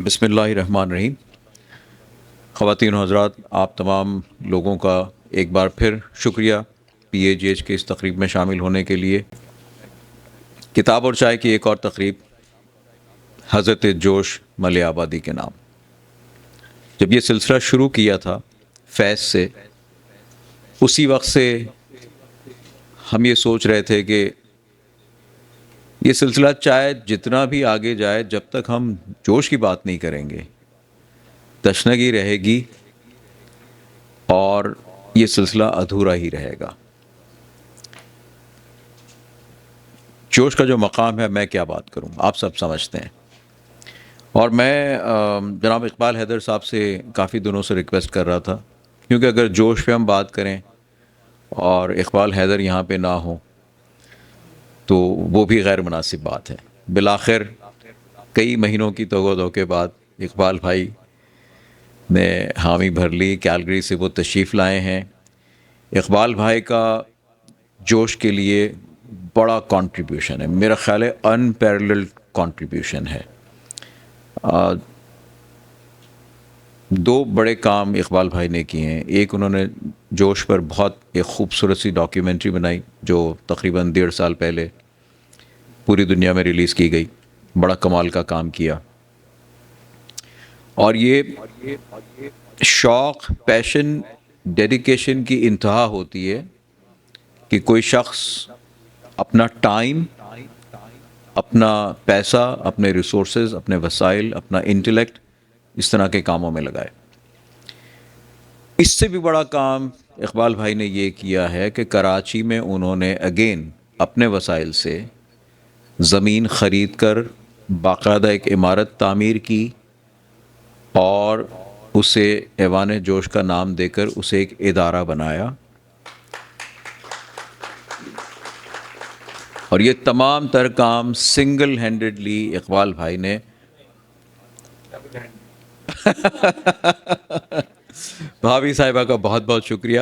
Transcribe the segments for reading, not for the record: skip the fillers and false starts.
بسم اللہ الرحمن الرحیم۔ خواتین و حضرات، آپ تمام لوگوں کا ایک بار پھر شکریہ PAGH کے اس تقریب میں شامل ہونے کے لیے۔ کتاب اور چائے کی ایک اور تقریب حضرت جوش ملیح آبادی کے نام۔ جب یہ سلسلہ شروع کیا تھا فیض سے، اسی وقت سے ہم یہ سوچ رہے تھے کہ یہ سلسلہ چاہے جتنا بھی آگے جائے، جب تک ہم جوش کی بات نہیں کریں گے تشنگی رہے گی اور یہ سلسلہ ادھورا ہی رہے گا۔ جوش کا جو مقام ہے، میں کیا بات کروں، آپ سب سمجھتے ہیں۔ اور میں جناب اقبال حیدر صاحب سے کافی دنوں سے ریکویسٹ کر رہا تھا، کیونکہ اگر جوش پہ ہم بات کریں اور اقبال حیدر یہاں پہ نہ ہوں تو وہ بھی غیر مناسب بات ہے۔ بالآخر کئی مہینوں کی توگ و دو کے بعد اقبال بھائی نے حامی بھر لی، کیلگری سے وہ تشریف لائے ہیں۔ اقبال بھائی کا جوش کے لیے بڑا کنٹریبیوشن ہے، میرا خیال ہے ان پیرللڈ کنٹریبیوشن ہے۔ دو بڑے کام اقبال بھائی نے کیے ہیں۔ ایک، انہوں نے جوش پر بہت ایک خوبصورت سی ڈاکیومنٹری بنائی جو تقریباً 1.5 سال پہلے پوری دنیا میں ریلیز کی گئی، بڑا کمال کا کام کیا۔ اور یہ شوق، پیشن، ڈیڈیکیشن کی انتہا ہوتی ہے کہ کوئی شخص اپنا ٹائم، اپنا پیسہ، اپنے ریسورسز، اپنے وسائل، اپنا انٹلیکٹ اس طرح کے کاموں میں لگائے۔ اس سے بھی بڑا کام اقبال بھائی نے یہ کیا ہے کہ کراچی میں انہوں نے اگین اپنے وسائل سے زمین خرید کر باقاعدہ ایک عمارت تعمیر کی اور اسے ایوان جوش کا نام دے کر اسے ایک ادارہ بنایا۔ اور یہ تمام تر کام سنگل ہینڈڈلی اقبال بھائی نے بھابھی صاحبہ کا بہت بہت شکریہ۔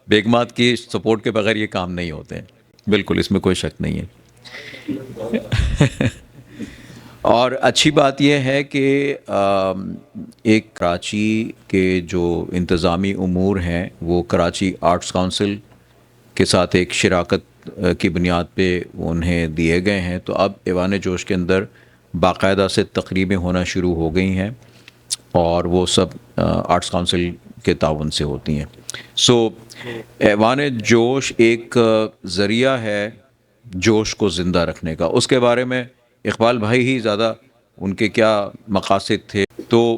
بیگمات کی سپورٹ کے بغیر یہ کام نہیں ہوتے ہیں، بالکل اس میں کوئی شک نہیں ہے۔ اور اچھی بات یہ ہے کہ ایک کراچی کے جو انتظامی امور ہیں وہ کراچی آرٹس کونسل کے ساتھ ایک شراکت کی بنیاد پہ انہیں دیے گئے ہیں، تو اب ایوان جوش کے اندر باقاعدہ سے تقریبیں ہونا شروع ہو گئی ہیں اور وہ سب آرٹس کونسل کے تعاون سے ہوتی ہیں۔ سو ایوان جوش ایک ذریعہ ہے جوش کو زندہ رکھنے کا۔ اس کے بارے میں اقبال بھائی ہی زیادہ ان کے کیا مقاصد تھے، تو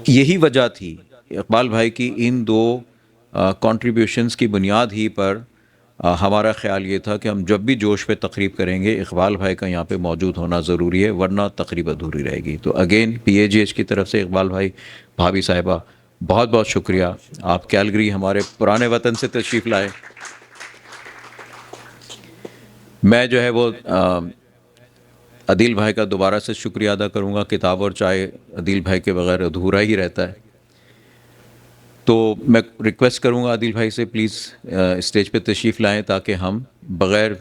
یہی وجہ تھی اقبال بھائی کی ان دو کنٹریبیوشنز کی بنیاد ہی پر ہمارا خیال یہ تھا کہ ہم جب بھی جوش پہ تقریب کریں گے اقبال بھائی کا یہاں پہ موجود ہونا ضروری ہے، ورنہ تقریب ادھوری رہے گی۔ تو اگین PAGH کی طرف سے اقبال بھائی، بھابھی صاحبہ، بہت بہت شکریہ۔ آپ کیلگری ہمارے پرانے وطن سے تشریف لائے۔ میں جو ہے وہ عدیل بھائی کا دوبارہ سے شکریہ ادا کروں گا۔ کتاب اور چائے عدیل بھائی کے بغیر ادھورا ہی رہتا ہے، تو میں ریکویسٹ کروں گا عدیل بھائی سے پلیز اسٹیج پہ تشریف لائیں تاکہ ہم بغیر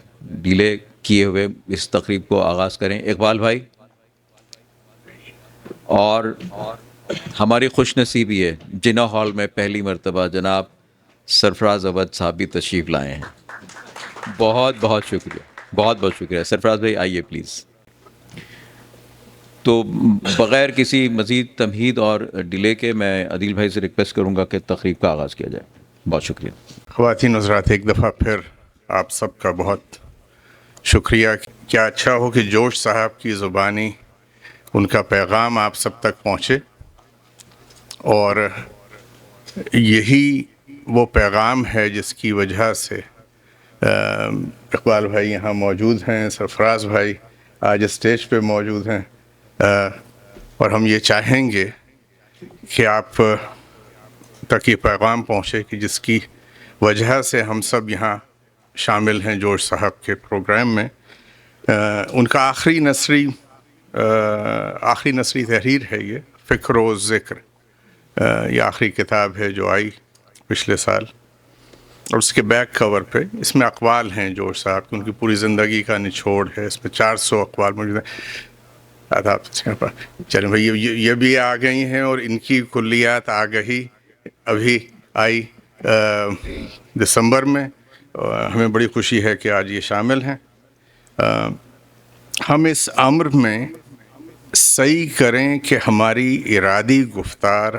ڈیلے کیے ہوئے اس تقریب کو آغاز کریں۔ اقبال بھائی، اور ہماری خوش نصیبی ہے جنا ہال میں پہلی مرتبہ جناب سرفراز اودھ صاحب بھی تشریف لائے ہیں۔ بہت بہت شکریہ، بہت بہت شکریہ۔ سرفراز بھائی آئیے پلیز۔ تو بغیر کسی مزید تمہید اور ڈیلے کے میں عدیل بھائی سے ریکویسٹ کروں گا کہ تقریب کا آغاز کیا جائے۔ بہت شکریہ۔ خواتین حضرات، ایک دفعہ پھر آپ سب کا بہت شکریہ۔ کیا اچھا ہو کہ جوش صاحب کی زبانی ان کا پیغام آپ سب تک پہنچے، اور یہی وہ پیغام ہے جس کی وجہ سے اقبال بھائی یہاں موجود ہیں، سرفراز بھائی آج اسٹیج پہ موجود ہیں، اور ہم یہ چاہیں گے کہ آپ تک یہ پیغام پہنچے کہ جس کی وجہ سے ہم سب یہاں شامل ہیں جوش صاحب کے پروگرام میں۔ ان کا آخری نثری تحریر ہے یہ فکر و ذکر، یہ آخری کتاب ہے جو آئی پچھلے سال، اور اس کے بیک کور پہ اس میں اقوال ہیں جوش صاحب کی، ان کی پوری زندگی کا نچوڑ ہے، اس میں 400 اقوال موجود ہیں۔ آداب چلیں بھائی، یہ بھی آ گئی ہیں اور ان کی کلیات آ گئی ابھی آئی دسمبر میں. ہمیں بڑی خوشی ہے کہ آج یہ شامل ہیں. ہم اس امر میں صحیح کریں کہ ہماری ارادی گفتار،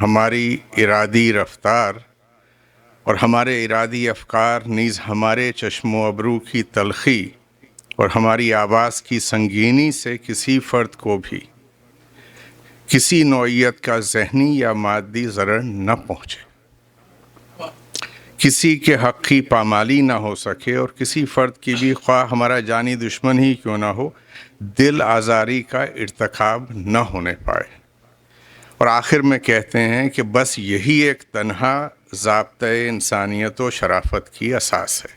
ہماری ارادی رفتار اور ہمارے ارادی افکار نیز ہمارے چشم و ابرو کی تلخی اور ہماری آواز کی سنگینی سے کسی فرد کو بھی کسی نوعیت کا ذہنی یا مادی ضرر نہ پہنچے، کسی کے حق کی پامالی نہ ہو سکے، اور کسی فرد کی بھی، خواہ ہمارا جانی دشمن ہی کیوں نہ ہو، دل آزاری کا ارتکاب نہ ہونے پائے. اور آخر میں کہتے ہیں کہ بس یہی ایک تنہا ضابطۂ انسانیت و شرافت کی اساس ہے.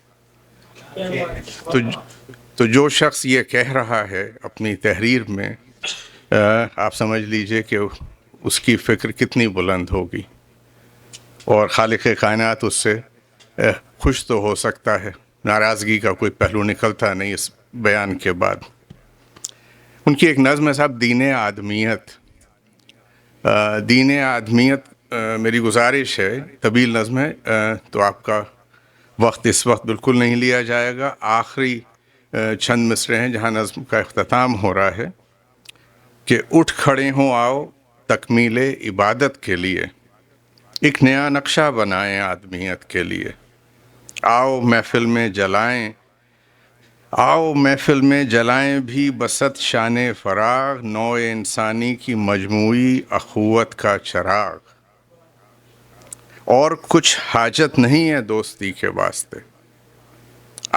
تو جو شخص یہ کہہ رہا ہے اپنی تحریر میں، آپ سمجھ لیجئے کہ اس کی فکر کتنی بلند ہوگی، اور خالق کائنات اس سے خوش تو ہو سکتا ہے، ناراضگی کا کوئی پہلو نکلتا نہیں اس بیان کے بعد. ان کی ایک نظم ہے صاحب، دین آدمیت. دین آدمیت میری گزارش ہے، طویل نظم ہے تو آپ کا وقت اس وقت بالکل نہیں لیا جائے گا. آخری چند مصرے ہیں جہاں نظم کا اختتام ہو رہا ہے کہ اٹھ کھڑے ہوں آؤ تکمیل عبادت کے لیے، ایک نیا نقشہ بنائیں آدمیت کے لیے. آؤ محفل میں جلائیں، آؤ محفل میں جلائیں بھی بسط شان فراغ، نوع انسانی کی مجموعی اخوت کا چراغ. اور کچھ حاجت نہیں ہے دوستی کے واسطے،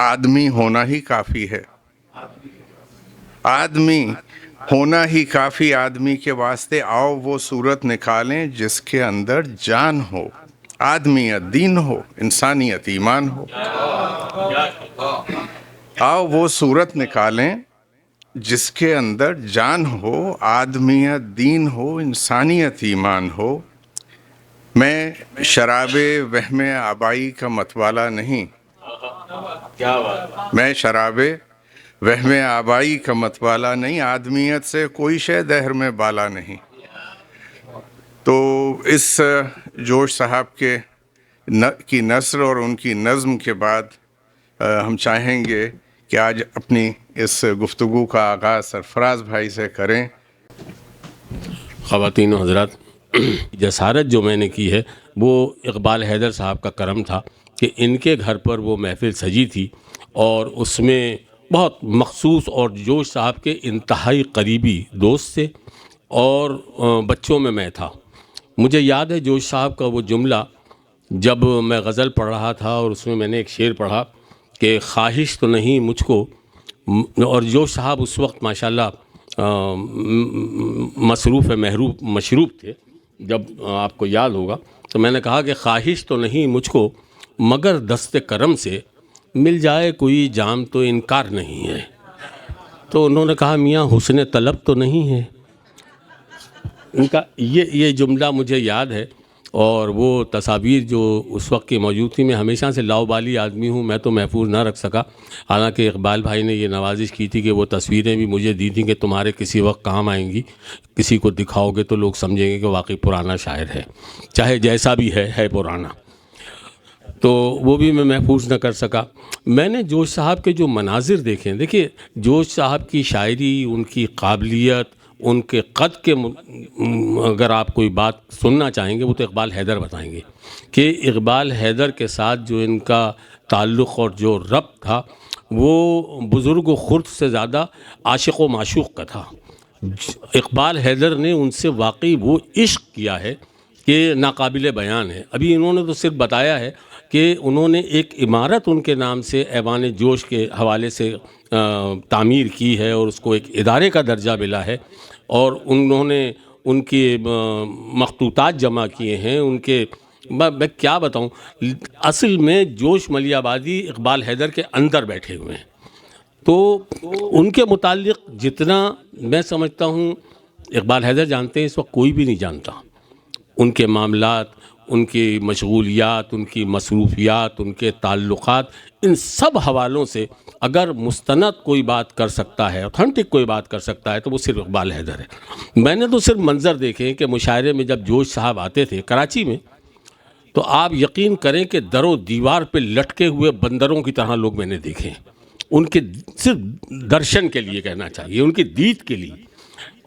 آدمی ہونا ہی کافی ہے. آدمی ہونا ہی کافی آدمی کے واسطے. آؤ وہ صورت نکالیں جس کے اندر جان ہو، آدمیت دین ہو، انسانیت ایمان ہو. آؤ وہ صورت نکالیں جس کے اندر جان ہو، آدمیت دین ہو، انسانیت ایمان ہو. میں شراب وہم آبائی کا متوالا نہیں، میں شراب وہم آبائی کا متوالا نہیں، آدمیت سے کوئی شے دہر میں بالا نہیں. تو اس جوش صاحب کی نثر اور ان کی نظم کے بعد ہم چاہیں گے کہ آج اپنی اس گفتگو کا آغاز سرفراز بھائی سے کریں. خواتین و حضرات، جسارت جو میں نے کی ہے وہ اقبال حیدر صاحب کا کرم تھا کہ ان کے گھر پر وہ محفل سجی تھی، اور اس میں بہت مخصوص اور جوش صاحب کے انتہائی قریبی دوست تھے، اور بچوں میں تھا. مجھے یاد ہے جوش صاحب کا وہ جملہ جب میں غزل پڑھ رہا تھا، اور اس میں نے ایک شعر پڑھا کہ خواہش تو نہیں مجھ کو، اور جوش صاحب اس وقت ماشاءاللہ مصروف مشروب تھے. جب آپ کو یاد ہوگا تو میں نے کہا کہ خواہش تو نہیں مجھ کو، مگر دست کرم سے مل جائے کوئی جام تو انکار نہیں ہے. تو انہوں نے کہا میاں حسن طلب تو نہیں ہے. ان کا یہ جملہ مجھے یاد ہے، اور وہ تصاویر جو اس وقت کی موجود تھی. میں ہمیشہ سے لاؤبالی آدمی ہوں، میں تو محفوظ نہ رکھ سکا، حالانکہ اقبال بھائی نے یہ نوازش کی تھی کہ وہ تصویریں بھی مجھے دی تھیں کہ تمہارے کسی وقت کام آئیں گی، کسی کو دکھاؤ گے تو لوگ سمجھیں گے کہ واقعی پرانا شاعر ہے، چاہے جیسا بھی ہے پرانا. تو وہ بھی میں محفوظ نہ کر سکا. میں نے جوش صاحب کے جو مناظر دیکھے، دیکھیے جوش صاحب کی شاعری، ان کی قابلیت، ان کے قد کے اگر آپ کوئی بات سننا چاہیں گے وہ تو اقبال حیدر بتائیں گے کہ اقبال حیدر کے ساتھ جو ان کا تعلق اور جو ربط تھا وہ بزرگ و خرد سے زیادہ عاشق و معشوق کا تھا. اقبال حیدر نے ان سے واقعی وہ عشق کیا ہے کہ ناقابل بیان ہے. ابھی انہوں نے تو صرف بتایا ہے کہ انہوں نے ایک عمارت ان کے نام سے ایوان جوش کے حوالے سے تعمیر کی ہے، اور اس کو ایک ادارے کا درجہ ملا ہے، اور انہوں نے ان کے مخطوطات جمع کیے ہیں. ان کے میں کیا بتاؤں، اصل میں جوش ملیح آبادی اقبال حیدر کے اندر بیٹھے ہوئے ہیں. تو ان کے متعلق جتنا میں سمجھتا ہوں اقبال حیدر جانتے ہیں، اس وقت کوئی بھی نہیں جانتا. ان کے معاملات، ان کی مشغولیات، ان کی مصروفیات، ان کے تعلقات، ان سب حوالوں سے اگر مستند کوئی بات کر سکتا ہے، اوتھینٹک کوئی بات کر سکتا ہے، تو وہ صرف اقبال حیدر ہے۔ میں نے تو صرف منظر دیکھے کہ مشاعرے میں جب جوش صاحب آتے تھے کراچی میں، تو آپ یقین کریں کہ در و دیوار پہ لٹکے ہوئے بندروں کی طرح لوگ میں نے دیکھے ہیں، ان کے صرف درشن کے لیے کہنا چاہیے، ان کی دید کے لیے۔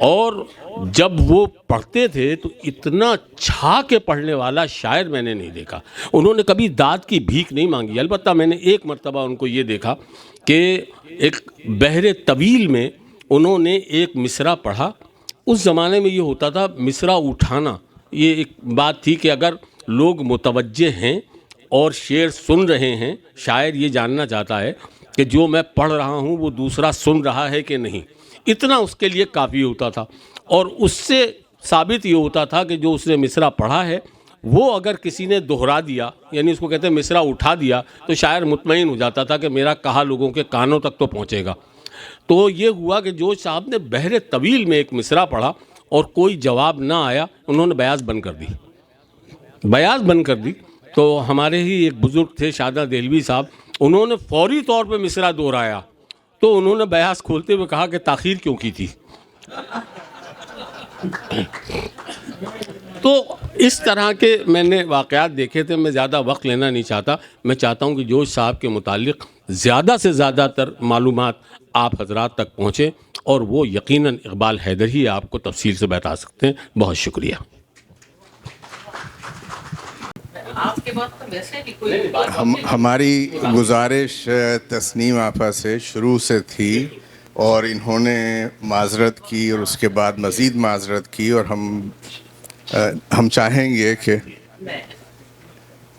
اور جب وہ پڑھتے تھے تو اتنا چھا کے پڑھنے والا شاعر میں نے نہیں دیکھا۔ انہوں نے کبھی داد کی بھیک نہیں مانگی۔ البتہ میں نے ایک مرتبہ ان کو یہ دیکھا کہ ایک بحر طویل میں انہوں نے ایک مصرع پڑھا۔ اس زمانے میں یہ ہوتا تھا مصرع اٹھانا، یہ ایک بات تھی کہ اگر لوگ متوجہ ہیں اور شعر سن رہے ہیں، شاعر یہ جاننا چاہتا ہے کہ جو میں پڑھ رہا ہوں وہ دوسرا سن رہا ہے کہ نہیں، اتنا اس کے لیے کافی ہوتا تھا۔ اور اس سے ثابت یہ ہوتا تھا کہ جو اس نے مصرع پڑھا ہے وہ اگر کسی نے دہرا دیا، یعنی اس کو کہتے ہیں مصرع اٹھا دیا، تو شاعر مطمئن ہو جاتا تھا کہ میرا کہا لوگوں کے کانوں تک تو پہنچے گا۔ تو یہ ہوا کہ جوش صاحب نے بحر طویل میں ایک مصرع پڑھا اور کوئی جواب نہ آیا، انہوں نے بیاض بند کر دی۔ تو ہمارے ہی ایک بزرگ تھے شادہ دہلوی صاحب، انہوں نے فوری طور پہ مصرع دہرایا، تو انہوں نے بیاض کھولتے ہوئے کہا کہ تاخیر کیوں کی تھی۔ تو اس طرح کے میں نے واقعات دیکھے تھے۔ میں زیادہ وقت لینا نہیں چاہتا، میں چاہتا ہوں کہ جوش صاحب کے متعلق زیادہ سے زیادہ تر معلومات آپ حضرات تک پہنچیں، اور وہ یقیناً اقبال حیدر ہی آپ کو تفصیل سے بتا سکتے ہیں۔ بہت شکریہ۔ ہماری گزارش تسنیم آپا سے شروع سے تھی، اور انہوں نے معذرت کی اور اس کے بعد مزید معذرت کی، اور ہم چاہیں گے کہ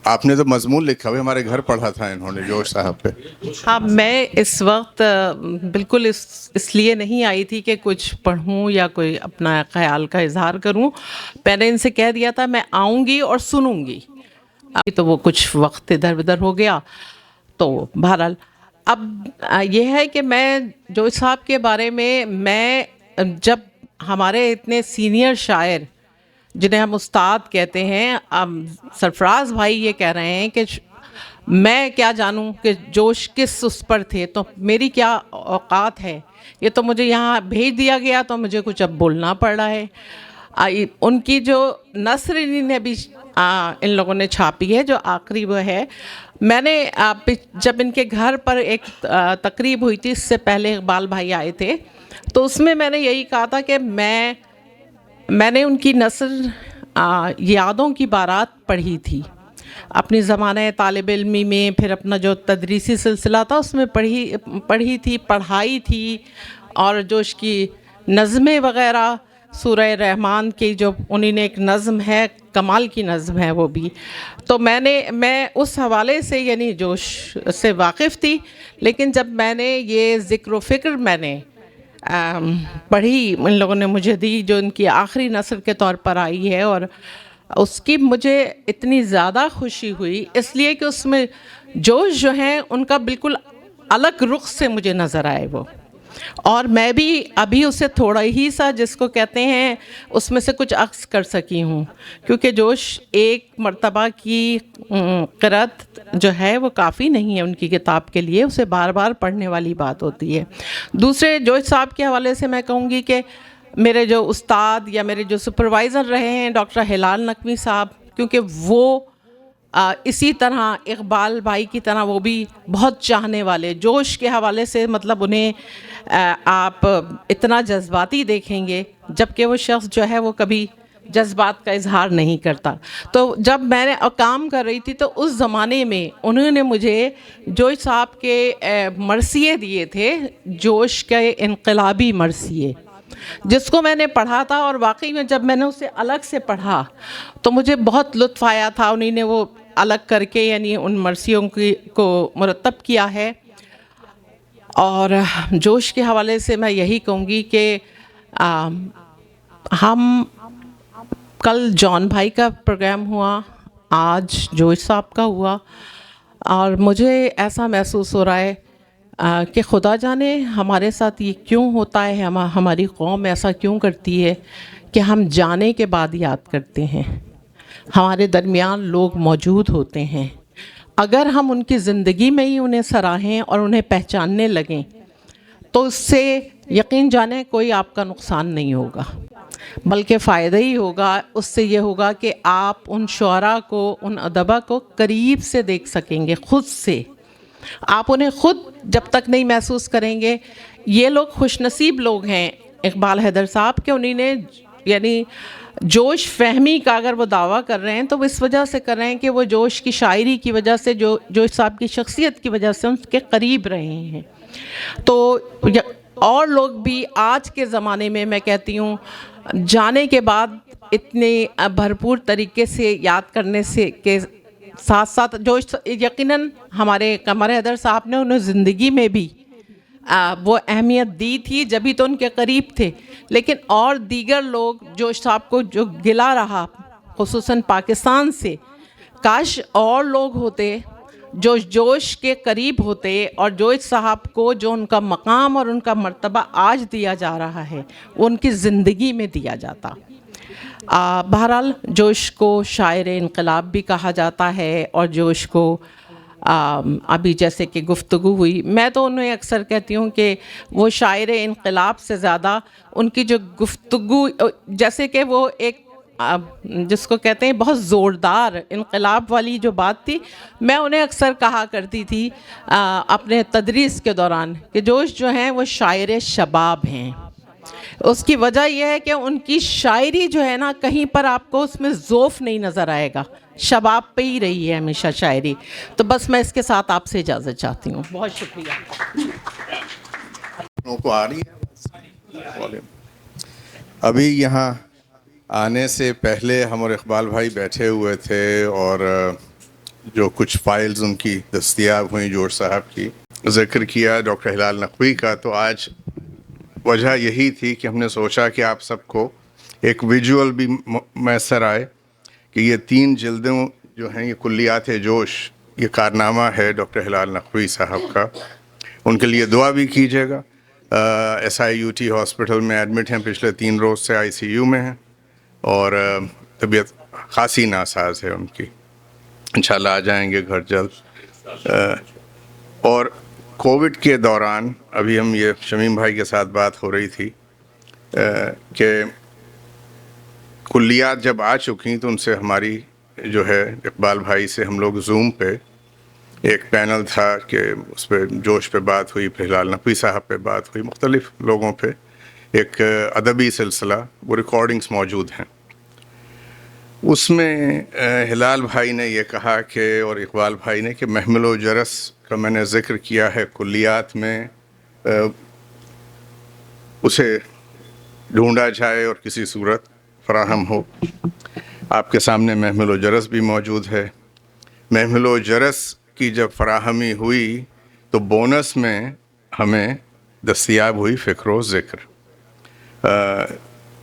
آپ نے تو مضمون لکھا ہوئے، ہمارے گھر پڑھا تھا انہوں نے جوش صاحب پہ۔ ہاں، میں اس وقت بالکل اس لیے نہیں آئی تھی کہ کچھ پڑھوں یا کوئی اپنا خیال کا اظہار کروں۔ میں نے ان سے کہہ دیا تھا میں آؤں گی اور سنوں گی، تو وہ کچھ وقت ادھر ادھر ہو گیا۔ تو بہرحال اب یہ ہے کہ میں جوش صاحب کے بارے میں جب ہمارے اتنے سینئر شاعر جنہیں ہم استاد کہتے ہیں، اب سرفراز بھائی یہ کہہ رہے ہیں کہ میں کیا جانوں کہ جوش کس اس پر تھے، تو میری کیا اوقات ہے، یہ تو مجھے یہاں بھیج دیا گیا تو مجھے کچھ اب بولنا پڑ رہا ہے۔ ان کی جو نثر انہیں ابھی ان لوگوں نے چھاپی ہے، جو آخری وہ ہے، میں نے جب ان کے گھر پر ایک تقریب ہوئی تھی، اس سے پہلے اقبال بھائی آئے تھے، تو اس میں نے یہی کہا تھا کہ میں نے ان کی نثر یادوں کی بارات پڑھی تھی اپنی زمانہ طالب علمی میں، پھر اپنا جو تدریسی سلسلہ تھا اس میں پڑھی تھی، پڑھائی تھی، اور جوش کی نظمیں وغیرہ، سورہ رحمان کی جو انہی نے ایک نظم ہے، کمال کی نظم ہے وہ بھی، تو میں اس حوالے سے یعنی جوش سے واقف تھی۔ لیکن جب میں نے یہ ذکر و فکر میں نے پڑھی، ان لوگوں نے مجھے دی، جو ان کی آخری نثر کے طور پر آئی ہے، اور اس کی مجھے اتنی زیادہ خوشی ہوئی، اس لیے کہ اس میں جوش جو ہیں ان کا بالکل الگ رخ سے مجھے نظر آئے وہ، اور میں بھی ابھی اسے تھوڑا ہی سا جس کو کہتے ہیں اس میں سے کچھ عکس کر سکی ہوں، کیونکہ جوش ایک مرتبہ کی قرأت جو ہے وہ کافی نہیں ہے ان کی کتاب کے لیے، اسے بار بار پڑھنے والی بات ہوتی ہے۔ دوسرے جوش صاحب کے حوالے سے میں کہوں گی کہ میرے جو استاد یا میرے جو سپروائزر رہے ہیں ڈاکٹر ہلال نقوی صاحب، کیونکہ وہ اسی طرح اقبال بھائی کی طرح وہ بھی بہت چاہنے والے، جوش کے حوالے سے مطلب انہیں آپ اتنا جذباتی دیکھیں گے، جبکہ وہ شخص جو ہے وہ کبھی جذبات کا اظہار نہیں کرتا۔ تو جب میں نے کام کر رہی تھی تو اس زمانے میں انہوں نے مجھے جوش صاحب کے مرثیے دیے تھے، جوش کے انقلابی مرثیے، جس کو میں نے پڑھا تھا، اور واقعی میں جب میں نے اسے الگ سے پڑھا تو مجھے بہت لطف آیا تھا۔ انہی نے وہ الگ کر کے یعنی ان مرثیوں کو مرتب کیا ہے۔ اور جوش کے حوالے سے میں یہی کہوں گی کہ ہم کل جان بھائی کا پروگرام ہوا، آج جوش صاحب کا ہوا، اور مجھے ایسا محسوس ہو رہا ہے کہ خدا جانے ہمارے ساتھ یہ کیوں ہوتا ہے، ہماری قوم ایسا کیوں کرتی ہے کہ ہم جانے کے بعد یاد کرتے ہیں۔ ہمارے درمیان لوگ موجود ہوتے ہیں، اگر ہم ان کی زندگی میں ہی انہیں سراہیں اور انہیں پہچاننے لگیں تو اس سے یقین جانیں کوئی آپ کا نقصان نہیں ہوگا، بلکہ فائدہ ہی ہوگا۔ اس سے یہ ہوگا کہ آپ ان شعراء کو، ان ادبا کو قریب سے دیکھ سکیں گے، خود سے۔ آپ انہیں خود جب تک نہیں محسوس کریں گے، یہ لوگ خوش نصیب لوگ ہیں اقبال حیدر صاحب کہ انہی نے یعنی جوش فہمی کا اگر وہ دعویٰ کر رہے ہیں تو وہ اس وجہ سے کر رہے ہیں کہ وہ جوش کی شاعری کی وجہ سے، جوش صاحب کی شخصیت کی وجہ سے ان کے قریب رہے ہیں۔ تو اور لوگ بھی آج کے زمانے میں کہتی ہوں جانے کے بعد اتنے بھرپور طریقے سے یاد کرنے سے کے ساتھ ساتھ جو یقیناً ہمارے قمر حیدر صاحب نے انہیں زندگی میں بھی وہ اہمیت دی تھی جبھی تو ان کے قریب تھے، لیکن اور دیگر لوگ جوش صاحب کو جو گلا رہا خصوصاً پاکستان سے، کاش اور لوگ ہوتے جو جوش کے قریب ہوتے اور جوش صاحب کو جو ان کا مقام اور ان کا مرتبہ آج دیا جا رہا ہے وہ ان کی زندگی میں دیا جاتا۔ بہرحال جوش کو شاعر انقلاب بھی کہا جاتا ہے، اور جوش کو ابھی جیسے کہ گفتگو ہوئی، میں تو انہیں اکثر کہتی ہوں کہ وہ شاعر انقلاب سے زیادہ ان کی جو گفتگو، جیسے کہ وہ ایک جس کو کہتے ہیں بہت زوردار انقلاب والی جو بات تھی، میں انہیں اکثر کہا کرتی تھی اپنے تدریس کے دوران کہ جوش جو ہیں وہ شاعر شباب ہیں۔ اس کی وجہ یہ ہے کہ ان کی شاعری جو ہے نا کہیں پر آپ کو اس میں ذوف نہیں نظر آئے گا، شباب پہ ہی رہی ہے ہمیشہ شاعری۔ تو بس میں اس کے ساتھ آپ سے اجازت چاہتی ہوں، بہت شکریہ۔ کو آ رہی ہے؟ ابھی یہاں آنے سے پہلے ہم اور اقبال بھائی بیٹھے ہوئے تھے اور جو کچھ فائلز ان کی دستیاب ہوئیں جوش صاحب کی، ذکر کیا ڈاکٹر ہلال نقوی کا، تو آج وجہ یہی تھی کہ ہم نے سوچا کہ آپ سب کو ایک ویژول بھی میسر آئے کہ یہ 3 جلدوں جو ہیں یہ کلیات جوش، یہ کارنامہ ہے ڈاکٹر ہلال نقوی صاحب کا۔ ان کے لیے دعا بھی کیجیے گا۔ SIUT ہاسپٹل میں ایڈمٹ ہیں، پچھلے 3 روز سے ICU میں ہیں اور طبیعت خاصی ناساز ہے ان کی، انشاءاللہ آ جائیں گے گھر جلد۔ اور کووڈ کے دوران ابھی ہم یہ شمیم بھائی کے ساتھ بات ہو رہی تھی کہ کلیات جب آ چکیں تو ان سے ہماری جو ہے اقبال بھائی سے ہم لوگ زوم پہ ایک پینل تھا کہ اس پہ جوش پہ بات ہوئی، پھر ہلال نقوی صاحب پہ بات ہوئی، مختلف لوگوں پہ ایک ادبی سلسلہ، وہ ریکارڈنگز موجود ہیں۔ اس میں ہلال بھائی نے یہ کہا کہ، اور اقبال بھائی نے، کہ محمل و جرس کا میں نے ذکر کیا ہے کلیات میں، اسے ڈھونڈا جائے اور کسی صورت فراہم ہو۔ آپ کے سامنے محمل و جرس بھی موجود ہے۔ محمل و جرس کی جب فراہمی ہوئی تو بونس میں ہمیں دستیاب ہوئی فکر و ذکر،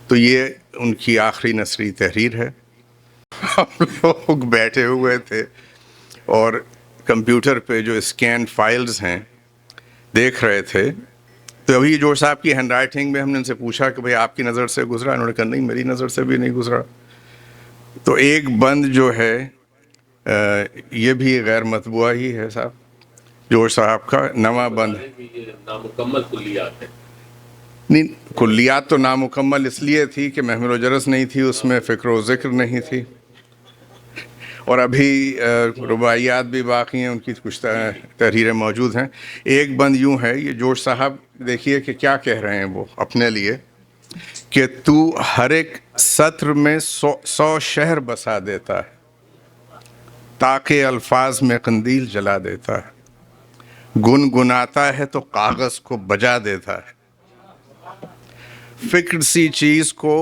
تو یہ ان کی آخری نثری تحریر ہے۔ ہم لوگ بیٹھے ہوئے تھے اور کمپیوٹر پہ جو اسکین فائلز ہیں دیکھ رہے تھے، تو ابھی جوش صاحب کی ہینڈ رائٹنگ میں ہم نے ان سے پوچھا کہ بھئی آپ کی نظر سے گزرا؟ انہوں نے کہا نہیں، میری نظر سے بھی نہیں گزرا۔ تو ایک بند جو ہے یہ بھی غیر مطبوعہ ہی ہے صاحب، جوش صاحب کا نواں بند۔ نامکمل کلیات ہے۔ نہیں، کلیات تو نامکمل اس لیے تھی کہ محمل و جرس نہیں تھی، اس میں فکر و ذکر نہیں تھی، اور ابھی رباعیات بھی باقی ہیں، ان کی کچھ تحریریں موجود ہیں۔ ایک بند یوں ہے، یہ جوش صاحب دیکھیے کہ کیا کہہ رہے ہیں وہ اپنے لیے، کہ تو ہر ایک سطر میں 100 شہر بسا دیتا ہے، تاکہ الفاظ میں قندیل جلا دیتا ہے، گنگناتا ہے تو کاغذ کو بجا دیتا ہے، فکر سی چیز کو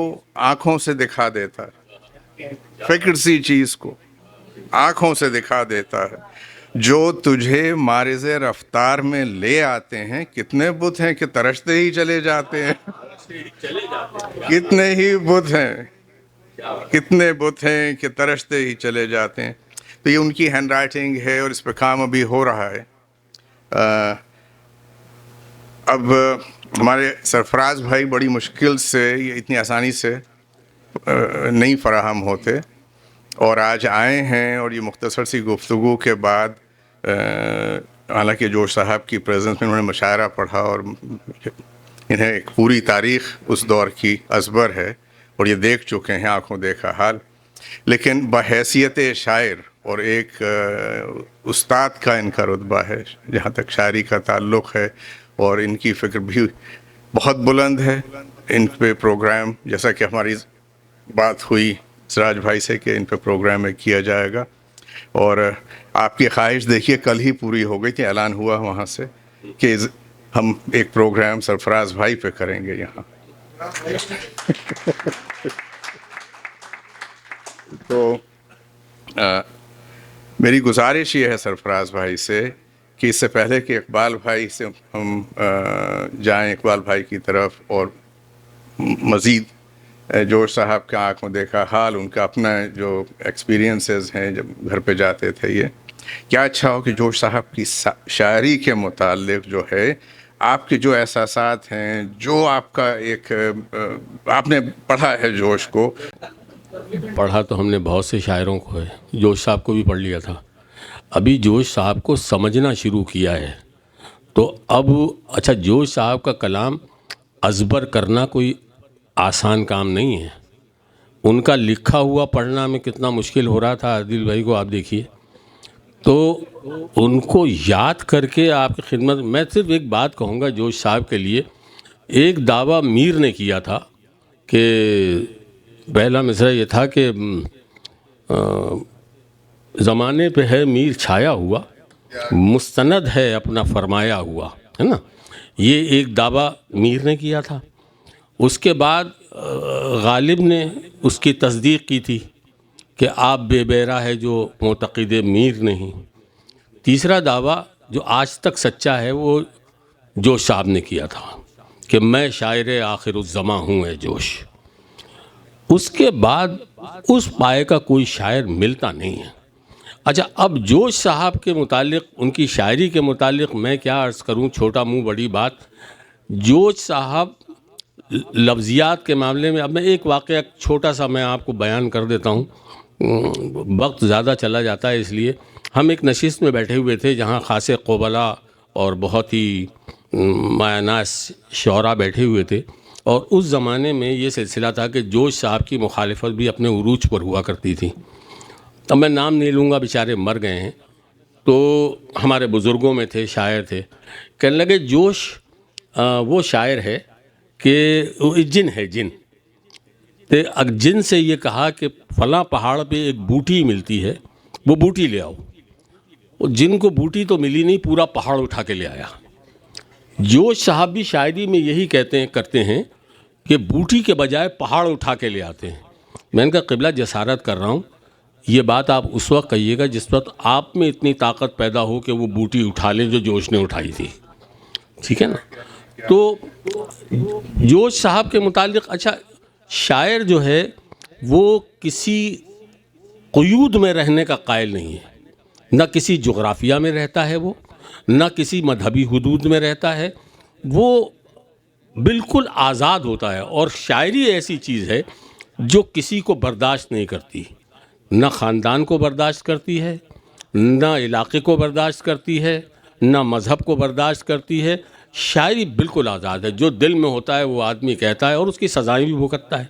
آنکھوں سے دکھا دیتا ہے، فکر سی چیز کو آنکھوں سے دکھا دیتا ہے، جو تجھے مارز رفتار میں لے آتے ہیں، کتنے بت ہیں کہ ترشتے ہی چلے جاتے ہیں، کتنے ہی بت ہیں، کتنے بت ہیں کہ ترشتے ہی چلے جاتے ہیں۔ تو یہ ان کی ہینڈ رائٹنگ ہے اور اس پہ کام ابھی ہو رہا ہے۔ اب ہمارے سرفراز بھائی بڑی مشکل سے، یہ اتنی آسانی سے نہیں فراہم ہوتے، اور آج آئے ہیں اور یہ مختصر سی گفتگو کے بعد حالانکہ جوش صاحب کی پریزنس میں انہوں نے مشاعرہ پڑھا اور انہیں ایک پوری تاریخ اس دور کی ازبر ہے اور یہ دیکھ چکے ہیں آنکھوں دیکھا حال، لیکن بحیثیت شاعر اور ایک استاد کا ان کا رتبہ ہے جہاں تک شاعری کا تعلق ہے، اور ان کی فکر بھی بہت بلند ہے. ان پہ پروگرام جیسا کہ ہماری بات ہوئی سراج بھائی سے کہ ان پہ پروگرام کیا جائے گا، اور آپ کی خواہش دیکھیے کل ہی پوری ہو گئی تھی، اعلان ہوا وہاں سے کہ ہم ایک پروگرام سرفراز بھائی پہ کریں گے یہاں. تو میری گزارش یہ ہے سرفراز بھائی سے کہ اس سے پہلے کہ اقبال بھائی سے ہم جائیں اقبال بھائی کی طرف اور مزید جوش صاحب کا آنکھوں دیکھا حال، ان کا اپنا جو ایکسپیرینسز ہیں جب گھر پہ جاتے تھے، یہ کیا اچھا ہو کہ جوش صاحب کی شاعری کے متعلق جو ہے آپ کے جو احساسات ہیں، جو آپ کا ایک آپ نے پڑھا ہے جوش کو. پڑھا تو ہم نے بہت سے شاعروں کو ہے، جوش صاحب کو بھی پڑھ لیا تھا، ابھی جوش صاحب کو سمجھنا شروع کیا ہے. تو اب اچھا جوش صاحب کا کلام ازبر کرنا کوئی آسان کام نہیں ہے. ان کا لکھا ہوا پڑھنا میں کتنا مشکل ہو رہا تھا عادل بھائی کو آپ دیکھیے. تو ان کو یاد کر کے آپ کی خدمت میں صرف ایک بات کہوں گا جوش صاحب کے لیے. ایک دعویٰ میر نے کیا تھا کہ پہلا مصرع یہ تھا کہ زمانے پہ ہے میر چھایا ہوا، مستند ہے اپنا فرمایا ہوا، ہے نا. یہ ایک دعویٰ میر نے کیا تھا. اس کے بعد غالب نے اس کی تصدیق کی تھی کہ آپ بے بیرا ہے جو معتقد میر نہیں. تیسرا دعویٰ جو آج تک سچا ہے وہ جوش صاحب نے کیا تھا کہ میں شاعر آخر الزماں ہوں اے جوش. اس کے بعد اس پائے کا کوئی شاعر ملتا نہیں ہے. اچھا اب جوش صاحب کے متعلق، ان کی شاعری کے متعلق میں کیا عرض کروں، چھوٹا منہ بڑی بات. جوش صاحب لفظیات کے معاملے میں، اب میں ایک واقعہ چھوٹا سا میں آپ کو بیان کر دیتا ہوں، وقت زیادہ چلا جاتا ہے اس لیے. ہم ایک نشست میں بیٹھے ہوئے تھے جہاں خاصے قبلا اور بہت ہی مایہ شعراء بیٹھے ہوئے تھے، اور اس زمانے میں یہ سلسلہ تھا کہ جوش صاحب کی مخالفت بھی اپنے عروج پر ہوا کرتی تھی. اب میں نام نہیں لوں گا، بیچارے مر گئے ہیں. تو ہمارے بزرگوں میں تھے، شاعر تھے، کہنے لگے جوش وہ شاعر ہے کہ جن ہے جن. جن سے یہ کہا کہ فلاں پہاڑ پہ ایک بوٹی ملتی ہے، وہ بوٹی لے آؤ. جن کو بوٹی تو ملی نہیں، پورا پہاڑ اٹھا کے لے آیا. جوش صاحب بھی شاعری میں یہی کرتے ہیں کہ بوٹی کے بجائے پہاڑ اٹھا کے لے آتے ہیں. میں ان کا قبلہ جسارت کر رہا ہوں، یہ بات آپ اس وقت کہیے گا جس وقت آپ میں اتنی طاقت پیدا ہو کہ وہ بوٹی اٹھا لیں جو جوش نے اٹھائی تھی. ٹھیک ہے نا. تو جوش صاحب کے متعلق، اچھا شاعر جو ہے وہ کسی قیود میں رہنے کا قائل نہیں ہے، نہ کسی جغرافیہ میں رہتا ہے، وہ نہ کسی مذہبی حدود میں رہتا ہے، وہ بالکل آزاد ہوتا ہے. اور شاعری ایسی چیز ہے جو کسی کو برداشت نہیں کرتی، نہ خاندان کو برداشت کرتی ہے، نہ علاقے کو برداشت کرتی ہے، نہ مذہب کو برداشت کرتی ہے. شاعری بالکل آزاد ہے، جو دل میں ہوتا ہے وہ آدمی کہتا ہے اور اس کی سزائیں بھی بھگتتا ہے.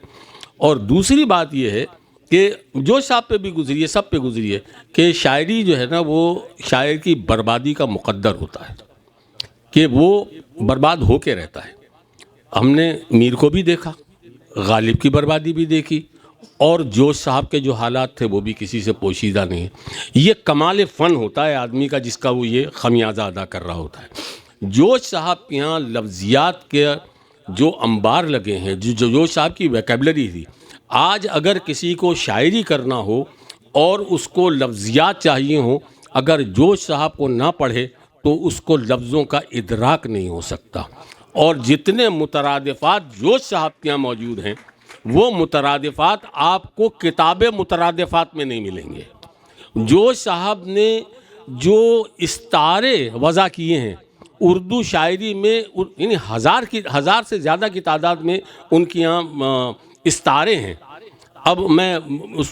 اور دوسری بات یہ ہے کہ جو صاحب پہ بھی گزری ہے، سب پہ گزری ہے، کہ شاعری جو ہے نا وہ شاعر کی بربادی کا مقدر ہوتا ہے، کہ وہ برباد ہو کے رہتا ہے. ہم نے میر کو بھی دیکھا، غالب کی بربادی بھی دیکھی، اور جوش صاحب کے جو حالات تھے وہ بھی کسی سے پوشیدہ نہیں ہے. یہ کمال فن ہوتا ہے آدمی کا جس کا وہ یہ خمیازہ ادا کر رہا ہوتا ہے. جوش صاحب کے یہاں لفظیات کے جو انبار لگے ہیں، جو جوش صاحب کی ویکیبلری تھی. آج اگر کسی کو شاعری کرنا ہو اور اس کو لفظیات چاہیے ہوں، اگر جوش صاحب کو نہ پڑھے تو اس کو لفظوں کا ادراک نہیں ہو سکتا. اور جتنے مترادفات جوش صاحب کے یہاں موجود ہیں وہ مترادفات آپ کو کتاب مترادفات میں نہیں ملیں گے. جوش صاحب نے جو استعارے وضع کیے ہیں اردو شاعری میں، یعنی ہزار سے زیادہ کی تعداد میں ان کے یہاں استعارے ہیں. اب میں اس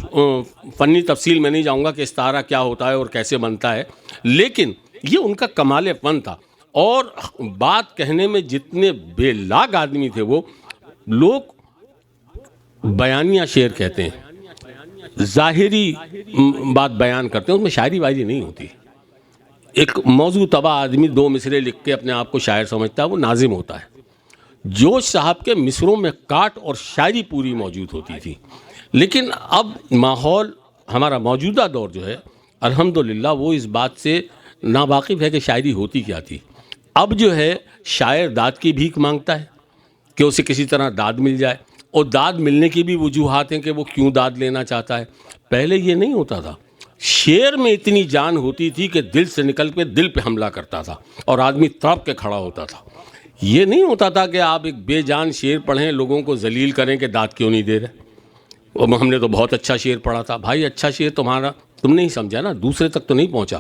فنی تفصیل میں نہیں جاؤں گا کہ استعارہ کیا ہوتا ہے اور کیسے بنتا ہے، لیکن یہ ان کا کمال فن تھا. اور بات کہنے میں جتنے بے لاگ آدمی تھے، وہ لوگ بیانیہ شعر کہتے ہیں، ظاہری بات بیان کرتے ہیں، اس میں شاعری وائری نہیں ہوتی. ایک موضوع طبع آدمی 2 مصرے لکھ کے اپنے آپ کو شاعر سمجھتا ہے، وہ ناظم ہوتا ہے. جوش صاحب کے مصروں میں کاٹ اور شاعری پوری موجود ہوتی تھی. لیکن اب ماحول ہمارا موجودہ دور جو ہے الحمدللہ وہ اس بات سے ناواقف ہے کہ شاعری ہوتی کیا تھی. اب جو ہے شاعر داد کی بھیک مانگتا ہے کہ اسے کسی طرح داد مل جائے، اور داد ملنے کی بھی وجوہات ہیں کہ وہ کیوں داد لینا چاہتا ہے. پہلے یہ نہیں ہوتا تھا. شعر میں اتنی جان ہوتی تھی کہ دل سے نکل کے دل پہ حملہ کرتا تھا اور آدمی تڑپ کے کھڑا ہوتا تھا. یہ نہیں ہوتا تھا کہ آپ ایک بے جان شعر پڑھیں، لوگوں کو ذلیل کریں کہ داد کیوں نہیں دے رہے. ہم نے تو بہت اچھا شعر پڑھا تھا. بھائی اچھا شعر تمہارا تم نہیں سمجھا نا، دوسرے تک تو نہیں پہنچا.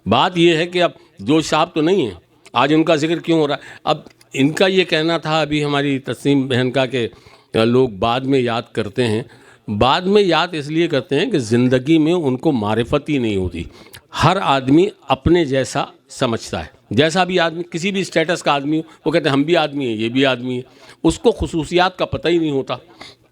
بات یہ ہے کہ اب جوش صاحب تو نہیں ہیں، آج ان کا ذکر کیوں ہو رہا ہے. اب ان کا یہ کہنا تھا ابھی ہماری تسنیم بہن کا کہ لوگ بعد میں یاد کرتے ہیں. بعد میں یاد اس لیے کرتے ہیں کہ زندگی میں ان کو معرفت ہی نہیں ہوتی. ہر آدمی اپنے جیسا سمجھتا ہے. جیسا بھی آدمی، کسی بھی اسٹیٹس کا آدمی ہو، وہ کہتے ہیں ہم بھی آدمی ہیں، یہ بھی آدمی ہے. اس کو خصوصیات کا پتہ ہی نہیں ہوتا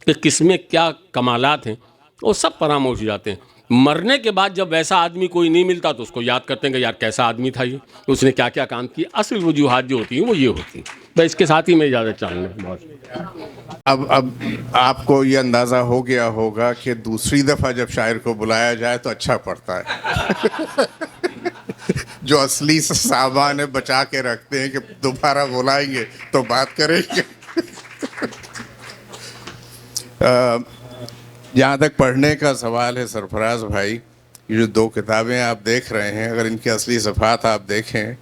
کہ کس میں کیا کمالات ہیں، وہ سب فراموش ہو جاتے ہیں. مرنے کے بعد جب ویسا آدمی کوئی نہیں ملتا تو اس کو یاد کرتے ہیں کہ یار کیسا آدمی تھا یہ، اس نے کیا کیا کام کیا. اصل وجوہات جو ہوتی ہیں وہ یہ ہوتی ہیں. تو اس کے ساتھ ہی میں اجازت چاہوں گا. اب آپ کو یہ اندازہ ہو گیا ہوگا کہ دوسری دفعہ جب شاعر کو بلایا جائے تو اچھا پڑتا ہے. جو اصلی سامان ہے بچا کے رکھتے ہیں کہ دوبارہ بلائیں گے تو بات کریں گے. جہاں تک پڑھنے کا سوال ہے سرفراز بھائی، یہ جو 2 کتابیں آپ دیکھ رہے ہیں، اگر ان کی اصلی صفحات آپ دیکھیں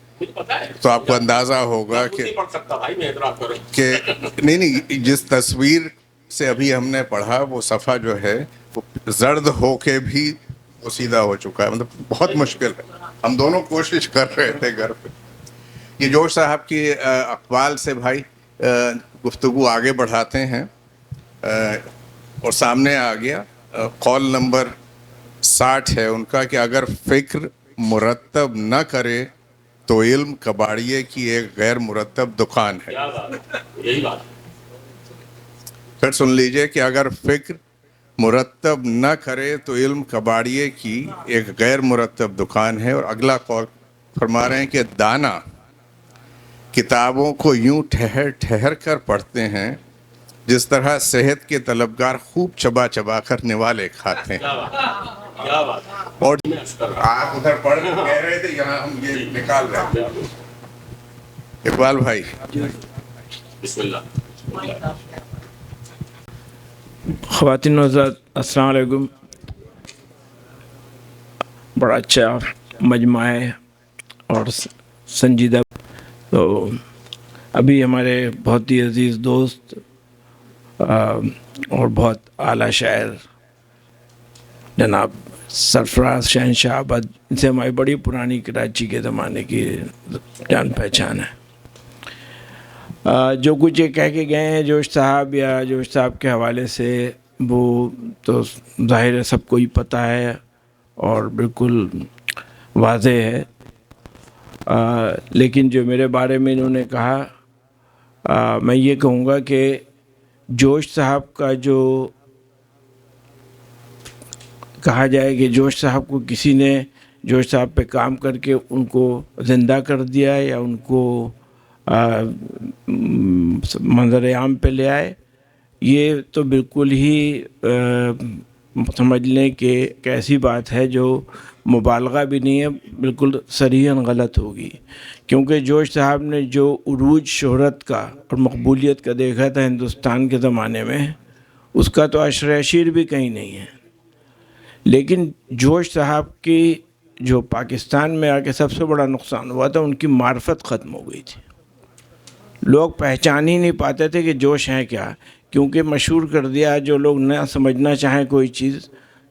تو آپ کو اندازہ ہوگا کہ نہیں، جس تصویر سے ابھی ہم نے پڑھا وہ صفحہ جو ہے وہ زرد ہو کے بھی وہ سیدھا ہو چکا ہے. مطلب بہت مشکل ہے. ہم دونوں کوشش کر رہے تھے گھر پہ. یہ جوش صاحب کی اقوال سے بھائی گفتگو آگے بڑھاتے ہیں، اور سامنے آ گیا قول نمبر 60 ہے ان کا کہ اگر فکر مرتب نہ کرے تو علم کباڑیے کی ایک غیر مرتب دکان ہے. پھر سن لیجئے کہ اگر فکر مرتب نہ کرے تو علم کباڑیے کی ایک غیر مرتب دکان ہے. اور اگلا قول فرما رہے ہیں کہ دانا کتابوں کو یوں ٹھہر ٹھہر کر پڑھتے ہیں جس طرح صحت کے طلبگار خوب چبا چبا کر نوالے کھاتے ہیں. اور آپ ادھر پڑھ کہہ رہے تھے، یہاں ہم یہ نکال رہے ہیں. اقبال بھائی بسم اللہ. خواتین و حضرات السلام علیکم. بڑا اچھا مجمع ہے اور سنجیدہ. تو ابھی ہمارے بہت ہی عزیز دوست اور بہت اعلیٰ شاعر جناب سرفراز شہنشاہ آباد، ان سے ہماری بڑی پرانی کراچی کے زمانے کی جان پہچان ہے. جو کچھ یہ کہہ کے گئے ہیں جوش صاحب یا جوش صاحب کے حوالے سے، وہ تو ظاہر ہے سب کو ہی پتہ ہے اور بالکل واضح ہے. لیکن جو میرے بارے میں انہوں نے کہا، میں یہ کہوں گا کہ جوش صاحب کا جو کہا جائے کہ جوش صاحب کو کسی نے جوش صاحب پہ کام کر کے ان کو زندہ کر دیا یا ان کو منظر عام پہ لے آئے، یہ تو بالکل ہی سمجھ لیں کہ ایک ایسی بات ہے جو مبالغہ بھی نہیں ہے، بالکل صریحاً غلط ہوگی. کیونکہ جوش صاحب نے جو عروج شہرت کا اور مقبولیت کا دیکھا تھا ہندوستان کے زمانے میں، اس کا تو عشر عشیر بھی کہیں نہیں ہے. لیکن جوش صاحب کی جو پاکستان میں آ کے سب سے بڑا نقصان ہوا تھا، ان کی معرفت ختم ہو گئی تھی. لوگ پہچان ہی نہیں پاتے تھے کہ جوش ہے کیا، کیونکہ مشہور کر دیا. جو لوگ نہ سمجھنا چاہیں کوئی چیز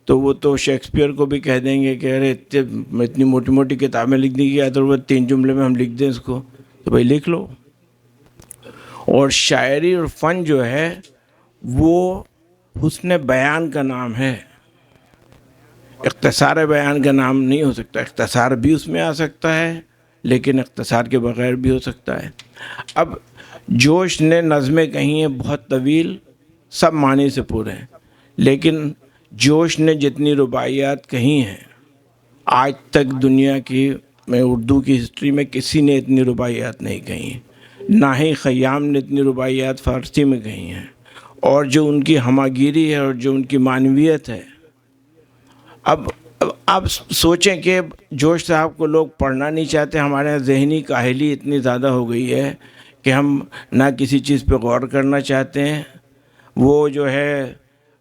تو وہ تو شیکسپیئر کو بھی کہہ دیں گے کہ ارے اتنی موٹی موٹی کتابیں لکھنے کی کیا ضرورت، 3 جملے میں ہم لکھ دیں اس کو، تو بھائی لکھ لو. اور شاعری اور فن جو ہے وہ حسن بیان کا نام ہے، اختصار بیان کا نام نہیں ہو سکتا. اختصار بھی اس میں آ سکتا ہے لیکن اختصار کے بغیر بھی ہو سکتا ہے. اب جوش نے نظمیں کہی ہیں بہت طویل، سب معنی سے پورے ہیں، لیکن جوش نے جتنی رباعیات کہی ہیں آج تک دنیا کی میں اردو کی ہسٹری میں کسی نے اتنی رباعیات نہیں کہی ہیں. نہ ہی خیام نے اتنی رباعیات فارسی میں کہی ہیں. اور جو ان کی ہماگیری ہے اور جو ان کی معنویت ہے، اب آپ سوچیں کہ جوش صاحب کو لوگ پڑھنا نہیں چاہتے. ہمارے یہاں ذہنی کاہلی اتنی زیادہ ہو گئی ہے کہ ہم نہ کسی چیز پہ غور کرنا چاہتے ہیں. وہ جو ہے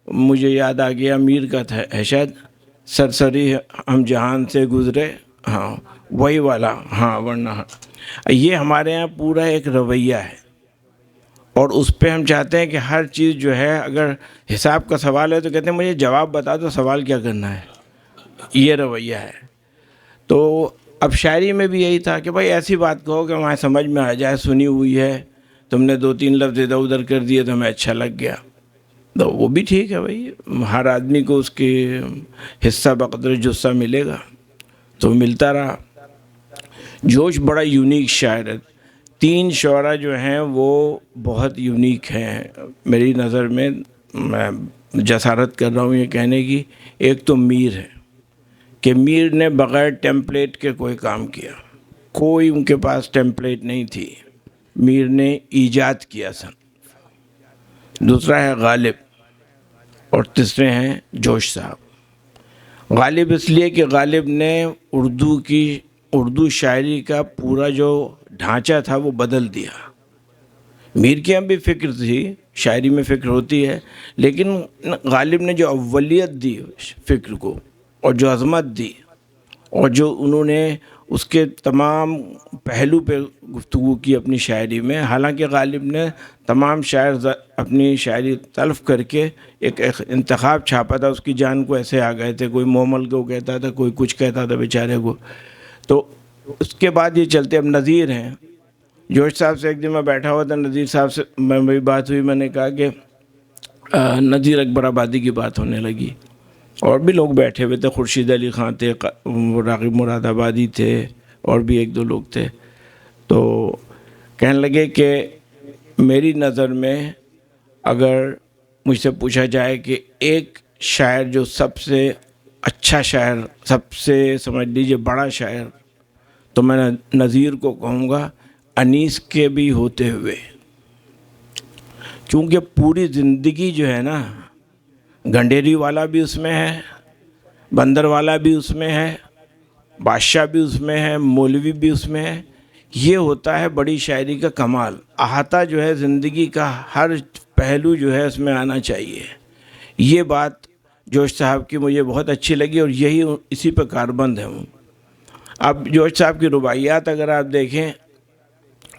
مجھے یاد آ گیا میر کا تھا ہے شاید، سرسری ہم جہان سے گزرے، ہاں وہی والا، ہاں ورنہ یہ ہمارے یہاں پورا ایک رویہ ہے. اور اس پہ ہم چاہتے ہیں کہ ہر چیز جو ہے، اگر حساب کا سوال ہے تو کہتے ہیں مجھے جواب بتا دو، سوال کیا کرنا ہے. یہ رویہ ہے. تو اب شاعری میں بھی یہی تھا کہ بھائی ایسی بات کہو کہ ہمارے سمجھ میں آ جائے، سنی ہوئی ہے، تم نے 2-3 لفظ ادھر ادھر کر دیے تو ہمیں اچھا لگ گیا. تو وہ بھی ٹھیک ہے بھائی، ہر آدمی کو اس کی حصہ بقدر جثہ ملے گا تو ملتا رہا. جوش بڑا یونیک شاعر ہے. 3 شعراء جو ہیں وہ بہت یونیک ہیں میری نظر میں. میں جسارت کر رہا ہوں یہ کہنے کی. ایک تو میر ہے کہ میر نے بغیر ٹیمپلیٹ کے کوئی کام کیا، کوئی ان کے پاس ٹیمپلیٹ نہیں تھی، میر نے ایجاد کیا سن. دوسرا ہے غالب اور تیسرے ہیں جوش صاحب. غالب اس لیے کہ غالب نے اردو شاعری کا پورا جو ڈھانچہ تھا وہ بدل دیا. میر کی ہم بھی فکر تھی، شاعری میں فکر ہوتی ہے، لیکن غالب نے جو اولیت دی فکر کو اور جو عظمت دی اور جو انہوں نے اس کے تمام پہلو پہ گفتگو کی اپنی شاعری میں. حالانکہ غالب نے تمام شاعر اپنی شاعری تلف کر کے ایک انتخاب چھاپا تھا. اس کی جان کو ایسے آ گئے تھے، کوئی مومل کو کہتا تھا، کوئی کچھ کہتا تھا بیچارے کو. تو اس کے بعد یہ چلتے. اب نظیر ہیں. جوش صاحب سے ایک دن میں بیٹھا ہوا تھا، نظیر صاحب سے میری بات ہوئی، میں نے کہا کہ نظیر اکبر آبادی کی بات ہونے لگی اور بھی لوگ بیٹھے ہوئے تھے. خورشید علی خان تھے، راغب مراد آبادی تھے اور بھی 1-2 لوگ تھے. تو کہنے لگے کہ میری نظر میں اگر مجھ سے پوچھا جائے کہ ایک شاعر جو سب سے اچھا شاعر، سب سے سمجھ لیجیے بڑا شاعر، تو میں نظیر کو کہوں گا انیس کے بھی ہوتے ہوئے. کیونکہ پوری زندگی جو ہے نا، گنڈیری والا بھی اس میں ہے، بندر والا بھی اس میں ہے، بادشاہ بھی اس میں ہے، مولوی بھی اس میں ہے. یہ ہوتا ہے بڑی شاعری کا کمال. احاطہ جو ہے زندگی کا ہر پہلو جو ہے اس میں آنا چاہیے. یہ بات جوش صاحب کی مجھے بہت اچھی لگی اور یہی اسی پہ کاربند ہے ہوں. اب جوش صاحب کی رباعیات اگر آپ دیکھیں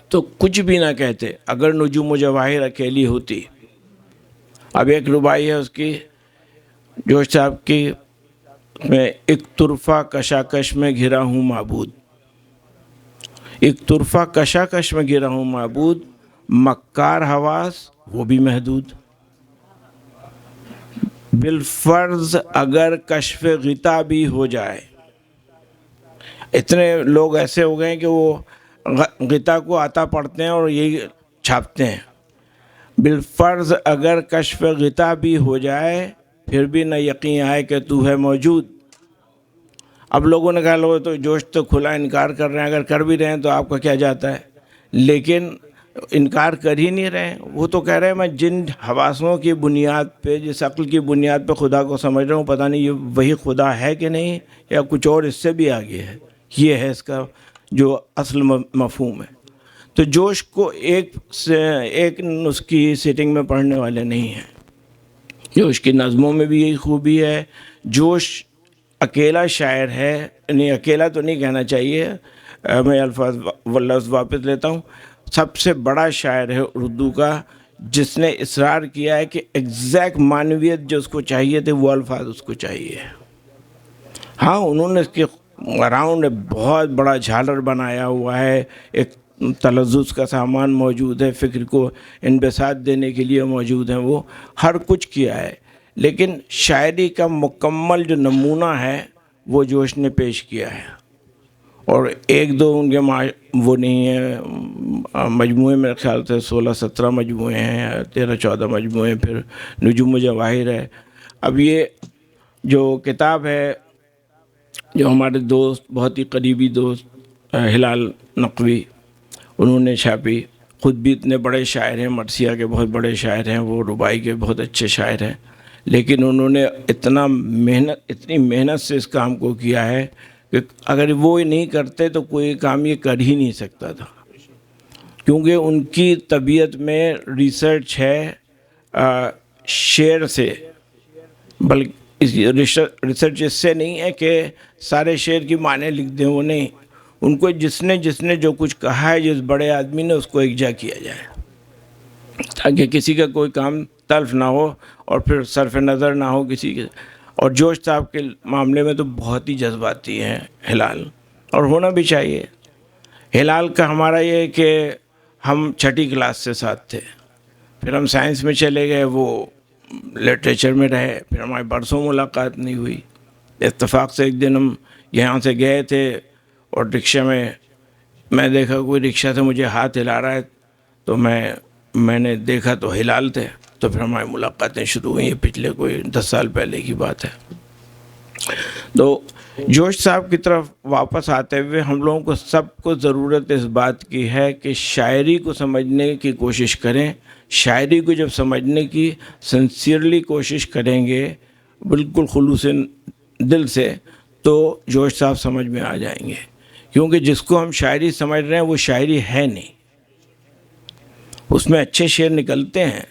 تو کچھ بھی نہ کہتے اگر نجوم و جواہر اکیلی ہوتی. اب ایک رباعی ہے اس کی جوش صاحب کی میں، ایک طرفہ کشاکش میں گھرا ہوں معبود، ایک طرفہ کشاکش میں گھرا ہوں معبود، مکار حواس وہ بھی محدود، بالفرض اگر کشف غطا بھی ہو جائے. اتنے لوگ ایسے ہو گئے کہ وہ غطا کو آتا پڑھتے ہیں اور یہی چھاپتے ہیں. بالفرض اگر کشف غطا بھی ہو جائے پھر بھی نہ یقین آئے کہ تو ہے موجود. اب لوگوں نے کہا لوگ تو جوش تو کھلا انکار کر رہے ہیں، اگر کر بھی رہے ہیں تو آپ کا کیا جاتا ہے. لیکن انکار کر ہی نہیں رہے. وہ تو کہہ رہے ہیں میں جن حواسوں کی بنیاد پہ، جس عقل کی بنیاد پہ خدا کو سمجھ رہا ہوں، پتہ نہیں یہ وہی خدا ہے کہ نہیں یا کچھ اور اس سے بھی آگے ہے. یہ ہے اس کا جو اصل مفہوم ہے. تو جوش کو ایک اس کی سیٹنگ میں پڑھنے والے نہیں ہیں. جوش کی نظموں میں بھی یہی خوبی ہے. جوش اکیلا شاعر ہے، نہیں اکیلا تو نہیں کہنا چاہیے، میں لفظ واپس لیتا ہوں. سب سے بڑا شاعر ہے اردو کا جس نے اصرار کیا ہے کہ ایگزیکٹ معنویت جو اس کو چاہیے تھے وہ الفاظ اس کو چاہیے. ہاں انہوں نے اس کے اراؤنڈ بہت بڑا جھالر بنایا ہوا ہے، ایک تلذذ کا سامان موجود ہے، فکر کو انبساط دینے کے لیے موجود ہیں، وہ ہر کچھ کیا ہے. لیکن شاعری کا مکمل جو نمونہ ہے وہ جوش نے پیش کیا ہے. اور ایک دو ان کے وہ نہیں ہیں مجموعے، میرے خیال سے 16-17 مجموعے ہیں، 13-14 مجموعے، پھر نجوم و جواہر ہے. اب یہ جو کتاب ہے جو ہمارے دوست، بہت ہی قریبی دوست ہلال نقوی، انہوں نے چھاپی. خود بھی اتنے بڑے شاعر ہیں، مرثیہ کے بہت بڑے شاعر ہیں، وہ رباعی کے بہت اچھے شاعر ہیں، لیکن انہوں نے اتنی محنت سے اس کام کو کیا ہے کہ اگر وہ نہیں کرتے تو کوئی کام یہ کر ہی نہیں سکتا تھا. کیونکہ ان کی طبیعت میں ریسرچ ہے شعر سے، بلکہ ریسرچ اس سے نہیں ہے کہ سارے شعر کی معنی لکھ دیں، وہ نہیں. ان کو جس نے جو کچھ کہا ہے جس بڑے آدمی نے، اس کو اکجا کیا جائے تاکہ کسی کا کوئی کام تلف نہ ہو اور پھر صرف نظر نہ ہو کسی کے. اور جوش صاحب کے معاملے میں تو بہت ہی جذباتی ہیں ہلال، اور ہونا بھی چاہیے. ہلال کا ہمارا یہ ہے کہ ہم 6ٹھی کلاس سے ساتھ تھے، پھر ہم سائنس میں چلے گئے، وہ لٹریچر میں رہے، پھر ہماری برسوں ملاقات نہیں ہوئی. اتفاق سے ایک دن ہم یہاں سے گئے تھے اور رکشہ میں دیکھا کوئی رکشہ سے مجھے ہاتھ ہلا رہا ہے، تو میں نے دیکھا تو ہلال تھے. تو پھر ہماری ملاقاتیں شروع ہوئی. پچھلے کوئی 10 سال پہلے کی بات ہے. تو جوش صاحب کی طرف واپس آتے ہوئے ہم لوگوں کو سب کو ضرورت اس بات کی ہے کہ شاعری کو سمجھنے کی کوشش کریں. شاعری کو جب سمجھنے کی سنسیئرلی کوشش کریں گے، بالکل خلوص دل سے، تو جوش صاحب سمجھ میں آ جائیں گے. کیونکہ جس کو ہم شاعری سمجھ رہے ہیں وہ شاعری ہے نہیں. اس میں اچھے شعر نکلتے ہیں،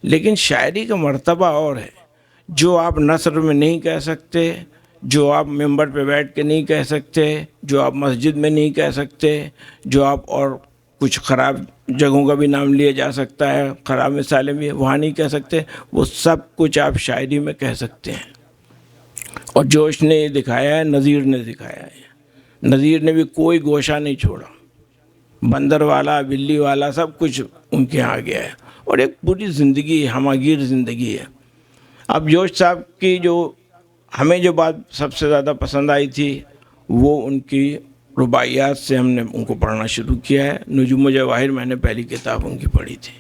لیکن شاعری کا مرتبہ اور ہے، جو آپ نثر میں نہیں کہہ سکتے، جو آپ ممبر پہ بیٹھ کے نہیں کہہ سکتے، جو آپ مسجد میں نہیں کہہ سکتے، جو آپ اور کچھ خراب جگہوں کا بھی نام لیا جا سکتا ہے، خراب مثالیں بھی وہاں نہیں کہہ سکتے، وہ سب کچھ آپ شاعری میں کہہ سکتے ہیں. اور جوش نے یہ دکھایا ہے، نظیر نے دکھایا ہے. نظیر نے بھی کوئی گوشہ نہیں چھوڑا، بندر والا، بلی والا، سب کچھ ان کے ہاں گیا ہے. اور ایک پوری زندگی، ہماگیر زندگی ہے. اب جوش صاحب کی جو ہمیں جو بات سب سے زیادہ پسند آئی تھی، وہ ان کی رباعیات سے ہم نے ان کو پڑھنا شروع کیا ہے. نجوم و جواہر میں نے پہلی کتاب ان کی پڑھی تھی،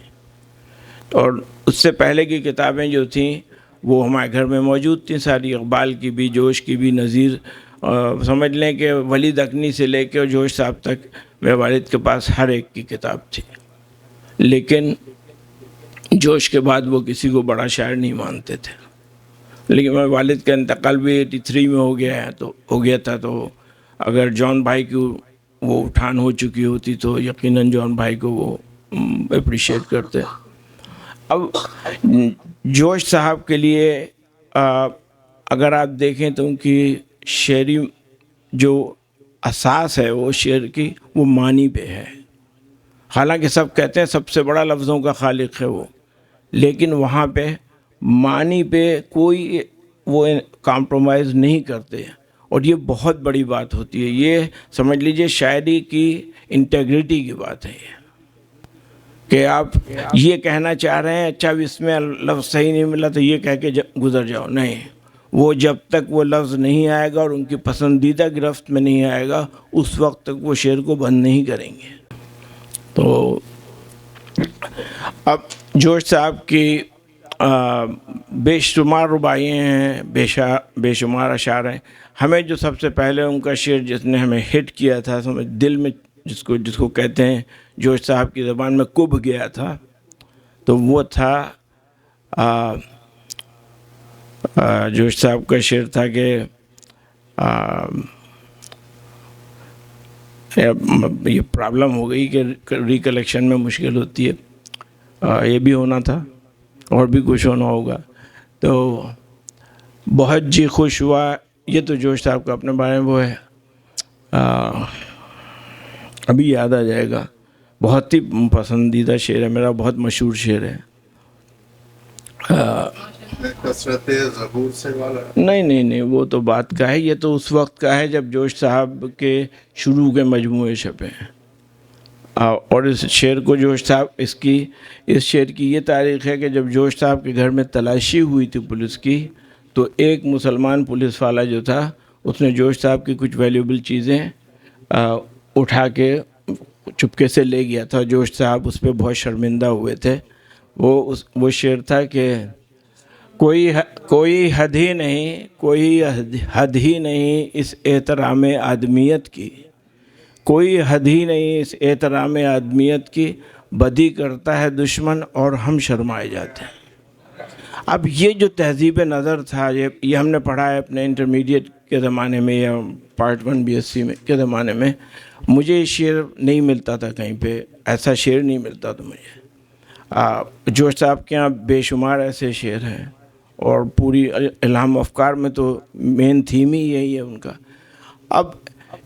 اور اس سے پہلے کی کتابیں جو تھیں وہ ہمارے گھر میں موجود تھیں ساری، اقبال کی بھی، جوش کی بھی، نظیر، سمجھ لیں کہ ولی دکنی سے لے کے جوش صاحب تک میرے والد کے پاس ہر ایک کی کتاب تھی. لیکن جوش کے بعد وہ کسی کو بڑا شاعر نہیں مانتے تھے. لیکن میرے والد کا انتقال بھی 83 میں ہو گیا تھا، تو اگر جان بھائی کی وہ اٹھان ہو چکی ہوتی تو یقیناً جان بھائی کو وہ اپریشیٹ کرتے. اب جوش صاحب کے لیے اگر آپ دیکھیں تو ان کی شعری جو اساس ہے وہ شعر کی، وہ معنی پہ ہے. حالانکہ سب کہتے ہیں سب سے بڑا لفظوں کا خالق ہے وہ، لیکن وہاں پہ معنی پہ کوئی وہ کمپرومائز نہیں کرتے. اور یہ بہت بڑی بات ہوتی ہے. یہ سمجھ لیجئے شاعری کی انٹیگریٹی کی بات ہے یہ، کہ آپ یہ کہنا چاہ رہے ہیں اچھا اس میں لفظ صحیح نہیں ملا تو یہ کہہ کے گزر جاؤ. نہیں، وہ جب تک وہ لفظ نہیں آئے گا اور ان کی پسندیدہ گرفت میں نہیں آئے گا، اس وقت تک وہ شعر کو بند نہیں کریں گے. تو اب جوش صاحب کی بے شمار رباعیاں ہیں، بے شمار اشعار ہیں. ہمیں جو سب سے پہلے ان کا شعر جس نے ہمیں ہٹ کیا تھا، دل میں جس کو کہتے ہیں، جوش صاحب کی زبان میں کب گیا تھا، تو وہ تھا جوش صاحب کا شعر تھا کہ یہ پرابلم ہو گئی کہ ریکلیکشن میں مشکل ہوتی ہے، یہ بھی ہونا تھا اور بھی کچھ ہونا ہوگا. تو بہت جی خوش ہوا، یہ تو جوش صاحب کا اپنے بارے میں وہ ہے، ابھی یاد آ جائے گا. بہت ہی پسندیدہ شعر ہے میرا، بہت مشہور شعر ہے. کثرت ظہور سے والا نہیں، وہ تو بات کا ہے. یہ تو اس وقت کا ہے جب جوش صاحب کے شروع کے مجموعے چھپے ہیں. اور اس شعر کو جوش صاحب اس شعر کی یہ تاریخ ہے کہ جب جوش صاحب کے گھر میں تلاشی ہوئی تھی پولیس کی تو ایک مسلمان پولیس والا جو تھا اس نے جوش صاحب کی کچھ ویلیوبل چیزیں اٹھا کے چپکے سے لے گیا تھا. جوش صاحب اس پہ بہت شرمندہ ہوئے تھے. وہ شعر تھا کہ کوئی حد ہی نہیں، کوئی حد ہی نہیں اس احترام آدمیت کی، کوئی حد ہی نہیں اس احترام آدمیت کی، بدی کرتا ہے دشمن اور ہم شرمائے جاتے ہیں. اب یہ جو تہذیب نظر تھا، یہ ہم نے پڑھا ہے اپنے انٹرمیڈیٹ کے زمانے میں یا پارٹ 1 BSc میں کے زمانے میں. مجھے یہ شعر نہیں ملتا تھا کہیں پہ، ایسا شعر نہیں ملتا تھا مجھے. جوش صاحب کے یہاں بے شمار ایسے شعر ہیں اور پوری الہام افکار میں تو مین تھیم ہی یہی ہے ان کا. اب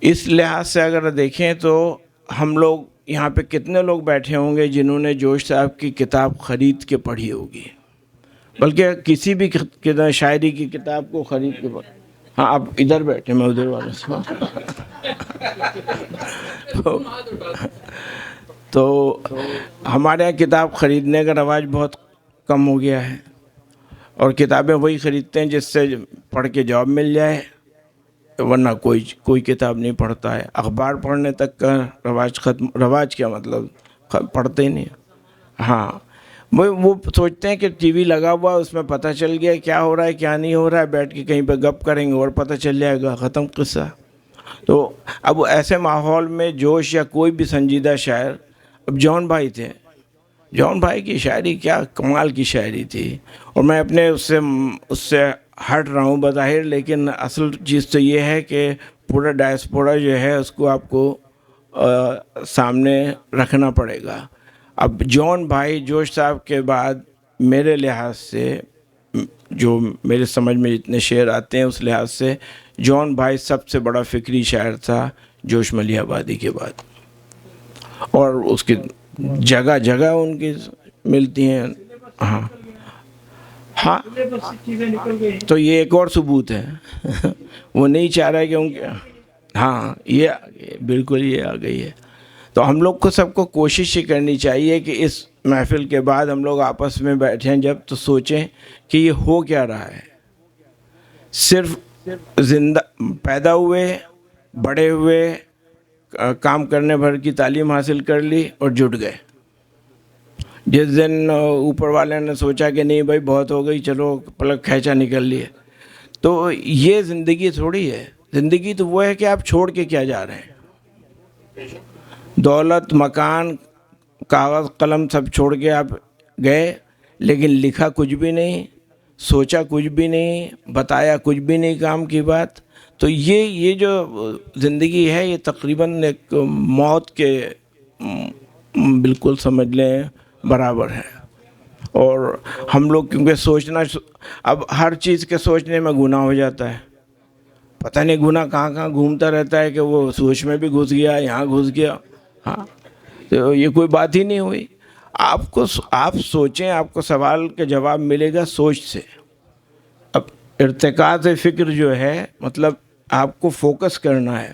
اس لحاظ سے اگر دیکھیں تو ہم لوگ یہاں پہ کتنے لوگ بیٹھے ہوں گے جنہوں نے جوش صاحب کی کتاب خرید کے پڑھی ہوگی، بلکہ کسی بھی شاعری کی کتاب کو خرید کے پڑھی. ہاں آپ ادھر بیٹھے، میں ادھر والے سے تو ہمارے یہاں کتاب خریدنے کا رواج بہت کم ہو گیا ہے اور کتابیں وہی خریدتے ہیں جس سے پڑھ کے جاب مل جائے، ورنہ کوئی کتاب نہیں پڑھتا ہے. اخبار پڑھنے تک کا رواج ختم. رواج کیا مطلب، پڑھتے ہی نہیں. ہاں وہ سوچتے ہیں کہ ٹی وی لگا ہوا اس میں پتہ چل گیا کیا ہو رہا ہے کیا نہیں ہو رہا ہے، بیٹھ کے کہیں پہ گپ کریں گے اور پتہ چل جائے گا، ختم قصہ. تو اب ایسے ماحول میں جوش یا کوئی بھی سنجیدہ شاعر، اب جان بھائی تھے، جان بھائی کی شاعری کیا کمال کی شاعری تھی. اور میں اپنے اس سے ہٹ رہا ہوں بظاہر، لیکن اصل چیز تو یہ ہے کہ پورا ڈائسپورا جو ہے اس کو آپ کو سامنے رکھنا پڑے گا. اب جان بھائی جوش صاحب کے بعد میرے لحاظ سے، جو میرے سمجھ میں جتنے شعر آتے ہیں اس لحاظ سے جان بھائی سب سے بڑا فکری شاعر تھا جوش ملیح آبادی کے بعد. اور اس کی جگہ جگہ ان کی ملتی ہیں. ہاں تو یہ ایک اور ثبوت ہے. وہ نہیں چاہ رہا ہے کہ ان کے ہاں یہ بالکل یہ آ گئی ہے. تو ہم لوگ کو سب کو کوشش ہی کرنی چاہیے کہ اس محفل کے بعد ہم لوگ آپس میں بیٹھیں جب تو سوچیں کہ یہ ہو کیا رہا ہے. صرف زندہ پیدا ہوئے، بڑے ہوئے، کام کرنے بھر کی تعلیم حاصل کر لی اور جٹ گئے. جس دن اوپر والے نے سوچا کہ نہیں بھائی بہت ہو گئی، چلو پلک کھینچا نکل لیے. تو یہ زندگی تھوڑی ہے. زندگی تو وہ ہے کہ آپ چھوڑ کے کیا جا رہے ہیں. دولت، مکان، کاغذ قلم سب چھوڑ کے آپ گئے، لیکن لکھا کچھ بھی نہیں، سوچا کچھ بھی نہیں، بتایا کچھ بھی نہیں کام کی بات. تو یہ جو زندگی ہے یہ تقریباً ایک موت کے بالکل سمجھ لیں برابر ہے. اور ہم لوگ کیونکہ سوچنا، اب ہر چیز کے سوچنے میں گناہ ہو جاتا ہے. پتہ نہیں گناہ کہاں کہاں گھومتا رہتا ہے کہ وہ سوچ میں بھی گھس گیا، یہاں گھس گیا. ہاں تو یہ کوئی بات ہی نہیں ہوئی. آپ سوچیں، آپ کو سوال کا جواب ملے گا سوچ سے. اب ارتکاز فکر جو ہے مطلب آپ کو فوکس کرنا ہے.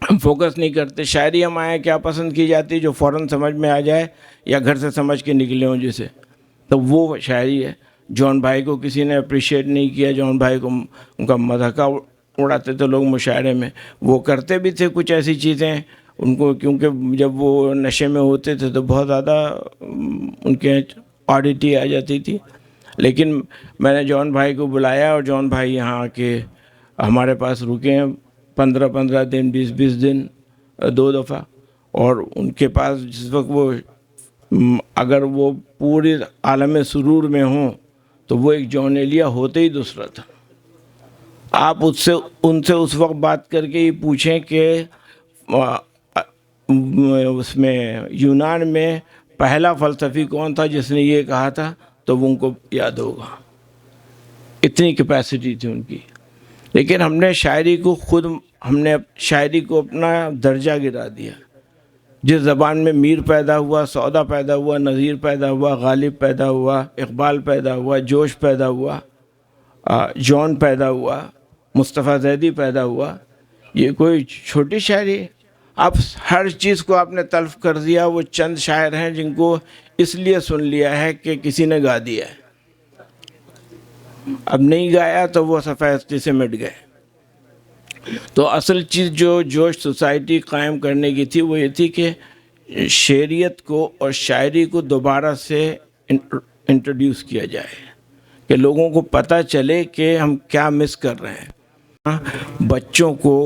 ہم فوکس نہیں کرتے. شاعری ہمارے کیا پسند کی جاتی ہے جو فوراً سمجھ میں آ جائے یا گھر سے سمجھ کے نکلے ہوں جسے، تو وہ شاعری ہے. جان بھائی کو کسی نے اپریشیٹ نہیں کیا. جان بھائی کو ان کا مذاق اڑاتے تھے لوگ مشاعرے میں. وہ کرتے بھی تھے کچھ ایسی چیزیں ان کو، کیونکہ جب وہ نشے میں ہوتے تھے تو بہت زیادہ ان کے آڈیٹی آ جاتی تھی. لیکن میں نے جان بھائی کو بلایا اور جان بھائی یہاں آ کے ہمارے پاس رکے ہیں 15 دن، 20 دن، 2 دفعہ. اور ان کے پاس جس وقت وہ اگر وہ پورے عالم سرور میں ہوں تو وہ ایک جان ایلیا ہوتے ہی دوسرا تھا. آپ ان سے اس وقت بات کر کے یہ پوچھیں کہ اس میں یونان میں پہلا فلسفی کون تھا جس نے یہ کہا تھا، تو وہ ان کو یاد ہوگا. اتنی کیپیسٹی تھی ان کی. لیکن ہم نے شاعری کو اپنا درجہ گرا دیا. جس زبان میں میر پیدا ہوا، سودا پیدا ہوا، نذیر پیدا ہوا، غالب پیدا ہوا، اقبال پیدا ہوا، جوش پیدا ہوا، جان پیدا ہوا، مصطفیٰ زیدی پیدا ہوا، یہ کوئی چھوٹی شاعری ہے. آپ ہر چیز کو آپ نے تلف کر دیا. وہ چند شاعر ہیں جن کو اس لیے سن لیا ہے کہ کسی نے گا دیا ہے, اب نہیں گایا تو وہ صفحہ ہستی سے مٹ گئے. تو اصل چیز جو جوش سوسائٹی قائم کرنے کی تھی وہ یہ تھی کہ شعریت کو اور شاعری کو دوبارہ سے انٹروڈیوس کیا جائے, کہ لوگوں کو پتہ چلے کہ ہم کیا مس کر رہے ہیں. بچوں کو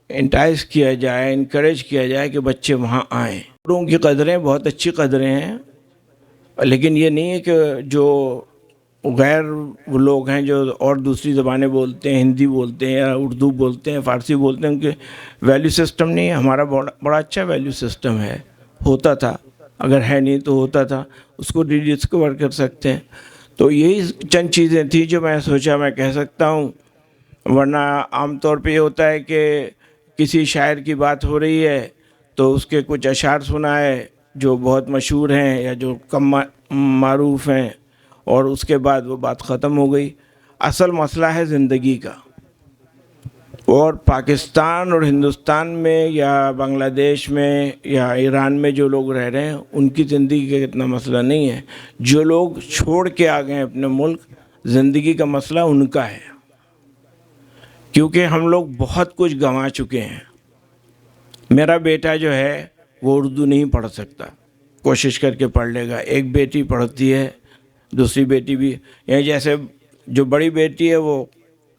انٹائز کیا جائے, انکریج کیا جائے کہ بچے وہاں آئیں. لوگوں کی قدریں بہت اچھی قدریں ہیں, لیکن یہ نہیں ہے کہ جو غیر وہ لوگ ہیں جو اور دوسری زبانیں بولتے ہیں, ہندی بولتے ہیں یا اردو بولتے ہیں, فارسی بولتے ہیں, ان کے ویلیو سسٹم نہیں ہے. ہمارا بڑا اچھا ویلیو سسٹم ہے, ہوتا تھا, اگر ہے نہیں تو ہوتا تھا, اس کو ریڈسکور کر سکتے ہیں. تو یہی چند چیزیں تھیں جو میں سوچا میں کہہ سکتا ہوں. ورنہ عام طور پہ یہ ہوتا ہے کہ کسی شاعر کی بات ہو رہی ہے تو اس کے کچھ اشعار سنائے جو بہت مشہور ہیں یا جو کم معروف ہیں, اور اس کے بعد وہ بات ختم ہو گئی. اصل مسئلہ ہے زندگی کا, اور پاکستان اور ہندوستان میں یا بنگلہ دیش میں یا ایران میں جو لوگ رہ رہے ہیں ان کی زندگی کا اتنا مسئلہ نہیں ہے. جو لوگ چھوڑ کے آ گئے ہیں اپنے ملک, زندگی کا مسئلہ ان کا ہے, کیونکہ ہم لوگ بہت کچھ گنوا چکے ہیں. میرا بیٹا جو ہے وہ اردو نہیں پڑھ سکتا, کوشش کر کے پڑھ لے گا. ایک بیٹی پڑھتی ہے, دوسری بیٹی بھی, یعنی جیسے جو بڑی بیٹی ہے وہ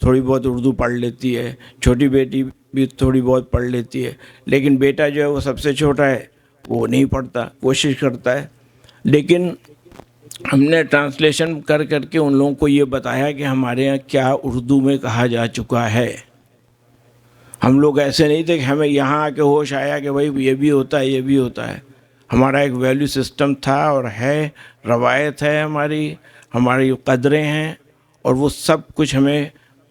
تھوڑی بہت اردو پڑھ لیتی ہے, چھوٹی بیٹی بھی تھوڑی بہت پڑھ لیتی ہے, لیکن بیٹا جو ہے وہ سب سے چھوٹا ہے, وہ نہیں پڑھتا, کوشش کرتا ہے. لیکن ہم نے ٹرانسلیشن کر کر کے ان لوگوں کو یہ بتایا کہ ہمارے یہاں کیا اردو میں کہا جا چکا ہے. ہم لوگ ایسے نہیں تھے کہ ہمیں یہاں آ کے ہوش آیا کہ بھائی یہ بھی ہوتا ہے, یہ بھی ہوتا ہے. ہمارا ایک ویلیو سسٹم تھا اور ہے, روایت ہے ہماری قدریں ہیں, اور وہ سب کچھ ہمیں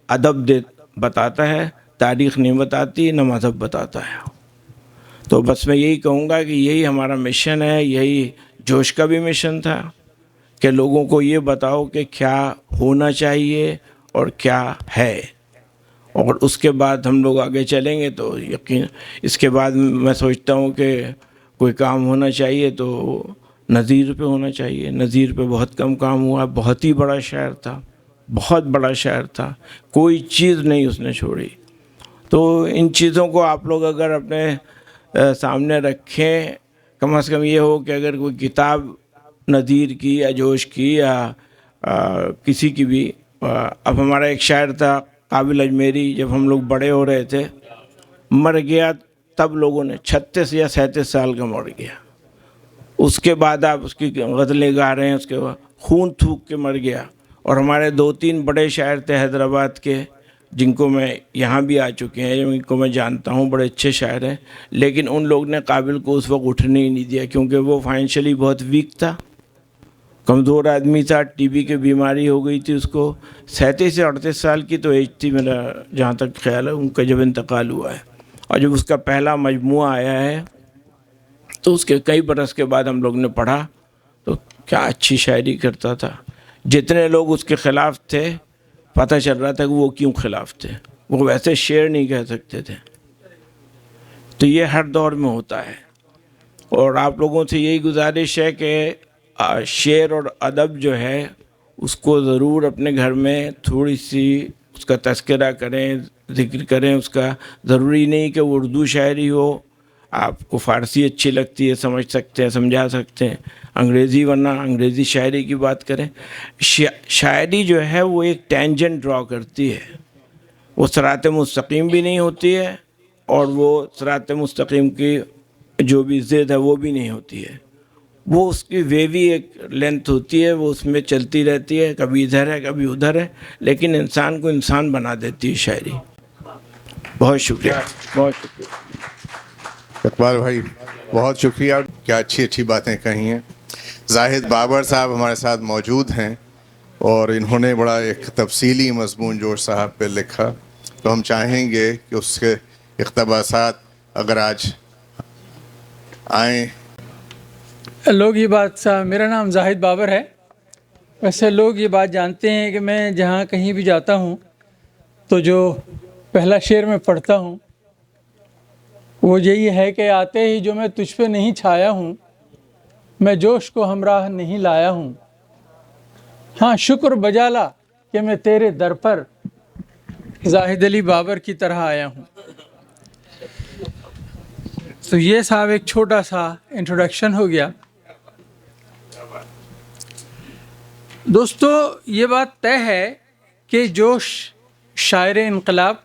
ادب بتاتا ہے, تاریخ نہیں بتاتی, نہ مذہب بتاتا ہے. تو بس میں یہی کہوں گا کہ یہی ہمارا مشن ہے, یہی جوش کا بھی مشن تھا کہ لوگوں کو یہ بتاؤ کہ کیا ہونا چاہیے اور کیا ہے, اور اس کے بعد ہم لوگ آگے چلیں گے. تو یقین اس کے بعد میں سوچتا ہوں کہ کوئی کام ہونا چاہیے تو نظیر پہ ہونا چاہیے. نظیر پہ بہت کم کام ہوا, بہت ہی بڑا شاعر تھا, بہت بڑا شاعر تھا, کوئی چیز نہیں اس نے چھوڑی. تو ان چیزوں کو آپ لوگ اگر اپنے سامنے رکھیں, کم از کم یہ ہو کہ اگر کوئی کتاب نظیر کی یا جوش کی یا کسی کی بھی, اب ہمارا ایک شاعر تھا قابل اجمیری, جب ہم لوگ بڑے ہو رہے تھے مر گیا, تب لوگوں نے 36 یا 37 سال کا مر گیا. اس کے بعد آپ اس کی غزلیں گا رہے ہیں, اس کے بعد خون تھوک کے مر گیا. اور ہمارے 2-3 بڑے شاعر تھے حیدرآباد کے, جن کو میں یہاں بھی آ چکے ہیں, جن کو میں جانتا ہوں, بڑے اچھے شاعر ہیں, لیکن ان لوگ نے قابل کو اس وقت اٹھنے ہی نہیں دیا, کیونکہ وہ فائنینشلی بہت ویک تھا, کمزور آدمی تھا, ٹی بی کی بیماری ہو گئی تھی اس کو. 37 سے 38 سال کی تو ایج تھی میرا جہاں تک خیال ہے, ان کا جب انتقال ہوا ہے. اور جب اس کا پہلا مجموعہ آیا ہے تو اس کے کئی برس کے بعد ہم لوگ نے پڑھا تو کیا اچھی شاعری کرتا تھا. جتنے لوگ اس کے خلاف تھے پتہ چل رہا تھا کہ وہ کیوں خلاف تھے, وہ ویسے شعر نہیں کہہ سکتے تھے. تو یہ ہر دور میں ہوتا ہے, اور آپ لوگوں سے یہی گزارش ہے کہ شعر اور ادب جو ہے اس کو ضرور اپنے گھر میں تھوڑی سی اس کا تذکرہ کریں, ذکر کریں اس کا. ضروری نہیں کہ وہ اردو شاعری ہو, آپ کو فارسی اچھی لگتی ہے, سمجھ سکتے ہیں, سمجھا سکتے ہیں, انگریزی, ورنہ انگریزی شاعری کی بات کریں. شاعری جو ہے وہ ایک ٹینجنٹ ڈرا کرتی ہے, وہ صراط مستقیم بھی نہیں ہوتی ہے, اور وہ صراط مستقیم کی جو بھی ضد ہے وہ بھی نہیں ہوتی ہے. وہ اس کی ویوی ایک لینتھ ہوتی ہے, وہ اس میں چلتی رہتی ہے, کبھی ادھر ہے کبھی ادھر ہے, لیکن انسان کو انسان بنا دیتی ہے شاعری. بہت شکریہ, بہت شکریہ. اقبال بھائی بہت شکریہ, کیا اچھی اچھی باتیں کہی ہیں. زاہد بابر صاحب ہمارے ساتھ موجود ہیں, اور انہوں نے بڑا ایک تفصیلی مضمون جوش صاحب پہ لکھا, تو ہم چاہیں گے کہ اس کے اقتباسات اگر آج آئیں. لوگ یہ بات, میرا نام زاہد بابر ہے. ویسے لوگ یہ بات جانتے ہیں کہ میں جہاں کہیں بھی جاتا ہوں تو جو پہلا شعر میں پڑھتا ہوں وہ یہی ہے کہ آتے ہی جو میں تجھ پہ نہیں چھایا ہوں، میں جوش کو ہمراہ نہیں لایا ہوں، ہاں شکر بجالا کہ میں تیرے در پر زاہد علی بابر کی طرح آیا ہوں۔ تو یہ صاحب ایک چھوٹا سا انٹروڈکشن ہو گیا۔ دوستو یہ بات طے ہے کہ جوش شاعر انقلاب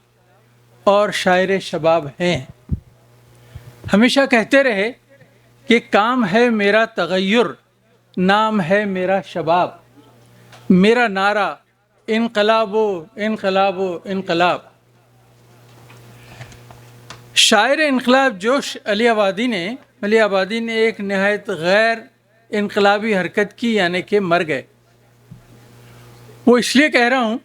اور شاعر شباب ہیں۔ ہمیشہ کہتے رہے کہ کام ہے میرا تغیر، نام ہے میرا شباب، میرا نعرہ انقلاب و انقلاب و انقلاب۔ شاعر انقلاب جوش علی آبادی نے ایک نہایت غیر انقلابی حرکت کی، یعنی کہ مر گئے۔ وہ اس لیے کہہ رہا ہوں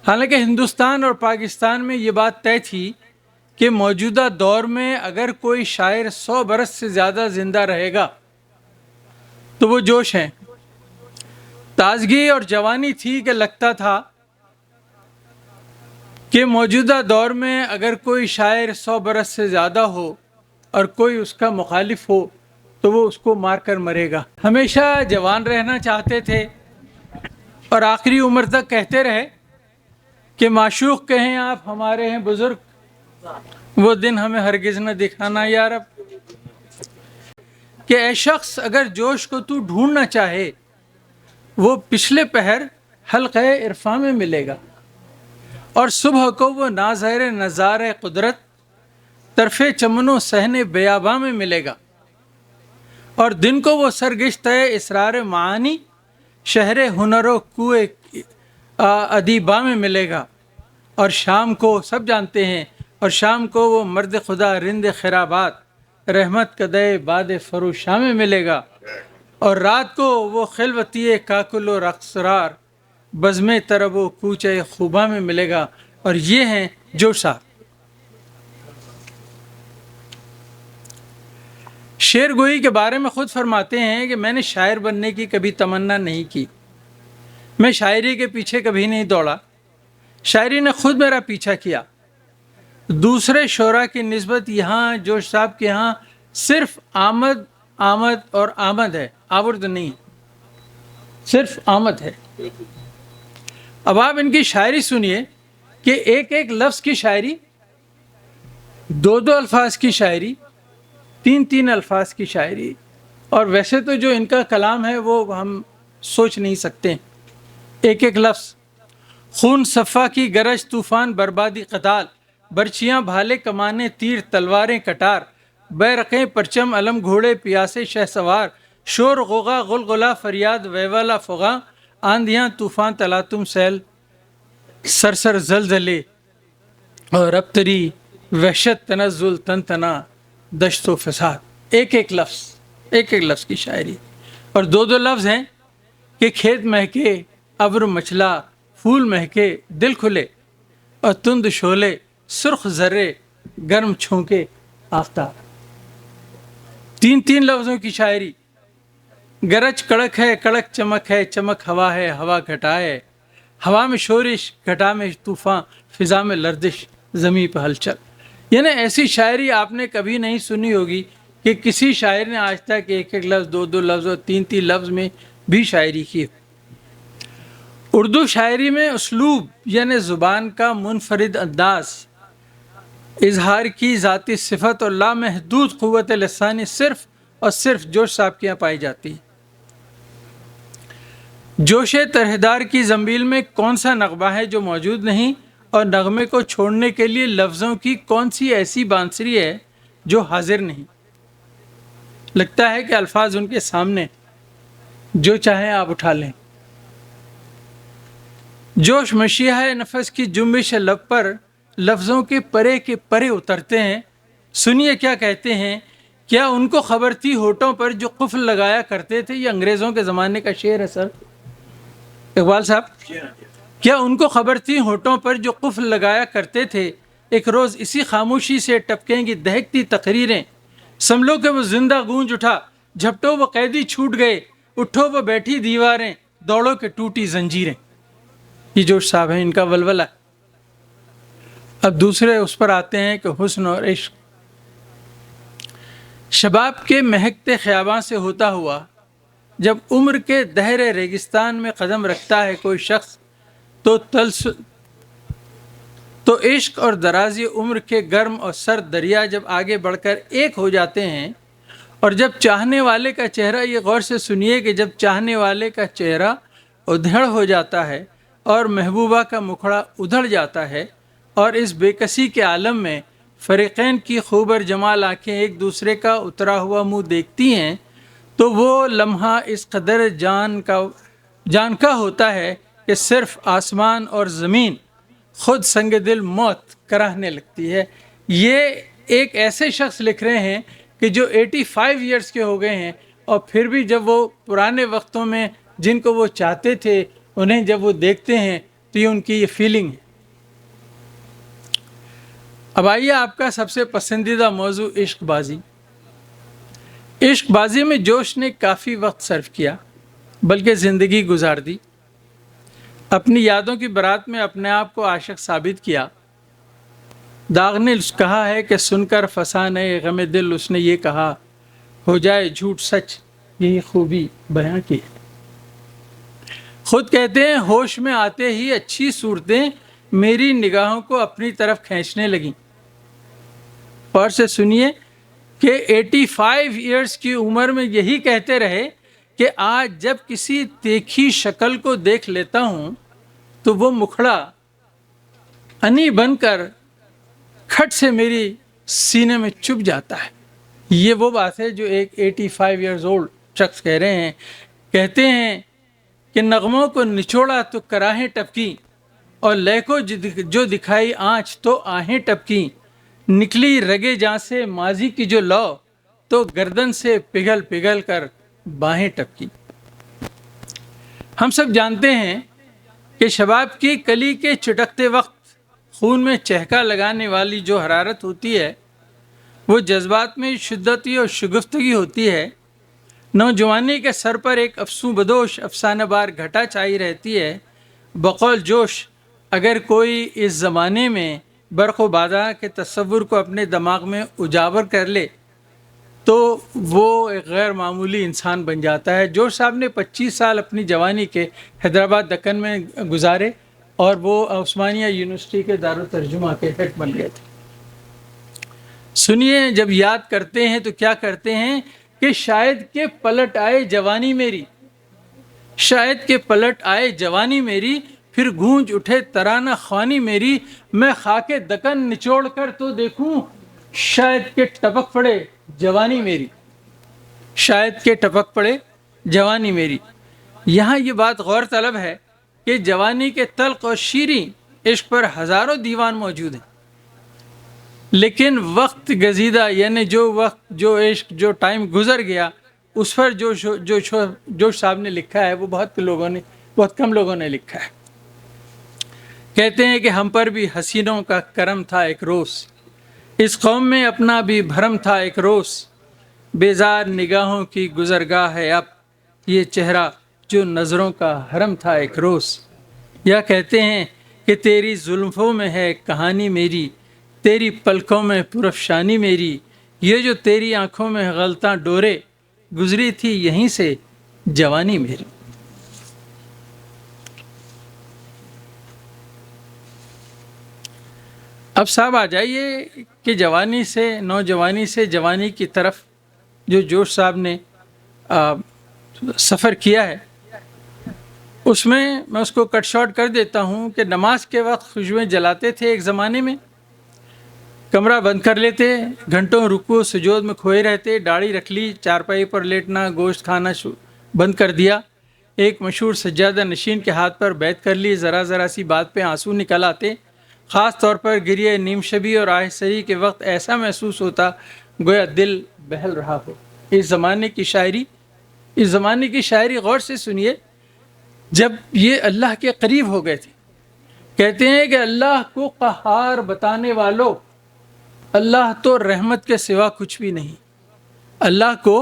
حالانکہ ہندوستان اور پاکستان میں یہ بات طے تھی کہ موجودہ دور میں اگر کوئی شاعر 100 برس سے زیادہ زندہ رہے گا تو وہ جوش ہیں۔ تازگی اور جوانی تھی کہ لگتا تھا کہ موجودہ دور میں اگر کوئی شاعر 100 برس سے زیادہ ہو اور کوئی اس کا مخالف ہو تو وہ اس کو مار کر مرے گا۔ ہمیشہ جوان رہنا چاہتے تھے اور آخری عمر تک کہتے رہے کہ معشوق کہیں آپ ہمارے ہیں بزرگ، وہ دن ہمیں ہرگز نہ دکھانا یا رب۔ کہ اے شخص اگر جوش کو تو ڈھونڈنا چاہے وہ پچھلے پہر حلقہ عرفاں میں ملے گا، اور صبح کو وہ ناظر نظارہ قدرت طرف چمن و صحن بیاباں میں ملے گا، اور دن کو وہ سرگشتہ اسرار معانی شہر ہنر و کوئے ادیباں میں ملے گا، اور شام کو سب جانتے ہیں، اور شام کو وہ مرد خدا رند خرابات رحمت قدے باد فروشاں میں ملے گا، اور رات کو وہ خلوتی کاکل و رقصرار بزم طرب و کوچے خوباں میں ملے گا۔ اور یہ ہیں جوش صاحب۔ شعر گوئی کے بارے میں خود فرماتے ہیں کہ میں نے شاعر بننے کی کبھی تمنا نہیں کی، میں شاعری کے پیچھے کبھی نہیں دوڑا، شاعری نے خود میرا پیچھا کیا۔ دوسرے شعراء کی نسبت یہاں جوش صاحب کے یہاں صرف آمد آمد اور آمد ہے، آورد نہیں، صرف آمد ہے۔ اب آپ ان کی شاعری سنیے کہ ایک ایک لفظ کی شاعری، 2 الفاظ کی شاعری، 3 الفاظ کی شاعری، اور ویسے تو جو ان کا کلام ہے وہ ہم سوچ نہیں سکتے۔ ایک ایک لفظ، خون صفا کی گرج طوفان بربادی قتال، برچیاں بھالے کمانے تیر تلواریں کٹار، بیرقیں پرچم علم گھوڑے پیاسے شہ سوار، شور غوغا غلغلہ فریاد ویوالا فغاں، آندھیاں طوفان تلاتم سیل سرسر زلزلے، اور ابتری وحشت تنزل تن تنا دشت و فساد۔ ایک ایک لفظ کی شاعری، اور 2 لفظ ہیں کہ کھیت مہکے ابر مچلا پھول مہکے دل کھلے، اور تند شعلے سرخ ذرے گرم چھونکے آفتاب۔ 3 لفظوں کی شاعری، گرج کڑک ہے کڑک چمک ہے چمک ہوا ہے ہوا گھٹا ہے، ہوا میں شورش گھٹا میں طوفان فضا میں لرزش زمیں پہ ہلچل۔ یعنی ایسی شاعری آپ نے کبھی نہیں سنی ہوگی کہ کسی شاعر نے آج تک ایک ایک لفظ 2 لفظ اور 3 لفظ میں بھی شاعری کی۔ اردو شاعری میں اسلوب یعنی زبان کا منفرد انداز، اظہار کی ذاتی صفت اور لامحدود قوت لسانی صرف اور صرف جوش صاحب کے یہاں پائی جاتی ہے۔ جوش ترہدار کی زنبیل میں کون سا نغمہ ہے جو موجود نہیں، اور نغمے کو چھوڑنے کے لیے لفظوں کی کون سی ایسی بانسری ہے جو حاضر نہیں۔ لگتا ہے کہ الفاظ ان کے سامنے، جو چاہیں آپ اٹھا لیں۔ جوش مشیہہ نفس کی جنبش لب پر لفظوں کے پرے اترتے ہیں۔ سنیے کیا کہتے ہیں، کیا ان کو خبر تھی ہونٹوں پر جو قفل لگایا کرتے تھے؟ یہ انگریزوں کے زمانے کا شعر ہے سر اقبال صاحب۔ کیا ان کو خبر تھی ہونٹوں پر جو قفل لگایا کرتے تھے، ایک روز اسی خاموشی سے ٹپکیں گی دہکتی تقریریں، سنبھلو کہ وہ زندہ گونج اٹھا، جھپٹو وہ قیدی چھوٹ گئے، اٹھو وہ بیٹھی دیواریں، دوڑو کہ ٹوٹی زنجیریں۔ یہ جوش صاحب ہیں، ان کا ولولہ۔ اب دوسرے اس پر آتے ہیں کہ حسن اور عشق شباب کے مہکتے خیاباں سے ہوتا ہوا جب عمر کے دہر ریگستان میں قدم رکھتا ہے کوئی شخص تو عشق اور درازی عمر کے گرم اور سرد دریا جب آگے بڑھ کر ایک ہو جاتے ہیں، اور جب چاہنے والے کا چہرہ، یہ غور سے سنیے کہ جب چاہنے والے کا چہرہ ادھڑ ہو جاتا ہے اور محبوبہ کا مکھڑا ادھڑ جاتا ہے، اور اس بے کسی کے عالم میں فریقین کی خوب اور جمال آنکھیں ایک دوسرے کا اترا ہوا منہ دیکھتی ہیں، تو وہ لمحہ اس قدر جان کا ہوتا ہے کہ صرف آسمان اور زمین خود سنگ دل موت کراہنے لگتی ہے۔ یہ ایک ایسے شخص لکھ رہے ہیں کہ جو 85 ایئرس کے ہو گئے ہیں، اور پھر بھی جب وہ پرانے وقتوں میں جن کو وہ چاہتے تھے انہیں جب وہ دیکھتے ہیں تو یہ ان کی یہ فیلنگ ہے۔ اب آئیے آپ کا سب سے پسندیدہ موضوع عشق بازی۔ عشق بازی میں جوش نے کافی وقت صرف کیا، بلکہ زندگی گزار دی۔ اپنی یادوں کی برات میں اپنے آپ کو عاشق ثابت کیا۔ داغ نے کہا ہے کہ سن کر فسانہ غم دل اس نے یہ کہا، ہو جائے جھوٹ سچ یہی خوبی بیاں کی۔ خود کہتے ہیں ہوش میں آتے ہی اچھی صورتیں میری نگاہوں کو اپنی طرف کھینچنے لگیں۔ اور سے سنیے کہ 85 ایئرس کی عمر میں یہی کہتے رہے کہ آج جب کسی تیکھی شکل کو دیکھ لیتا ہوں تو وہ مکھڑا انی بن کر کھٹ سے میری سینے میں چپ جاتا ہے۔ یہ وہ بات ہے جو ایک 85 ایئرز اولڈ شخص کہہ رہے ہیں۔ کہتے ہیں کہ نغموں کو نچوڑا تو کراہیں ٹپکی، اور لے کو جو دکھائی آنچ تو آہیں ٹپکی، نکلی رگے جاں سے ماضی کی جو لو تو گردن سے پگھل پگھل کر باہیں ٹپکی۔ ہم سب جانتے ہیں کہ شباب کی کلی کے چٹکتے وقت خون میں چہکا لگانے والی جو حرارت ہوتی ہے وہ جذبات میں شدتی اور شگفتگی ہوتی ہے۔ نوجوانی کے سر پر ایک افسوں بدوش افسانہ بار گھٹا چھائی رہتی ہے۔ بقول جوش اگر کوئی اس زمانے میں برق و بادہ کے تصور کو اپنے دماغ میں اجاگر کر لے تو وہ ایک غیر معمولی انسان بن جاتا ہے۔ جوش صاحب نے 25 سال اپنی جوانی کے حیدرآباد دکن میں گزارے، اور وہ عثمانیہ یونیورسٹی کے دارالترجمہ کے ہیڈ بن گئے تھے۔ سنیے جب یاد کرتے ہیں تو کیا کرتے ہیں کہ شاید کہ پلٹ آئے جوانی میری، شاید کہ پلٹ آئے جوانی میری، پھر گونج اٹھے ترانہ خوانی میری، میں خاک دکن نچوڑ کر تو دیکھوں، شاید کہ ٹپک پڑے جوانی میری، شاید کہ ٹپک پڑے جوانی میری۔ یہاں یہ بات غور طلب ہے کہ جوانی کے تلخ اور شیریں عشق پر ہزاروں دیوان موجود ہیں، لیکن وقت گزیدہ یعنی جو وقت، جو عشق، جو ٹائم گزر گیا، اس پر جو صاحب نے لکھا ہے وہ بہت کم لوگوں نے لکھا ہے۔ کہتے ہیں کہ ہم پر بھی حسینوں کا کرم تھا ایک روز، اس قوم میں اپنا بھی بھرم تھا ایک روز، بیزار نگاہوں کی گزرگاہ ہے اب یہ چہرہ جو نظروں کا حرم تھا ایک روز۔ یا کہتے ہیں کہ تیری زلفوں میں ہے کہانی میری، تیری پلکوں میں پرافشانی میری، یہ جو تیری آنکھوں میں غلطاں ڈورے، گزری تھی یہیں سے جوانی میری۔ اب صاحب آ جائیے کہ جوانی سے، نوجوانی سے جوانی کی طرف جو جوش صاحب نے سفر کیا ہے، اس میں اس کو کٹ شارٹ کر دیتا ہوں کہ نماز کے وقت خوشبوئیں جلاتے تھے ایک زمانے میں، کمرہ بند کر لیتے، گھنٹوں رکوع سجود میں کھوئے رہتے، داڑھی رکھ لی، چارپائی پر لیٹنا، گوشت کھانا بند کر دیا، ایک مشہور سجادہ نشین کے ہاتھ پر بیعت کر لی، ذرا سی بات پہ آنسو نکل آتے، خاص طور پر گریہ نیم شبی اور آہ سری کے وقت ایسا محسوس ہوتا گویا دل بہل رہا ہو۔ اس زمانے کی شاعری غور سے سنیے۔ جب یہ اللہ کے قریب ہو گئے تھے، کہتے ہیں کہ اللہ کو قہار بتانے والوں، اللہ تو رحمت کے سوا کچھ بھی نہیں، اللہ کو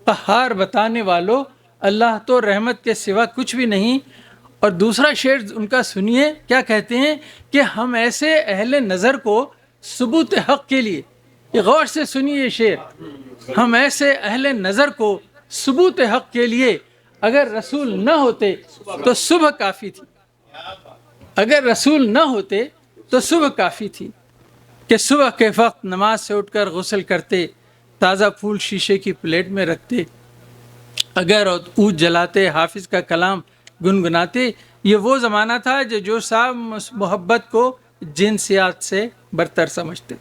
قہار بتانے والوں، اللہ تو رحمت کے سوا کچھ بھی نہیں۔ اور دوسرا شعر ان کا سنیے، کیا کہتے ہیں کہ ہم ایسے اہل نظر کو ثبوت حق کے لیے یہ غور سے سنیے یہ شعر، ہم ایسے اہل نظر کو ثبوت حق کے لیے اگر رسول نہ ہوتے تو صبح کافی تھی، اگر رسول نہ ہوتے تو صبح کافی تھی، کہ صبح کے وقت نماز سے اٹھ کر غسل کرتے، تازہ پھول شیشے کی پلیٹ میں رکھتے، اگر عود جلاتے، حافظ کا کلام گنگناتے۔ یہ وہ زمانہ تھا جو صاحب محبت کو جنسیات سے برتر سمجھتے،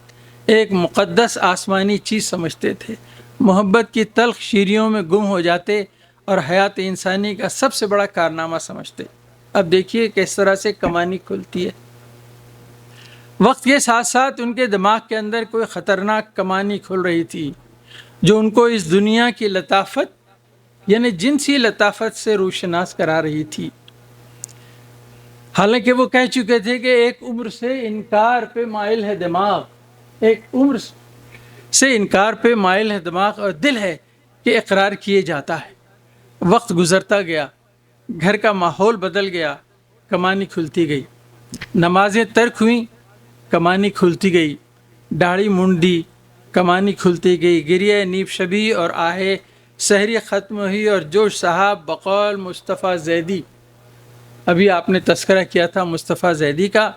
ایک مقدس آسمانی چیز سمجھتے تھے، محبت کی تلخ شیریوں میں گم ہو جاتے اور حیات انسانی کا سب سے بڑا کارنامہ سمجھتے۔ اب دیکھیے کس طرح سے کمانی کھلتی ہے۔ وقت کے ساتھ ساتھ ان کے دماغ کے اندر کوئی خطرناک کمانی کھل رہی تھی جو ان کو اس دنیا کی لطافت یعنی جنسی لطافت سے روشناس کرا رہی تھی۔ حالانکہ وہ کہہ چکے تھے کہ ایک عمر سے انکار پہ مائل ہے دماغ، ایک عمر سے انکار پہ مائل ہے دماغ اور دل ہے کہ اقرار کیے جاتا ہے۔ وقت گزرتا گیا، گھر کا ماحول بدل گیا، کمانی کھلتی گئی، نمازیں ترک ہوئیں، کمانی کھلتی گئی، داڑھی منڈی، کمانی کھلتی گئی، گریہ نیب شبی اور آہے سحری ختم ہوئی، اور جوش صاحب بقول مصطفیٰ زیدی، ابھی آپ نے تذکرہ کیا تھا مصطفیٰ زیدی کا،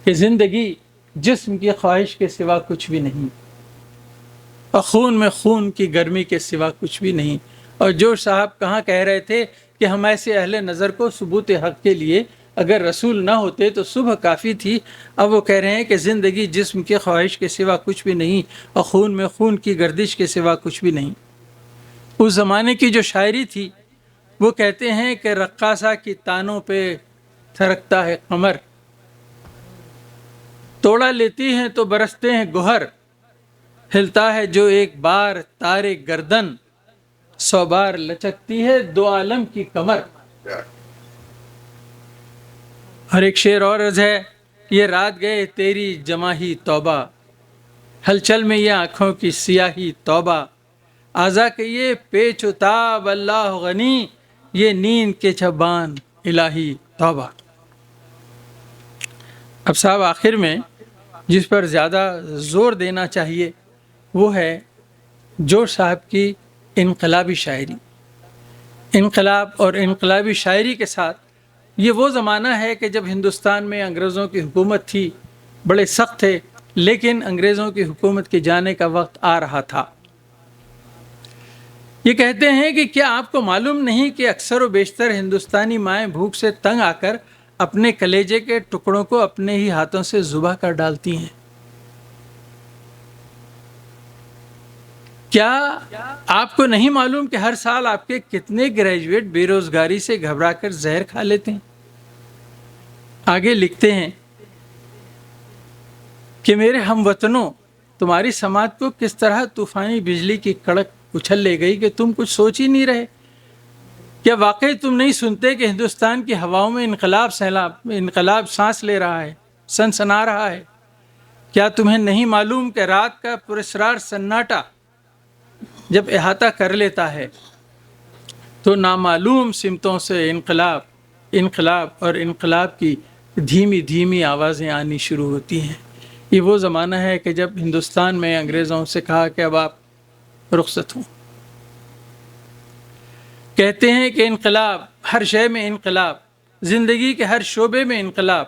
کہ زندگی جسم کی خواہش کے سوا کچھ بھی نہیں، اور خون میں خون کی گرمی کے سوا کچھ بھی نہیں۔ اور جوش صاحب کہاں کہہ رہے تھے کہ ہم ایسے اہل نظر کو ثبوت حق کے لیے اگر رسول نہ ہوتے تو صبح کافی تھی، اب وہ کہہ رہے ہیں کہ زندگی جسم کی خواہش کے سوا کچھ بھی نہیں، اور خون میں خون کی گردش کے سوا کچھ بھی نہیں۔ اس زمانے کی جو شاعری تھی وہ کہتے ہیں کہ رقاصہ کی تانوں پہ تھرکتا ہے قمر، توڑا لیتی ہیں تو برستے ہیں گوہر، ہلتا ہے جو ایک بار تارے گردن، 100 بار لچکتی ہے دو عالم کی کمر۔ اور ایک شعر اور عرض ہے، یہ رات گئے تیری جماہی توبہ، ہلچل میں یہ آنکھوں کی سیاہی توبہ، آزا کہ یہ پیچ و تاب اللہ غنی، یہ نیند کے چھبان الہی توبہ۔ اب صاحب آخر میں جس پر زیادہ زور دینا چاہیے وہ ہے جوش صاحب کی انقلابی شاعری۔ انقلاب اور انقلابی شاعری کے ساتھ یہ وہ زمانہ ہے کہ جب ہندوستان میں انگریزوں کی حکومت تھی، بڑے سخت تھے، لیکن انگریزوں کی حکومت کے جانے کا وقت آ رہا تھا۔ یہ کہتے ہیں کہ کیا آپ کو معلوم نہیں کہ اکثر و بیشتر ہندوستانی مائیں بھوک سے تنگ آ کر اپنے کلیجے کے ٹکڑوں کو اپنے ہی ہاتھوں سے ذبح کر ڈالتی ہیں؟ کیا آپ کو نہیں معلوم کہ ہر سال آپ کے کتنے گریجویٹ بے روزگاری سے گھبرا کر زہر کھا لیتے ہیں؟ آگے لکھتے ہیں کہ میرے ہم وطنوں، تمہاری سماعت کو کس طرح طوفانی بجلی کی کڑک اچھل لے گئی کہ تم کچھ سوچ ہی نہیں رہے۔ کیا واقعی تم نہیں سنتے کہ ہندوستان کی ہواؤں میں انقلاب سانس لے رہا ہے، سنسنا رہا ہے؟ کیا تمہیں نہیں معلوم کہ رات کا پراسرار سناٹا جب احاطہ کر لیتا ہے تو نامعلوم سمتوں سے انقلاب اور انقلاب کی دھیمی دھیمی آوازیں آنی شروع ہوتی ہیں۔ یہ وہ زمانہ ہے کہ جب ہندوستان میں انگریزوں سے کہا کہ اب آپ رخصت ہوں۔ کہتے ہیں کہ انقلاب، ہر شے میں انقلاب، زندگی کے ہر شعبے میں انقلاب،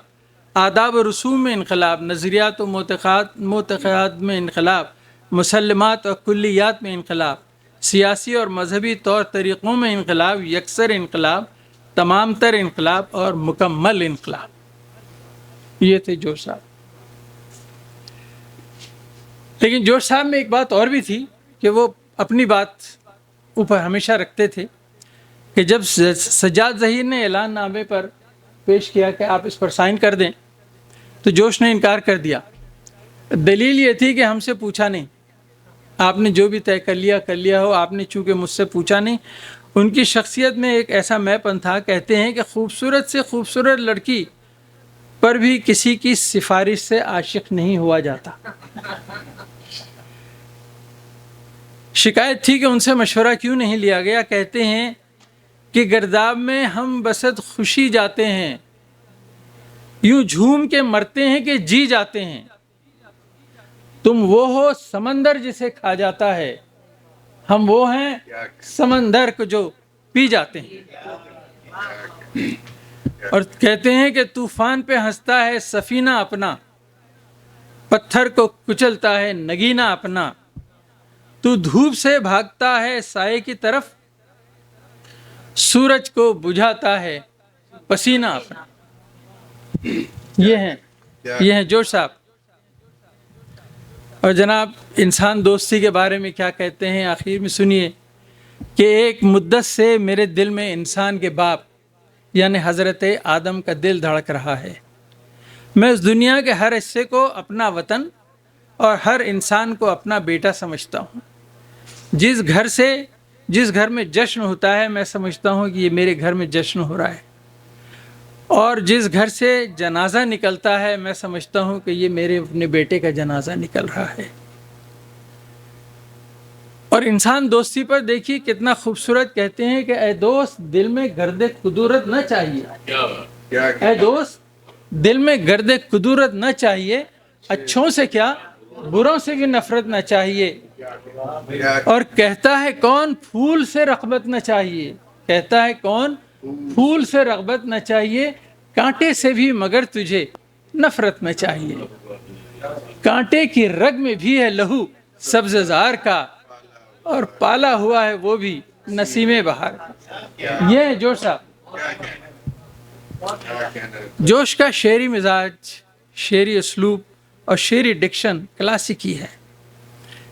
آداب و رسوم میں انقلاب، نظریات و معتقدات میں انقلاب، مسلمات اور کلیات میں انقلاب، سیاسی اور مذہبی طور طریقوں میں انقلاب، یکسر انقلاب، تمام تر انقلاب اور مکمل انقلاب۔ یہ تھے جوش صاحب۔ لیکن جوش صاحب میں ایک بات اور بھی تھی کہ وہ اپنی بات اوپر ہمیشہ رکھتے تھے کہ جب سجاد ظہیر نے اعلان نامے پر پیش کیا کہ آپ اس پر سائن کر دیں تو جوش نے انکار کر دیا۔ دلیل یہ تھی کہ ہم سے پوچھا نہیں، آپ نے جو بھی طے کر لیا ہو، آپ نے چونکہ مجھ سے پوچھا نہیں۔ ان کی شخصیت میں ایک ایسا میپن تھا، کہتے ہیں کہ خوبصورت سے خوبصورت لڑکی پر بھی کسی کی سفارش سے عاشق نہیں ہوا جاتا۔ شکایت تھی کہ ان سے مشورہ کیوں نہیں لیا گیا۔ کہتے ہیں کہ گرداب میں ہم بسط خوشی جاتے ہیں، یوں جھوم کے مرتے ہیں کہ جی جاتے ہیں، تم وہ ہو سمندر جسے کھا جاتا ہے، ہم وہ ہیں سمندر کو جو پی جاتے ہیں۔ اور کہتے ہیں کہ طوفان پہ ہنستا ہے سفینہ اپنا، پتھر کو کچلتا ہے نگینہ اپنا، تو دھوپ سے بھاگتا ہے سائے کی طرف، سورج کو بجھاتا ہے پسینہ اپنا۔ یہ ہیں جوش صاحب۔ اور جناب انسان دوستی کے بارے میں کیا کہتے ہیں آخر میں سنیے کہ ایک مدت سے میرے دل میں انسان کے باپ یعنی حضرت آدم کا دل دھڑک رہا ہے۔ میں اس دنیا کے ہر حصے کو اپنا وطن اور ہر انسان کو اپنا بیٹا سمجھتا ہوں۔ جس گھر میں جشن ہوتا ہے میں سمجھتا ہوں کہ یہ میرے گھر میں جشن ہو رہا ہے، اور جس گھر سے جنازہ نکلتا ہے میں سمجھتا ہوں کہ یہ میرے اپنے بیٹے کا جنازہ نکل رہا ہے۔ اور انسان دوستی پر دیکھیے کتنا خوبصورت کہتے ہیں کہ اے دوست دل میں گرد کدورت نہ چاہیے، اے دوست دل میں گرد کدورت نہ چاہیے، اچھوں سے کیا بروں سے بھی نفرت نہ چاہیے۔ اور کہتا ہے کون پھول سے رغبت نہ چاہیے، کہتا ہے کون پھول سے رغبت نہ چاہیے، کانٹے سے بھی مگر تجھے نفرت نہ چاہیے۔ کانٹے کی رگ میں بھی ہے لہو سبز زار کا، اور پالا ہوا ہے وہ بھی نسیم بہار کا۔ یہ ہے جوش صاحب۔ جوش کا شعری مزاج، شعری اسلوب اور شعری ڈکشن کلاسیکی ہے،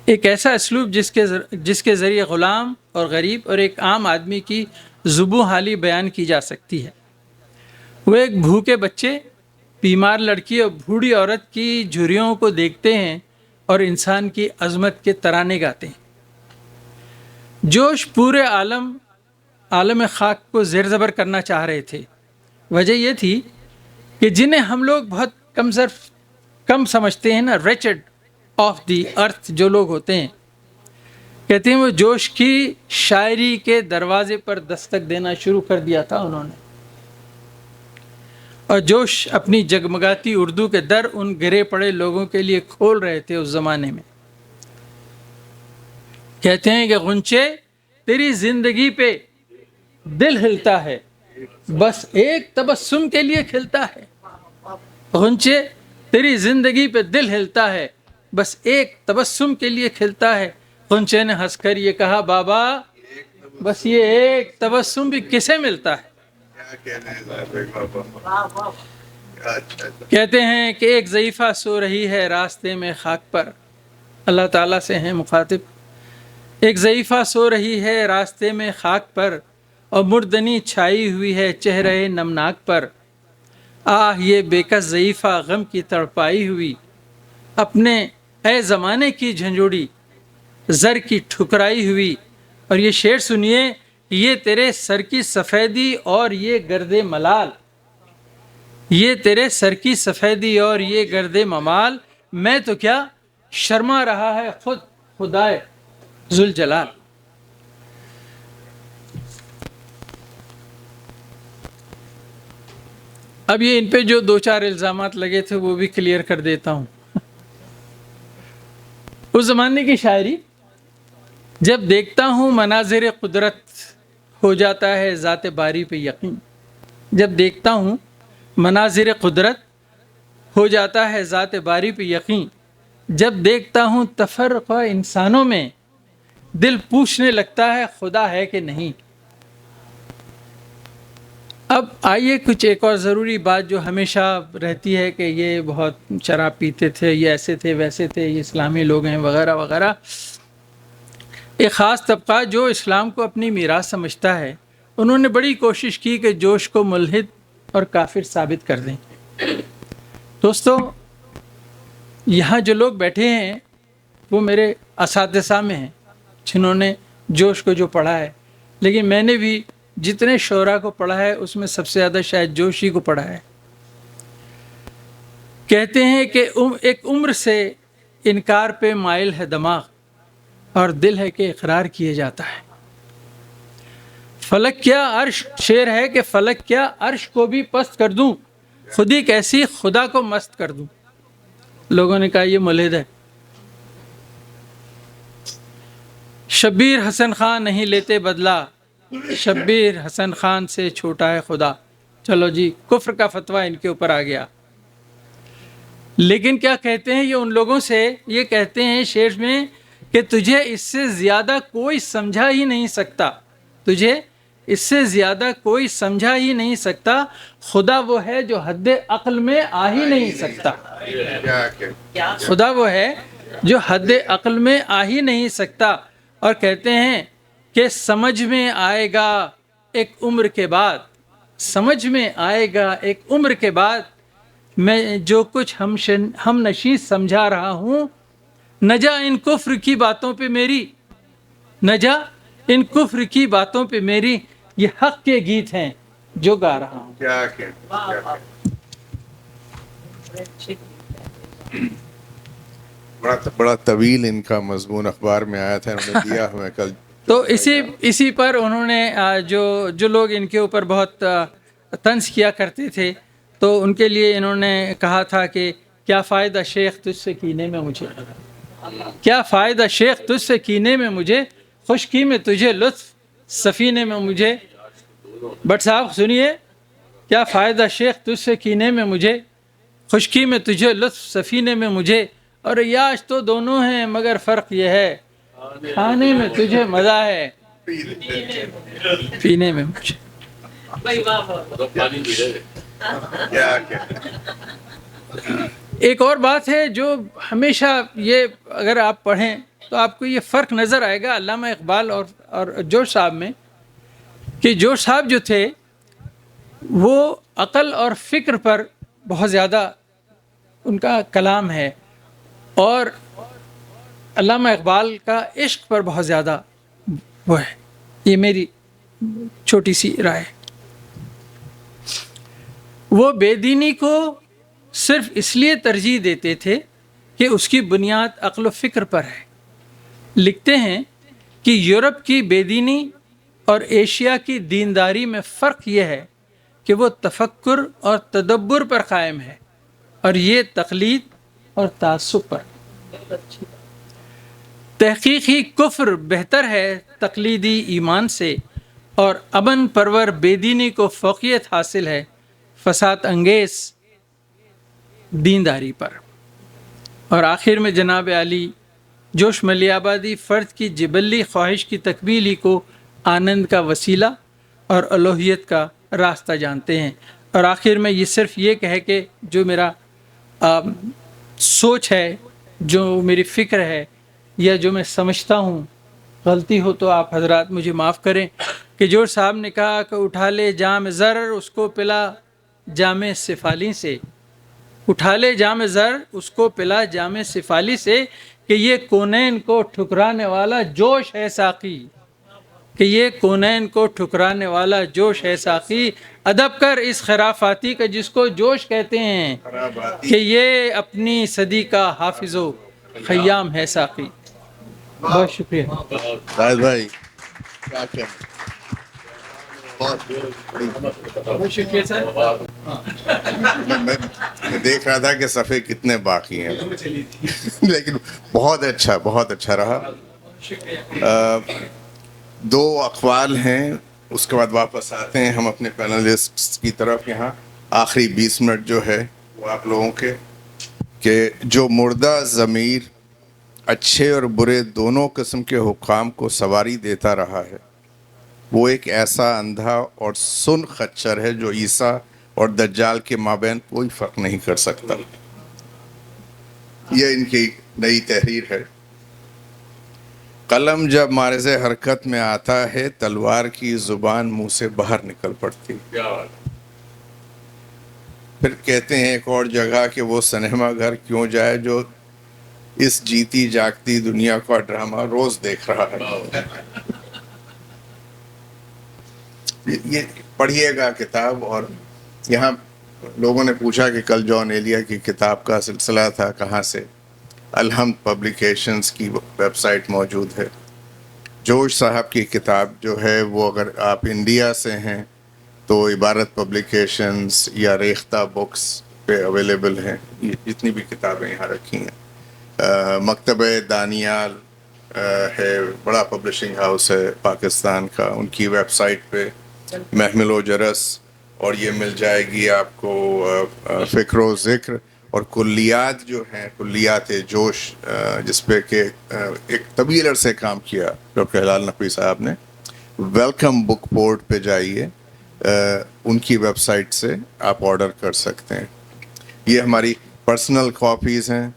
ایک ایسا اسلوب جس کے ذریعے غلام اور غریب اور ایک عام آدمی کی زبوں حالی بیان کی جا سکتی ہے۔ وہ ایک بھوکے بچے، بیمار لڑکی اور بوڑھی عورت کی جھریوں کو دیکھتے ہیں اور انسان کی عظمت کے ترانے گاتے ہیں۔ جوش پورے عالم خاک کو زیر زبر کرنا چاہ رہے تھے۔ وجہ یہ تھی کہ جنہیں ہم لوگ بہت کم سمجھتے ہیں نا، ریچڈ آف دی ارتھ جو لوگ ہوتے ہیں، کہتے ہیں وہ جوش کی شاعری کے دروازے پر دستک دینا شروع کر دیا تھا انہوں نے، اور جوش اپنی جگمگاتی اردو کے در ان گرے پڑے لوگوں کے لیے کھول رہے تھے اس زمانے میں۔ کہتے ہیں کہ غنچے تیری زندگی پہ دل ہلتا ہے، بس ایک تبسم کے لیے کھلتا ہے۔ غنچے تیری زندگی پہ دل ہلتا ہے، بس ایک تبسم کے لیے کھلتا ہے۔ غنچے نے ہنس کر یہ کہا بابا بس یہ ایک تبسم بھی کسے ملتا ہے۔ کہتے ہیں کہ ایک ضعیفہ سو رہی ہے راستے میں خاک پر، اللہ تعالیٰ سے ہیں مخاطب۔ ایک ضعیفہ سو رہی ہے راستے میں خاک پر، اور مردنی چھائی ہوئی ہے چہرے نمناک پر۔ آہ یہ بے کس ضعیفہ غم کی تڑپائی ہوئی، اپنے اے زمانے کی جھنجھوڑی زر کی ٹھکرائی ہوئی۔ اور یہ شعر سنیے، یہ تیرے سر کی سفیدی اور یہ گرد ملال، یہ تیرے سر کی سفیدی اور یہ گرد ممال، میں تو کیا شرما رہا ہے خود خدائے ذوالجلال۔ اب یہ ان پہ جو دو چار الزامات لگے تھے وہ بھی کلیئر کر دیتا ہوں۔ اس زمانے کی شاعری، جب دیکھتا ہوں مناظر قدرت ہو جاتا ہے ذات باری پہ یقین، جب دیکھتا ہوں مناظر قدرت ہو جاتا ہے ذات باری پہ یقین، جب دیکھتا ہوں تفرقہ انسانوں میں دل پوچھنے لگتا ہے خدا ہے کہ نہیں۔ اب آئیے کچھ ایک اور ضروری بات جو ہمیشہ رہتی ہے کہ یہ بہت شراب پیتے تھے، یہ ایسے تھے ویسے تھے، یہ اسلامی لوگ ہیں وغیرہ وغیرہ۔ ایک خاص طبقہ جو اسلام کو اپنی میراث سمجھتا ہے، انہوں نے بڑی کوشش کی کہ جوش کو ملحد اور کافر ثابت کر دیں۔ دوستو یہاں جو لوگ بیٹھے ہیں وہ میرے اساتذہ میں ہیں جنہوں نے جوش کو جو پڑھا ہے، لیکن میں نے بھی جتنے شعراء کو پڑھا ہے اس میں سب سے زیادہ شاید جوشی کو پڑھا ہے۔ کہتے ہیں کہ ایک عمر سے انکار پہ مائل ہے دماغ، اور دل ہے کہ اقرار کیے جاتا ہے۔ فلک کیا عرش، شعر ہے کہ فلک کیا عرش کو بھی پست کر دوں، خودی کیسی خدا کو مست کر دوں۔ لوگوں نے کہا یہ ملحد ہے، شبیر حسن خان نہیں لیتے بدلہ، شبیر حسن خان سے چھوٹا ہے خدا. چلو جی، کفر کا فتویٰ ان کے اوپر آ گیا. لیکن کیا کہتے ہیں یہ ان لوگوں سے؟ یہ کہتے ہیں شعر میں کہ تجھے اس سے زیادہ کوئی سمجھا ہی نہیں سکتا، تجھے اس سے زیادہ کوئی سمجھا ہی نہیں سکتا، خدا وہ ہے جو حد عقل میں آ ہی نہیں سکتا. خدا وہ ہے جو حد عقل میں آ ہی نہیں سکتا. اور کہتے ہیں کہ سمجھ میں آئے گا ایک عمر کے بعد، سمجھ میں آئے گا ایک عمر کے بعد، میں جو کچھ ہم نشیں سمجھا رہا ہوں، نہ جا ان کفر کی باتوں پہ میری، نہ جا ان کفر کی باتوں پہ میری، یہ حق کے گیت ہیں جو گا رہا ہوں. بڑا طویل ان کا مضمون اخبار میں آیا تھا، انہوں نے دیا ہمیں کل. تو اسی پر انہوں نے جو لوگ ان کے اوپر بہت طنز کیا کرتے تھے، تو ان کے لیے انہوں نے کہا تھا کہ کیا فائدہ شیخ تجھ سے کینے میں مجھے، کیا فائدہ شیخ تجھ سے کینے میں مجھے، خشکی میں تجھے لطف سفینے میں مجھے. بٹ صاحب سنیے، کیا فائدہ شیخ تجھ سے کینے میں مجھے، خشکی میں تجھے لطف سفینے میں مجھے، اور یاش تو دونوں ہیں مگر فرق یہ ہے، کھانے میں تجھے مزہ ہے، پینے میں مجھے. ایک اور بات ہے جو ہمیشہ یہ اگر آپ پڑھیں تو آپ کو یہ فرق نظر آئے گا علامہ اقبال اور جوش صاحب میں، کہ جوش صاحب جو تھے وہ عقل اور فکر پر بہت زیادہ ان کا کلام ہے، اور علامہ اقبال کا عشق پر بہت زیادہ وہ ہے. یہ میری چھوٹی سی رائے. وہ بے دینی کو صرف اس لیے ترجیح دیتے تھے کہ اس کی بنیاد عقل و فکر پر ہے. لکھتے ہیں کہ یورپ کی بے دینی اور ایشیا کی دینداری میں فرق یہ ہے کہ وہ تفکر اور تدبر پر قائم ہے، اور یہ تقلید اور تعصب پر. تحقیقی کفر بہتر ہے تقلیدی ایمان سے، اور امن پرور بے دینی کو فوقیت حاصل ہے فساد انگیز دینداری پر. اور آخر میں جناب علی جوش ملی آبادی فرد کی جبلی خواہش کی تکمیل ہی کو آنند کا وسیلہ اور الوہیت کا راستہ جانتے ہیں. اور آخر میں یہ صرف یہ کہے کہ جو میرا سوچ ہے، جو میری فکر ہے، یا جو میں سمجھتا ہوں، غلطی ہو تو آپ حضرات مجھے معاف کریں، کہ جوش صاحب نے کہا کہ اٹھا لے جام زر اس کو پلا جام سفالی سے، اٹھا لے جام زر اس کو پلا جام سفالی سے، کہ یہ کونین کو ٹھکرانے والا جوش ہے ساقی، کہ یہ کونین کو ٹھکرانے والا جوش ہے ساقی. ادب کر اس خرافاتی کا جس کو جوش کہتے ہیں، کہ یہ اپنی صدی کا حافظ و خیام ہے ساقی. بہت شکریہ. راز بھائی کیا کہیں؟ بہت شکریہ سر. میں دیکھ رہا تھا کہ صفحے کتنے باقی ہیں، لیکن بہت اچھا رہا. دو اقوال ہیں، اس کے بعد واپس آتے ہیں ہم اپنے پینلسٹ کی طرف. یہاں آخری 20 منٹ جو ہے وہ آپ لوگوں کے، کہ جو مردہ ضمیر اچھے اور برے دونوں قسم کے حکام کو سواری دیتا رہا ہے، وہ ایک ایسا اندھا اور سن خچر ہے جو عیسیٰ اور دجال کے مابین کوئی فرق نہیں کر سکتا. یہ ان کی نئی تحریر ہے. قلم جب معرض حرکت میں آتا ہے، تلوار کی زبان منہ سے باہر نکل پڑتی. پھر کہتے ہیں ایک اور جگہ کہ وہ سنیما گھر کیوں جائے جو اس جیتی جاگتی دنیا کا ڈرامہ روز دیکھ رہا ہے. یہ پڑھیے گا کتاب. اور یہاں لوگوں نے پوچھا کہ کل جان ایلیا کی کتاب کا سلسلہ تھا کہاں سے. الحمد پبلیکیشنز کی ویب سائٹ موجود ہے. جوش صاحب کی کتاب جو ہے وہ اگر آپ انڈیا سے ہیں تو عبارت پبلیکیشنز یا ریختہ بکس پہ اویلیبل ہیں. یہ جتنی بھی کتابیں یہاں رکھی ہیں، مکتبہ دانیال ہے, بڑا پبلشنگ ہاؤس ہے پاکستان کا, ان کی ویب سائٹ پہ محمل و جرس, اور یہ مل جائے گی آپ کو فکر و ذکر, اور کلیات جو ہیں, کلیات جوش, جس پہ کہ ایک طویل عرصے کام کیا ڈاکٹر ہلال نقوی صاحب نے. ویلکم بک بورڈ پہ جائیے, ان کی ویب سائٹ سے آپ آرڈر کر سکتے ہیں. یہ ہماری پرسنل کاپیز ہیں,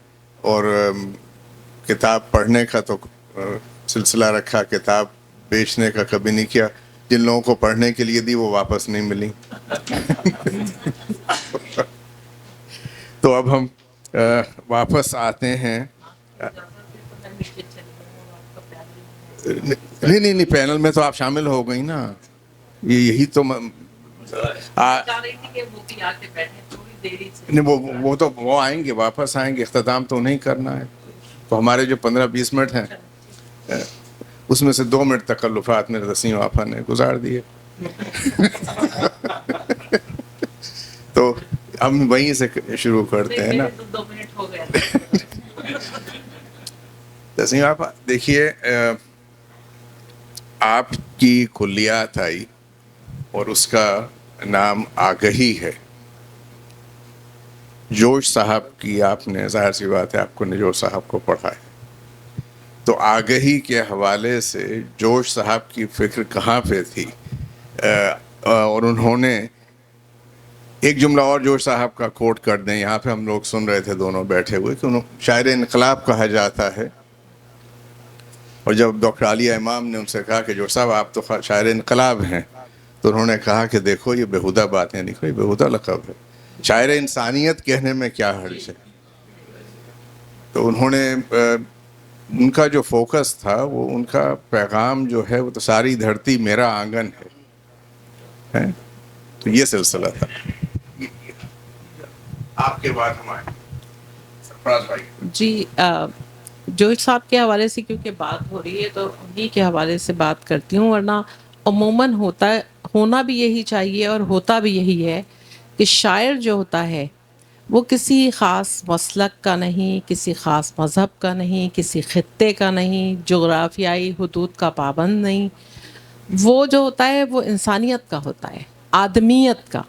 اور کتاب پڑھنے کا تو سلسلہ رکھا, کتاب بیچنے کا کبھی نہیں کیا. جن لوگوں کو پڑھنے کے لیے دی وہ واپس نہیں ملی. تو اب ہم واپس آتے ہیں. نہیں, پینل میں تو آپ شامل ہو گئی نا, یہی تو نہیں, وہ تو وہ آئیں گے, واپس آئیں گے, اختتام تو نہیں کرنا ہے. تو ہمارے جو 15-20 منٹ ہیں, اس میں سے 2 منٹ تکلفات میں تسنیم آپا نے گزار دیے. تو ہم وہیں سے شروع کرتے ہیں نا. تسنیم آپا دیکھیے, آپ کی کلیات آئی اور اس کا نام آگہی ہے. جوش صاحب کی آپ نے, ظاہر سی بات ہے آپ کو نے جوش صاحب کو پڑھا ہے, تو آگہی کے حوالے سے جوش صاحب کی فکر کہاں پہ تھی. اور انہوں نے ایک جملہ اور جوش صاحب کا کوٹ کر دیں, یہاں پہ ہم لوگ سن رہے تھے دونوں بیٹھے ہوئے, کہ انہوں شاعر انقلاب کہا جاتا ہے. اور جب ڈاکٹر عالیہ امام نے ان سے کہا کہ جوش صاحب آپ تو شاعر انقلاب ہیں, تو انہوں نے کہا کہ دیکھو یہ بیہودہ باتیں نہیں, کوئی بیہودہ لقب ہے, شاعر انسانیت کہنے میں کیا حرج ہے. تو انہوں نے, ان کا جو فوکس تھا, وہ ان کا پیغام جو ہے وہ تو ساری دھرتی میرا آنگن ہے. تو یہ سلسلہ تھا. آپ کے بعد ہمارے سرفراز بھائی. جی, جوش صاحب کے حوالے سے کیونکہ بات ہو رہی ہے تو انہی کے حوالے سے بات کرتی ہوں, ورنہ عموماً ہونا بھی یہی چاہیے اور ہوتا بھی یہی ہے کہ شاعر جو ہوتا ہے وہ کسی خاص مسلک کا نہیں, کسی خاص مذہب کا نہیں, کسی خطے کا نہیں, جغرافیائی حدود کا پابند نہیں. وہ جو ہوتا ہے وہ انسانیت کا ہوتا ہے, آدمیت کا.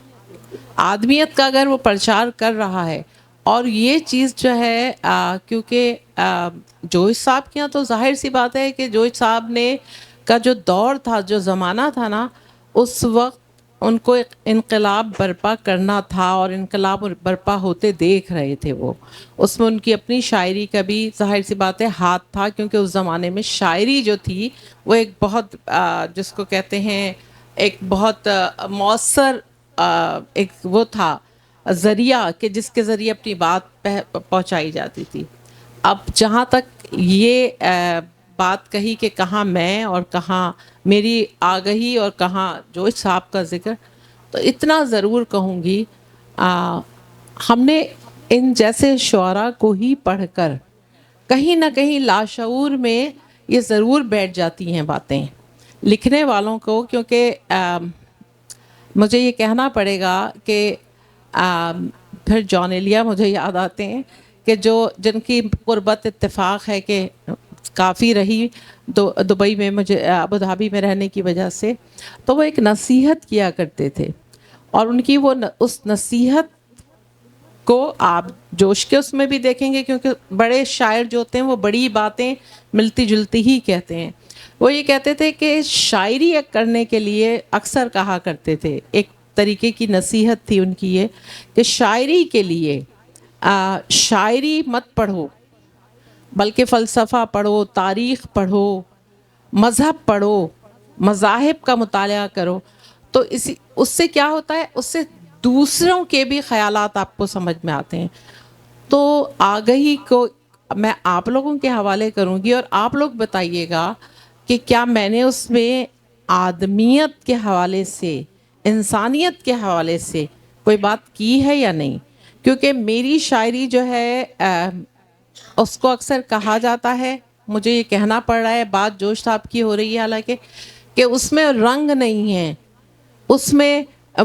آدمیت کا اگر وہ پرچار کر رہا ہے, اور یہ چیز جو ہے کیونکہ جوش صاحب کے یہاں تو ظاہر سی بات ہے کہ جوش صاحب نے کا جو دور تھا, جو زمانہ تھا نا, اس وقت ان کو ایک انقلاب برپا کرنا تھا, اور انقلاب برپا ہوتے دیکھ رہے تھے. وہ اس میں ان کی اپنی شاعری کا بھی ظاہر سی بات ہے ہاتھ تھا, کیونکہ اس زمانے میں شاعری جو تھی وہ ایک بہت جس کو کہتے ہیں ایک بہت مؤثر ایک وہ تھا ذریعہ, کہ جس کے ذریعے اپنی بات پہنچائی جاتی تھی. اب جہاں تک یہ بات کہی کہ کہاں میں اور کہاں میری آگہی اور کہاں جوش صاحب کا ذکر, تو اتنا ضرور کہوں گی, ہم نے ان جیسے شعراء کو ہی پڑھ کر کہیں نہ کہیں لاشعور میں یہ ضرور بیٹھ جاتی ہیں باتیں لکھنے والوں کو. کیونکہ مجھے یہ کہنا پڑے گا کہ پھر جان ایلیا مجھے یاد آتے ہیں کہ جن کی قربت اتفاق ہے کہ کافی رہی دبئی میں, مجھے ابوظہبی میں رہنے کی وجہ سے, تو وہ ایک نصیحت کیا کرتے تھے, اور ان کی وہ اس نصیحت کو آپ جوش کے اس میں بھی دیکھیں گے, کیونکہ بڑے شاعر جو ہوتے ہیں وہ بڑی باتیں ملتی جلتی ہی کہتے ہیں. وہ یہ کہتے تھے کہ شاعری کرنے کے لیے اکثر کہا کرتے تھے, ایک طریقے کی نصیحت تھی ان کی یہ, کہ شاعری کے لیے شاعری مت پڑھو, بلکہ فلسفہ پڑھو, تاریخ پڑھو, مذہب پڑھو, مذاہب کا مطالعہ کرو. تو اس سے کیا ہوتا ہے, اس سے دوسروں کے بھی خیالات آپ کو سمجھ میں آتے ہیں. تو آگہی کو میں آپ لوگوں کے حوالے کروں گی, اور آپ لوگ بتائیے گا کہ کیا میں نے اس میں آدمیت کے حوالے سے, انسانیت کے حوالے سے کوئی بات کی ہے یا نہیں. کیونکہ میری شاعری جو ہے اس کو اکثر کہا جاتا ہے, مجھے یہ کہنا پڑ رہا ہے, بات جوش صاحب کی ہو رہی ہے حالانکہ, کہ اس میں رنگ نہیں ہے, اس میں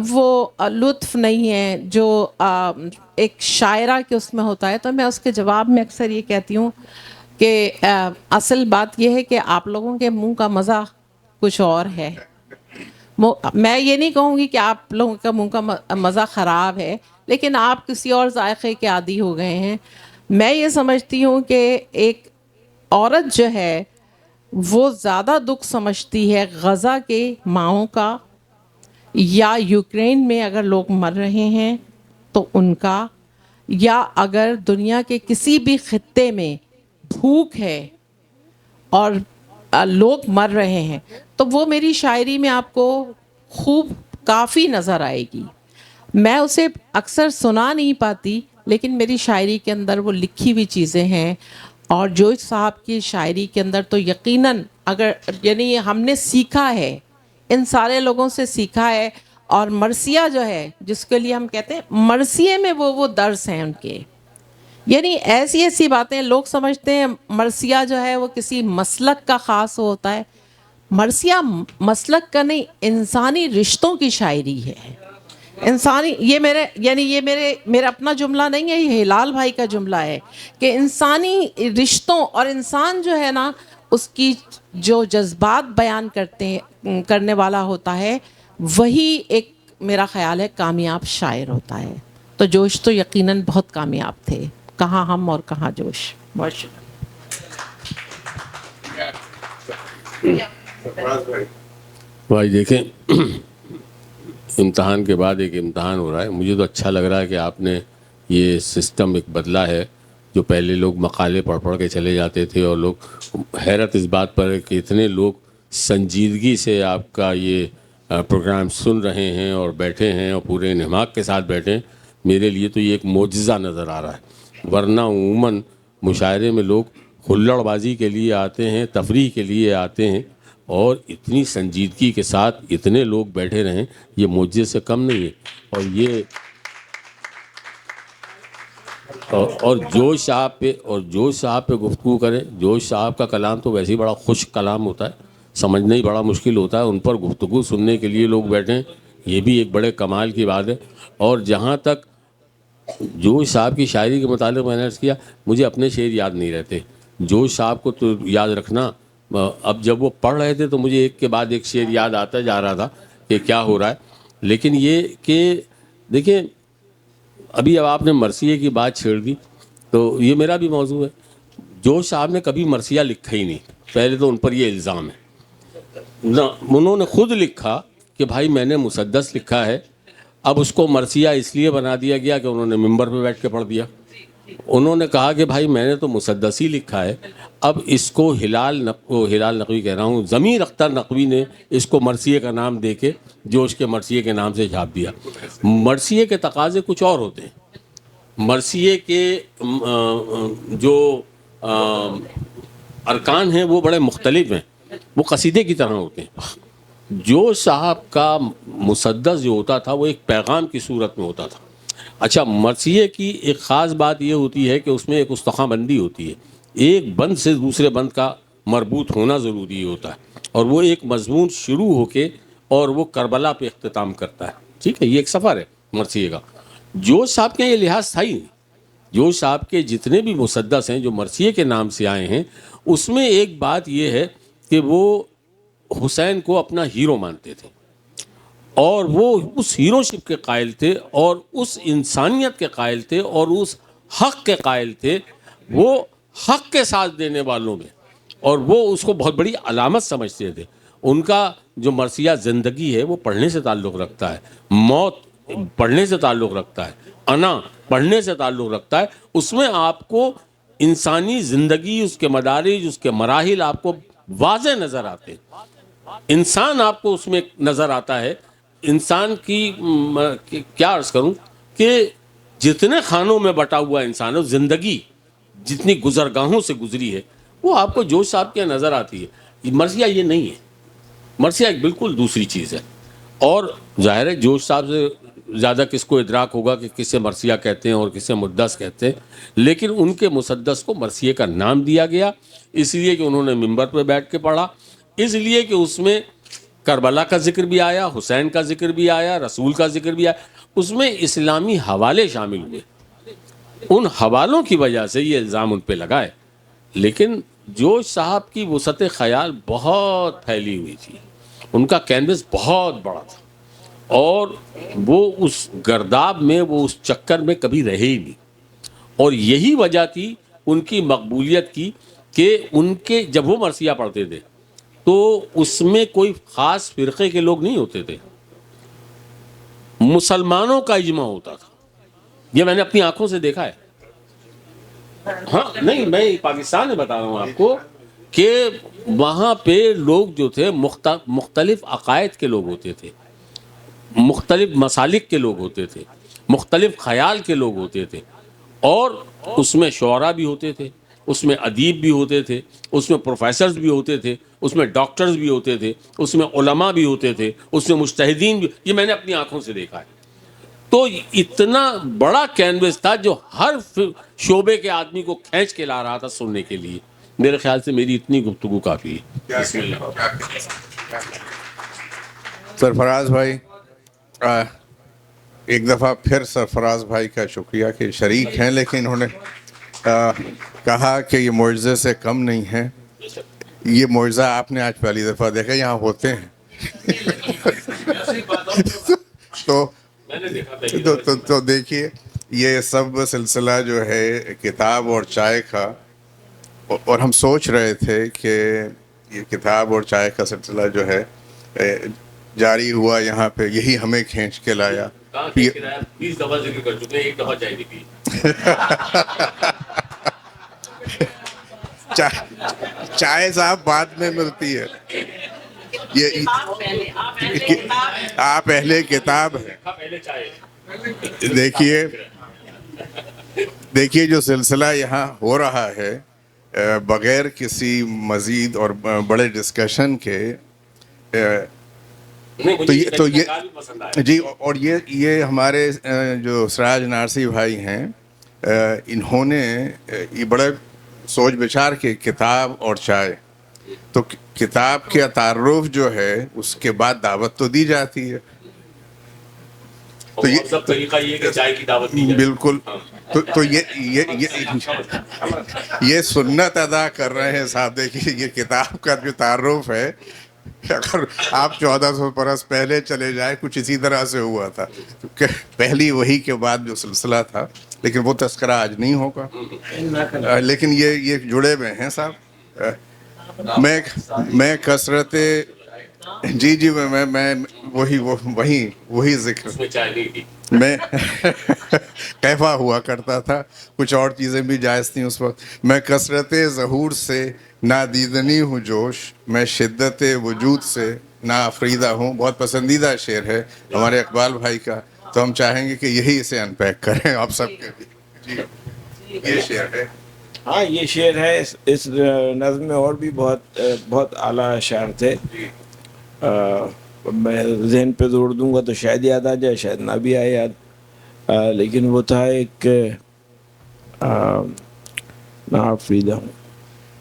وہ لطف نہیں ہے جو ایک شاعرہ کے اس میں ہوتا ہے. تو میں اس کے جواب میں اکثر یہ کہتی ہوں کہ اصل بات یہ ہے کہ آپ لوگوں کے منہ کا مزہ کچھ اور ہے. میں یہ نہیں کہوں گی کہ آپ لوگوں کا منہ کا مزہ خراب ہے، لیکن آپ کسی اور ذائقے کے عادی ہو گئے ہیں. میں یہ سمجھتی ہوں کہ ایک عورت جو ہے وہ زیادہ دکھ سمجھتی ہے غزہ کے ماؤں کا، یا یوکرین میں اگر لوگ مر رہے ہیں تو ان کا، یا اگر دنیا کے کسی بھی خطے میں بھوک ہے اور لوگ مر رہے ہیں، تو وہ میری شاعری میں آپ کو خوب کافی نظر آئے گی. میں اسے اکثر سنا نہیں پاتی، لیکن میری شاعری کے اندر وہ لکھی ہوئی چیزیں ہیں. اور جوش صاحب کی شاعری کے اندر تو یقیناً اگر یعنی ہم نے سیکھا ہے، ان سارے لوگوں سے سیکھا ہے. اور مرثیہ جو ہے جس کے لیے ہم کہتے ہیں مرثیے میں وہ درس ہیں ان کے، یعنی ایسی ایسی باتیں لوگ سمجھتے ہیں مرثیہ جو ہے وہ کسی مسلک کا خاص ہوتا ہے. مرثیہ مسلک کا نہیں، انسانی رشتوں کی شاعری ہے. انسانی، یہ میرا اپنا جملہ نہیں ہے، یہ ہلال بھائی کا جملہ ہے کہ انسانی رشتوں، اور انسان جو ہے نا اس کی جو جذبات بیان کرنے والا ہوتا ہے، وہی ایک میرا خیال ہے کامیاب شاعر ہوتا ہے. تو جوش تو یقیناً بہت کامیاب تھے، کہاں ہم اور کہاں جوش. بہت شکریہ. بھائی دیکھیں، امتحان کے بعد ایک امتحان ہو رہا ہے. مجھے تو اچھا لگ رہا ہے کہ آپ نے یہ سسٹم ایک بدلا ہے. جو پہلے لوگ مقالے پڑھ کے چلے جاتے تھے، اور لوگ حیرت اس بات پر ہے کہ اتنے لوگ سنجیدگی سے آپ کا یہ پروگرام سن رہے ہیں اور بیٹھے ہیں اور پورے انہماک کے ساتھ بیٹھے ہیں. میرے لیے تو یہ ایک معجزہ نظر آ رہا ہے. ورنہ عموماً مشاعرے میں لوگ ہلڑ بازی کے لیے آتے ہیں، تفریح کے لیے آتے ہیں، اور اتنی سنجیدگی کے ساتھ اتنے لوگ بیٹھے رہیں، یہ معجزے سے کم نہیں ہے. اور یہ اور جوش صاحب پہ گفتگو کریں. جوش صاحب کا کلام تو ویسے ہی بڑا خشک کلام ہوتا ہے، سمجھنا ہی بڑا مشکل ہوتا ہے. ان پر گفتگو سننے کے لیے لوگ بیٹھیں، یہ بھی ایک بڑے کمال کی بات ہے. اور جہاں تک جوش صاحب کی شاعری کے متعلق میں نے عرض کیا، مجھے اپنے شعر یاد نہیں رہتے. جوش صاحب کو تو یاد رکھنا. اب جب وہ پڑھ رہے تھے تو مجھے ایک کے بعد ایک شعر یاد آتا جا رہا تھا کہ کیا ہو رہا ہے. لیکن یہ کہ دیکھیں، ابھی اب آپ نے مرثیے کی بات چھیڑ دی، تو یہ میرا بھی موضوع ہے. جوش صاحب نے کبھی مرثیہ لکھا ہی نہیں. پہلے تو ان پر یہ الزام ہے. نہ انہوں نے خود لکھا کہ بھائی میں نے مسدس لکھا ہے. اب اس کو مرثیہ اس لیے بنا دیا گیا کہ انہوں نے ممبر پہ بیٹھ کے پڑھ دیا. انہوں نے کہا کہ بھائی میں نے تو مسدس ہی لکھا ہے. اب اس کو ہلال نقوی کہہ رہا ہوں، ضمیر اختر نقوی نے اس کو مرثیے کا نام دے کے جوش کے مرثیے کے نام سے چھاپ دیا. مرثیے کے تقاضے کچھ اور ہوتے ہیں. مرثیے کے جو ارکان ہیں وہ بڑے مختلف ہیں، وہ قصیدے کی طرح ہوتے ہیں. جوش صاحب کا مسدس جو ہوتا تھا وہ ایک پیغام کی صورت میں ہوتا تھا. اچھا، مرثیے کی ایک خاص بات یہ ہوتی ہے کہ اس میں ایک استخاں بندی ہوتی ہے. ایک بند سے دوسرے بند کا مربوط ہونا ضروری ہوتا ہے، اور وہ ایک مضمون شروع ہو کے اور وہ کربلا پہ اختتام کرتا ہے. ٹھیک ہے، یہ ایک سفر ہے مرثیے کا. جوش صاحب کے یہ لحاظ تھا ہی نہیں. جوش صاحب کے جتنے بھی مسدس ہیں جو مرثیے کے نام سے آئے ہیں، اس میں ایک بات یہ ہے کہ وہ حسین کو اپنا ہیرو مانتے تھے، اور وہ اس ہیرو شپ کے قائل تھے، اور اس انسانیت کے قائل تھے، اور اس حق کے قائل تھے. وہ حق کے ساتھ دینے والوں میں، اور وہ اس کو بہت بڑی علامت سمجھتے تھے. ان کا جو مرثیہ زندگی ہے وہ پڑھنے سے تعلق رکھتا ہے، موت پڑھنے سے تعلق رکھتا ہے، انا پڑھنے سے تعلق رکھتا ہے. اس میں آپ کو انسانی زندگی، اس کے مدارج، اس کے مراحل آپ کو واضح نظر آتے ہیں. انسان آپ کو اس میں نظر آتا ہے. انسان کی کیا عرض کروں کہ جتنے خانوں میں بٹا ہوا انسان ہے، زندگی جتنی گزرگاہوں سے گزری ہے، وہ آپ کو جوش صاحب کے نظر آتی ہے. مرثیہ یہ نہیں ہے. مرثیہ ایک بالکل دوسری چیز ہے. اور ظاہر ہے جوش صاحب سے زیادہ کس کو ادراک ہوگا کہ کسے مرثیہ کہتے ہیں اور کسے مدس کہتے ہیں. لیکن ان کے مسدس کو مرثیے کا نام دیا گیا اس لیے کہ انہوں نے ممبر پہ بیٹھ کے پڑھا، اس لیے کہ اس میں کربلا کا ذکر بھی آیا، حسین کا ذکر بھی آیا، رسول کا ذکر بھی آیا. اس میں اسلامی حوالے شامل ہوئے. ان حوالوں کی وجہ سے یہ الزام ان پہ لگا ہے لیکن جوش صاحب کی وسعت خیال بہت پھیلی ہوئی تھی، ان کا کینوس بہت بڑا تھا، اور وہ اس گرداب میں، وہ اس چکر میں کبھی رہے ہی نہیں. اور یہی وجہ تھی ان کی مقبولیت کی کہ ان کے جب وہ مرثیہ پڑھتے تھے تو اس میں کوئی خاص فرقے کے لوگ نہیں ہوتے تھے، مسلمانوں کا اجماع ہوتا تھا. یہ میں نے اپنی آنکھوں سے دیکھا ہے. ہاں نہیں، میں پاکستان میں بتا رہا ہوں آپ کو کہ وہاں پہ لوگ جو تھے مختلف عقائد کے لوگ ہوتے تھے، مختلف مسالک کے لوگ ہوتے تھے، مختلف خیال کے لوگ ہوتے تھے، اور اس میں شعراء بھی ہوتے تھے، اس میں ادیب بھی ہوتے تھے، اس میں پروفیسرز بھی ہوتے تھے، اس میں ڈاکٹرز بھی ہوتے تھے، اس میں علماء بھی ہوتے تھے، اس میں مجتہدین بھی. یہ میں نے اپنی آنکھوں سے دیکھا ہے. تو اتنا بڑا کینوس تھا جو ہر شعبے کے آدمی کو کھینچ کے لا رہا تھا سننے کے لیے. میرے خیال سے میری اتنی گفتگو کافی ہے. بسم اللہ. سرفراز بھائی، ایک دفعہ پھر سرفراز بھائی کا شکریہ کہ شریک ہیں، لیکن انہوں نے کہا کہ یہ معجزے سے کم نہیں ہے. یہ معجزہ آپ نے آج پہلی دفعہ دیکھا، یہاں ہوتے ہیں. تو دیکھیے، یہ سب سلسلہ جو ہے کتاب اور چائے کا، اور ہم سوچ رہے تھے کہ یہ کتاب اور چائے کا سلسلہ جو ہے جاری ہوا یہاں پہ، یہی ہمیں کھینچ کے لایا. 20 دفعہ ذکر کر چکے ہیں، ایک دفعہ چائے نہیں پی. چائے صاحب بعد میں ملتی ہے. یہ آپ اہل کتاب ہیں. دیکھیے جو سلسلہ یہاں ہو رہا ہے بغیر کسی مزید اور بڑے ڈسکشن کے، تو یہ جی، اور یہ ہمارے جو سراج نارسی بھائی ہیں، انہوں نے یہ بڑا سوچ بچار کے کتاب اور چائے، تو کتاب کے تعارف جو ہے اس کے بعد دعوت تو دی جاتی ہے. تو یہ سب طریقہ یہ کہ چائے کی دعوت دی جائے. بالکل. تو یہ سنت ادا کر رہے ہیں صاحب. دیکھیے یہ کتاب کا جو تعارف ہے، اگر آپ 1400 برس پہلے چلے جائیں کچھ اسی طرح سے ہوا تھا. پہلی وحی کے بعد جو سلسلہ تھا، لیکن وہ تذکرہ آج نہیں ہوگا. لیکن یہ جڑے ہوئے ہیں صاحب. میں کثرت جی میں وہی ذکر میں کیفا ہوا کرتا تھا. کچھ اور چیزیں بھی جائز تھیں اس وقت. میں کثرت ظہور سے نادیدنی ہوں جوش، میں شدت وجود سے نا افریدہ ہوں. بہت پسندیدہ شعر ہے ہمارے اقبال بھائی کا، تو ہم چاہیں گے کہ یہی اسے ان پیک کریں آپ سب کے لیے. جی یہ شعر ہے. ہاں یہ شعر ہے. اس نظم میں اور بھی بہت اعلیٰ اشعار تھے. میں ذہن پہ زور دوں گا تو شاید یاد آ جائے، شاید نہ بھی آئے یاد. لیکن وہ تھا ایک نافریدہ ہوں.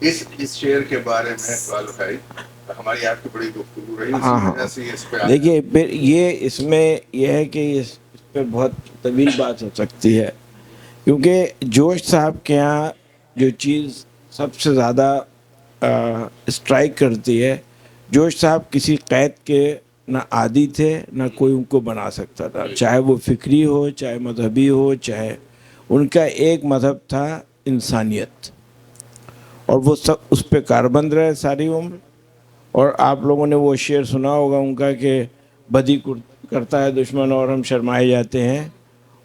اس شعر کے بارے میں اقبال بھائی ہماری آپ کی بڑی گفتگو رہی. ہاں دیکھیے پھر اس میں یہ ہے کہ اس پہ بہت طویل بات ہو سکتی ہے، کیونکہ جوش صاحب کے یہاں جو چیز سب سے زیادہ اسٹرائک کرتی ہے، جوش صاحب کسی قید کے نہ عادی تھے نہ کوئی ان کو بنا سکتا تھا، چاہے وہ فکری ہو، چاہے مذہبی ہو، چاہے ان کا ایک مذہب تھا انسانیت، اور وہ سب اس پہ کاربند رہے ساری عمر. اور آپ لوگوں نے وہ شعر سنا ہوگا ان کا کہ بدی کرتا ہے دشمن اور ہم شرمائے جاتے ہیں.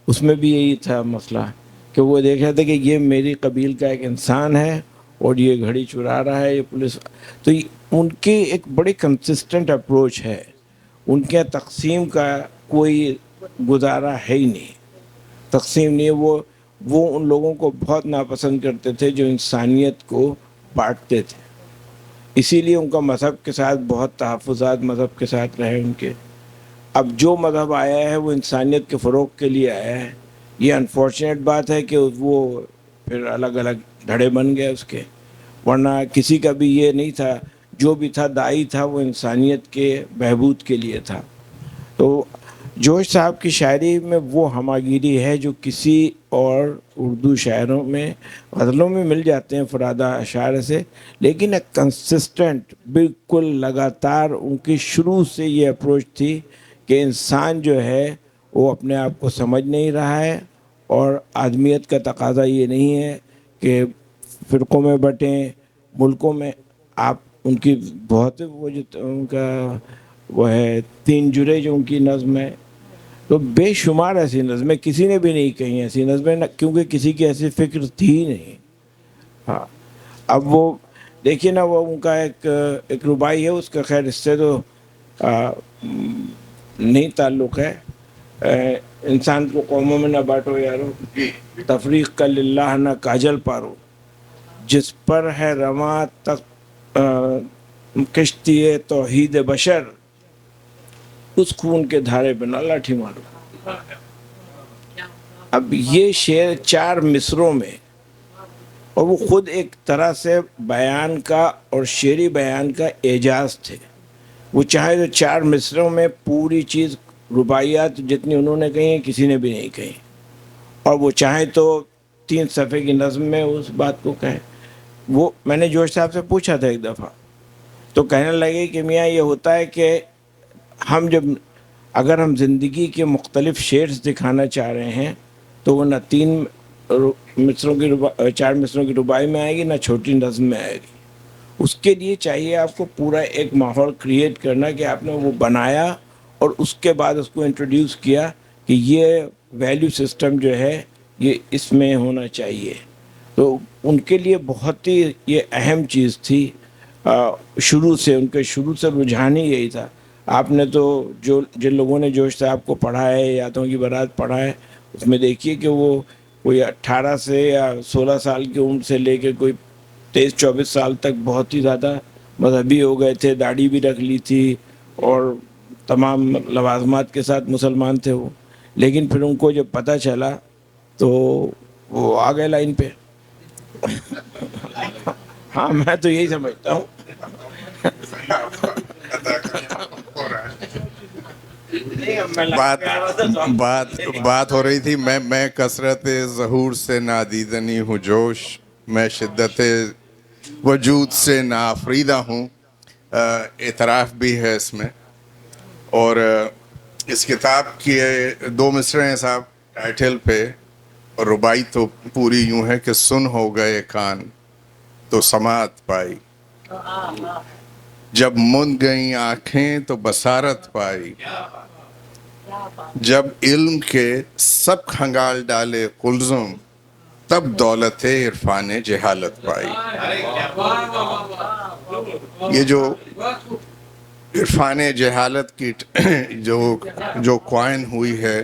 اس میں بھی یہی تھا مسئلہ کہ وہ دیکھ رہے تھے کہ یہ میری قبیل کا ایک انسان ہے اور یہ گھڑی چرا رہا ہے، یہ پولیس. تو ان کی ایک بڑی کنسسٹنٹ اپروچ ہے. ان کے تقسیم کا کوئی گزارا ہے ہی نہیں، تقسیم نہیں. وہ ان لوگوں کو بہت ناپسند کرتے تھے جو انسانیت کو بانٹتے تھے. اسی لیے ان کا مذہب کے ساتھ بہت تحفظات مذہب کے ساتھ رہے ان کے. اب جو مذہب آیا ہے وہ انسانیت کے فروغ کے لیے آیا ہے. یہ انفارچونیٹ بات ہے کہ وہ پھر الگ الگ دھڑے بن گئے اس کے، ورنہ کسی کا بھی یہ نہیں تھا. جو بھی تھا داعی تھا وہ انسانیت کے بہبود کے لیے تھا. تو جوش صاحب کی شاعری میں وہ ہماگیری ہے جو کسی اور اردو شاعروں میں غزلوں میں مل جاتے ہیں فرادہ اشعار سے، لیکن ایک کنسسٹنٹ بالکل لگاتار ان کی شروع سے یہ اپروچ تھی کہ انسان جو ہے وہ اپنے آپ کو سمجھ نہیں رہا ہے، اور آدمیت کا تقاضا یہ نہیں ہے کہ فرقوں میں بٹیں، ملکوں میں آپ ان کی بہت وہ جو ان کا وہ ہے تین جرے جو ان کی نظم ہے، تو بے شمار ایسی نظمیں کسی نے بھی نہیں کہیں ایسی نظمیں، کیونکہ کسی کی ایسی فکر تھی ہی نہیں. ہاں اب وہ دیکھیے نا، وہ ان کا ایک رباعی ہے، اس کا خیر اس سے تو نہیں تعلق ہے. انسان کو قوموں میں نہ بانٹو یارو، تفریق کا للہ نہ کاجل پارو، جس پر ہے رواں تک کشتی توحید بشر، اس خون کے دھارے پہ نہ لاٹھی مارو. اب یہ شعر 4 مصروں میں، اور وہ خود ایک طرح سے بیان کا اور شعری بیان کا اعجاز تھے. وہ چاہے تو 4 مصروں میں پوری چیز رباعیات جتنی انہوں نے کہی ہیں کسی نے بھی نہیں کہی، اور وہ چاہیں تو 3 صفحے کی نظم میں اس بات کو کہیں. وہ میں نے جوش صاحب سے پوچھا تھا ایک دفعہ، تو کہنے لگے کہ میاں یہ ہوتا ہے کہ ہم اگر ہم زندگی کے مختلف شیڈز دکھانا چاہ رہے ہیں تو وہ نہ 4 مصروں کی رباعی میں آئے گی، نہ چھوٹی نظم میں آئے گی. اس کے لیے چاہیے آپ کو پورا ایک ماحول کریٹ کرنا کہ آپ نے وہ بنایا اور اس کے بعد اس کو انٹروڈیوس کیا کہ یہ ویلیو سسٹم جو ہے یہ اس میں ہونا چاہیے. تو ان کے لیے بہت ہی یہ اہم چیز تھی. شروع سے ان کے شروع سے رجحان ہی یہی تھا. آپ نے تو جن لوگوں نے جوش صاحب کو پڑھا ہے، یادوں کی بارات پڑھا ہے، اس میں دیکھیے کہ وہ کوئی 18 سے یا 16 سال کی عمر سے لے کے کوئی 23-24 سال تک بہت ہی زیادہ مذہبی ہو گئے تھے، داڑھی بھی رکھ لی تھی اور تمام لوازمات کے ساتھ مسلمان تھے وہ. لیکن پھر ان کو جب پتہ چلا تو وہ آ گئے لائن پہ. ہاں میں تو یہی سمجھتا ہوں. بات ہو رہی تھی، میں کثرت ظہور سے نادیدنی ہوں جوش، میں شدت وجود سے نافریدہ ہوں. اعتراف بھی ہے اس میں. اور اس کتاب کی 2 مصرے ہیں صاحب ٹائٹل پہ، اور رباعی تو پوری یوں ہے کہ سن ہو گئے کان تو سماعت پائی، جب مند گئیں آنکھیں تو بصارت پائی، جب علم کے سب کھنگال ڈالے قلزم تب دولت عرفان جہالت پائی. یہ جو عرفان جہالت کی جو کوائن ہوئی ہے،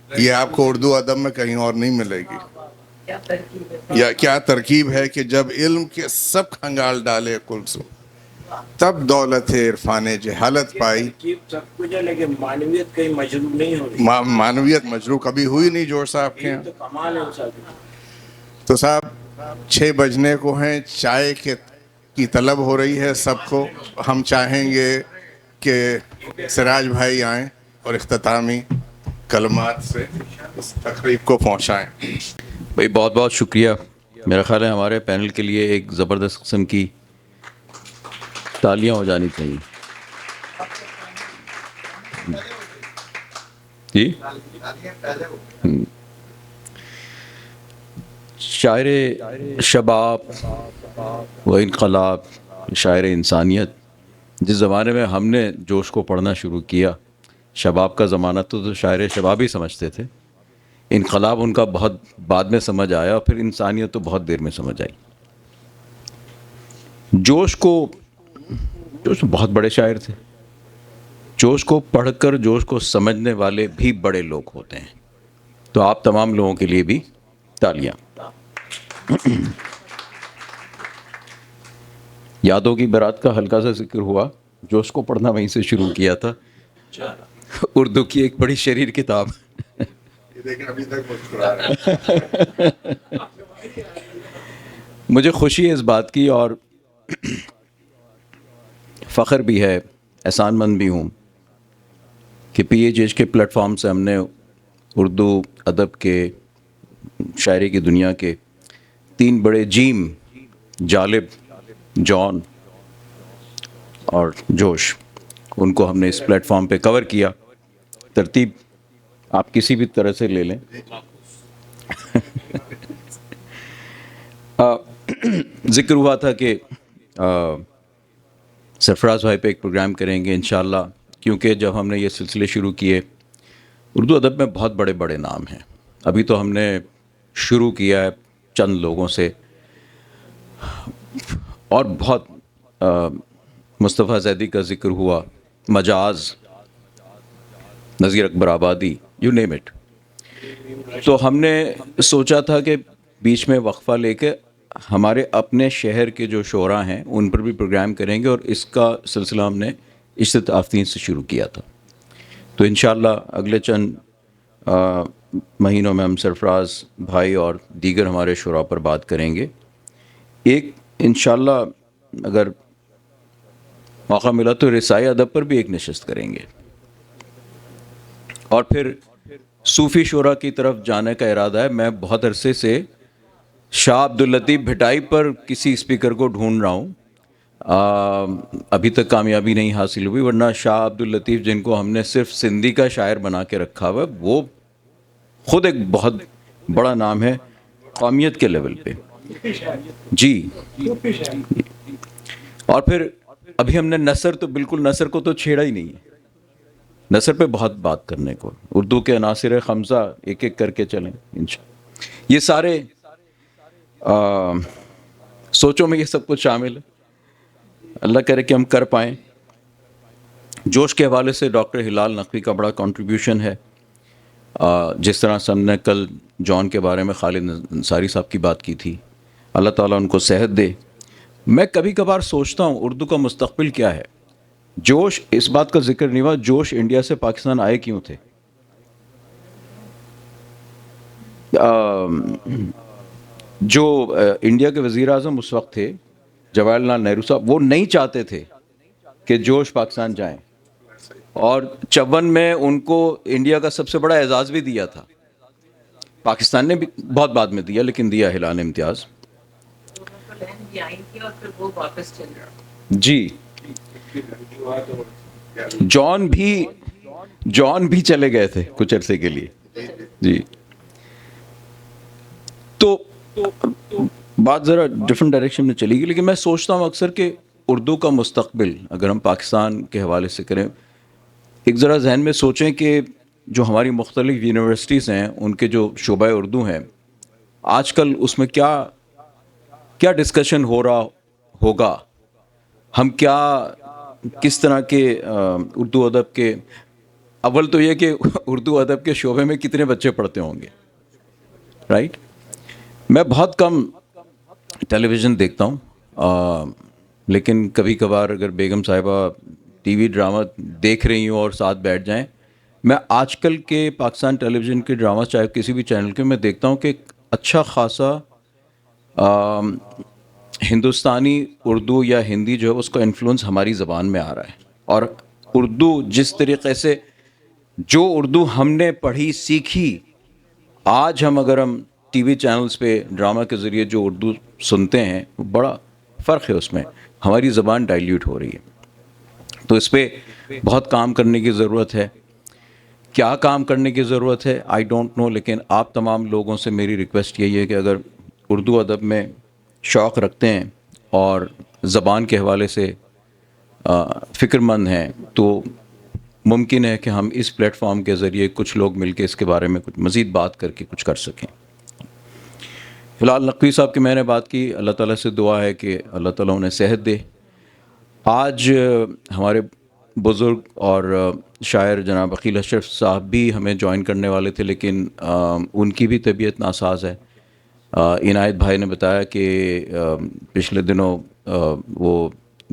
یہ آپ کو اردو ادب میں کہیں اور نہیں ملے گی. یا کیا ترکیب ہے کہ جب علم کے سب کھنگال ڈالے قلزم تب دولت عرفان جہالت پائی. سب کچھ ہے لیکن معنویت کہیں مجروح نہیں ہو رہی. معنویت مجروح کبھی ہوئی نہیں جوش صاحب کے یہاں. تو کمال ہے اس آدمی. تو صاحب 6 بجنے کو ہیں، چائے کی طلب ہو رہی ہے سب کو. ہم چاہیں گے کہ سراج بھائی آئیں اور اختتامی کلمات سے اس تقریب کو پہنچائیں. بھائی بہت بہت شکریہ. میرا خیال ہے ہمارے پینل کے لیے ایک زبردست قسم کی تالیاں ہو جانی چاہیے. جی شاعر شباب و انقلاب، شاعر انسانیت. جس زمانے میں ہم نے جوش کو پڑھنا شروع کیا، شباب کا زمانہ تو شاعر شباب ہی سمجھتے تھے. انقلاب ان کا بہت بعد میں سمجھ آیا، اور پھر انسانیت تو بہت دیر میں سمجھ آئی. جوش بہت بڑے شاعر تھے. جوش کو پڑھ کر جوش کو سمجھنے والے بھی بڑے لوگ ہوتے ہیں. تو آپ تمام لوگوں کے لیے بھی تالیاں. یادوں کی برات کا ہلکا سا ذکر ہوا. جوش کو پڑھنا وہیں سے شروع کیا تھا. اردو کی ایک بڑی شریر کتاب. مجھے خوشی ہے اس بات کی، اور فخر بھی ہے، احسان مند بھی ہوں کہ PHH کے پلیٹ فارم سے ہم نے اردو ادب کے شاعری کی دنیا کے 3 بڑے جیم جالب، جان اور جوش، ان کو ہم نے اس پلیٹ فارم پہ کور کیا. ترتیب آپ کسی بھی طرح سے لے لیں. ذکر ہوا تھا کہ سرفراز بھائی پہ ایک پروگرام کریں گے انشاءاللہ، کیونکہ جب ہم نے یہ سلسلے شروع کیے اردو ادب میں بہت بڑے بڑے نام ہیں. ابھی تو ہم نے شروع کیا ہے چند لوگوں سے، اور بہت مصطفیٰ زیدی کا ذکر ہوا، مجاز، نذیر اکبر آبادی، یو نیم اٹ. تو ہم نے سوچا تھا کہ بیچ میں وقفہ لے کے ہمارے اپنے شہر کے جو شعراء ہیں ان پر بھی پروگرام کریں گے، اور اس کا سلسلہ ہم نے عشرت آفرین سے شروع کیا تھا. تو انشاءاللہ اگلے چند مہینوں میں ہم سرفراز بھائی اور دیگر ہمارے شعراء پر بات کریں گے. ایک انشاءاللہ اگر موقع ملا تو رسائی ادب پر بھی ایک نشست کریں گے، اور پھر صوفی شعراء کی طرف جانے کا ارادہ ہے. میں بہت عرصے سے شاہ عبداللطیف بھٹائی پر کسی اسپیکر کو ڈھونڈ رہا ہوں، ابھی تک کامیابی نہیں حاصل ہوئی، ورنہ شاہ عبداللطیف جن کو ہم نے صرف سندھی کا شاعر بنا کے رکھا ہوا ہے، وہ خود ایک بہت بڑا نام ہے قومیت کے لیول پہ. جی. اور پھر ابھی ہم نے نثر، تو بالکل نثر کو تو چھیڑا ہی نہیں ہے. نثر پہ بہت بات کرنے کو، اردو کے عناصر خمسہ ایک ایک کر کے چلیں انشاءاللہ. یہ سارے سوچوں میں یہ سب کچھ شامل ہے. اللہ کرے کہ ہم کر پائیں. جوش کے حوالے سے ڈاکٹر ہلال نقوی کا بڑا کنٹریبیوشن ہے. جس طرح سے ہم نے کل جان کے بارے میں خالد انصاری صاحب کی بات کی تھی، اللہ تعالیٰ ان کو صحت دے. میں کبھی کبھار سوچتا ہوں اردو کا مستقبل کیا ہے. جوش، اس بات کا ذکر نہیں ہوا، جوش انڈیا سے پاکستان آئے کیوں تھے؟ جو انڈیا کے وزیر اعظم اس وقت تھے جواہر لال نہرو صاحب، وہ نہیں چاہتے تھے کہ جوش پاکستان جائیں، اور 54 میں ان کو انڈیا کا سب سے بڑا اعزاز بھی دیا تھا. پاکستان نے بھی بہت بعد میں دیا، لیکن دیا ہلال امتیاز. جی. جان بھی چلے گئے تھے کچھ عرصے کے لیے. جی. تو بات ذرا ڈفرینٹ ڈائریکشن میں چلی گئی، لیکن میں سوچتا ہوں اکثر کہ اردو کا مستقبل اگر ہم پاکستان کے حوالے سے کریں، ایک ذرا ذہن میں سوچیں کہ جو ہماری مختلف یونیورسٹیز ہیں ان کے جو شعبہ اردو ہیں، آج کل اس میں کیا ڈسکشن ہو رہا ہوگا. ہم کس طرح کے اردو ادب کے، اول تو یہ کہ اردو ادب کے شعبے میں کتنے بچے پڑھتے ہوں گے، رائٹ. میں بہت کم ٹیلی ویژن دیکھتا ہوں، لیکن کبھی کبھار اگر بیگم صاحبہ ٹی وی ڈرامہ دیکھ رہی ہوں اور ساتھ بیٹھ جائیں، میں آج کل کے پاکستان ٹیلی ویژن کے ڈرامہ چاہے کسی بھی چینل کے، میں دیکھتا ہوں کہ اچھا خاصا ہندوستانی اردو یا ہندی جو ہے اس کا انفلوئنس ہماری زبان میں آ رہا ہے. اور اردو جس طریقے سے، جو اردو ہم نے پڑھی سیکھی، آج اگر ہم ٹی وی چینلز پہ ڈرامہ کے ذریعے جو اردو سنتے ہیں، بڑا فرق ہے اس میں. ہماری زبان ڈائلیوٹ ہو رہی ہے. تو اس پہ بہت کام کرنے کی ضرورت ہے. کیا کام کرنے کی ضرورت ہے آئی ڈونٹ نو، لیکن آپ تمام لوگوں سے میری ریکویسٹ یہی ہے کہ اگر اردو ادب میں شوق رکھتے ہیں اور زبان کے حوالے سے فکر مند ہیں، تو ممکن ہے کہ ہم اس پلیٹ فارم کے ذریعے کچھ لوگ مل کے اس کے بارے میں کچھ مزید بات کر کے کچھ کر سکیں. ہلال نقوی صاحب کی میں نے بات کی، اللہ تعالیٰ سے دعا ہے کہ اللہ تعالیٰ انہیں صحت دے. آج ہمارے بزرگ اور شاعر جناب عقیل اشرف صاحب بھی ہمیں جوائن کرنے والے تھے، لیکن ان کی بھی طبیعت ناساز ہے. عنایت بھائی نے بتایا کہ پچھلے دنوں وہ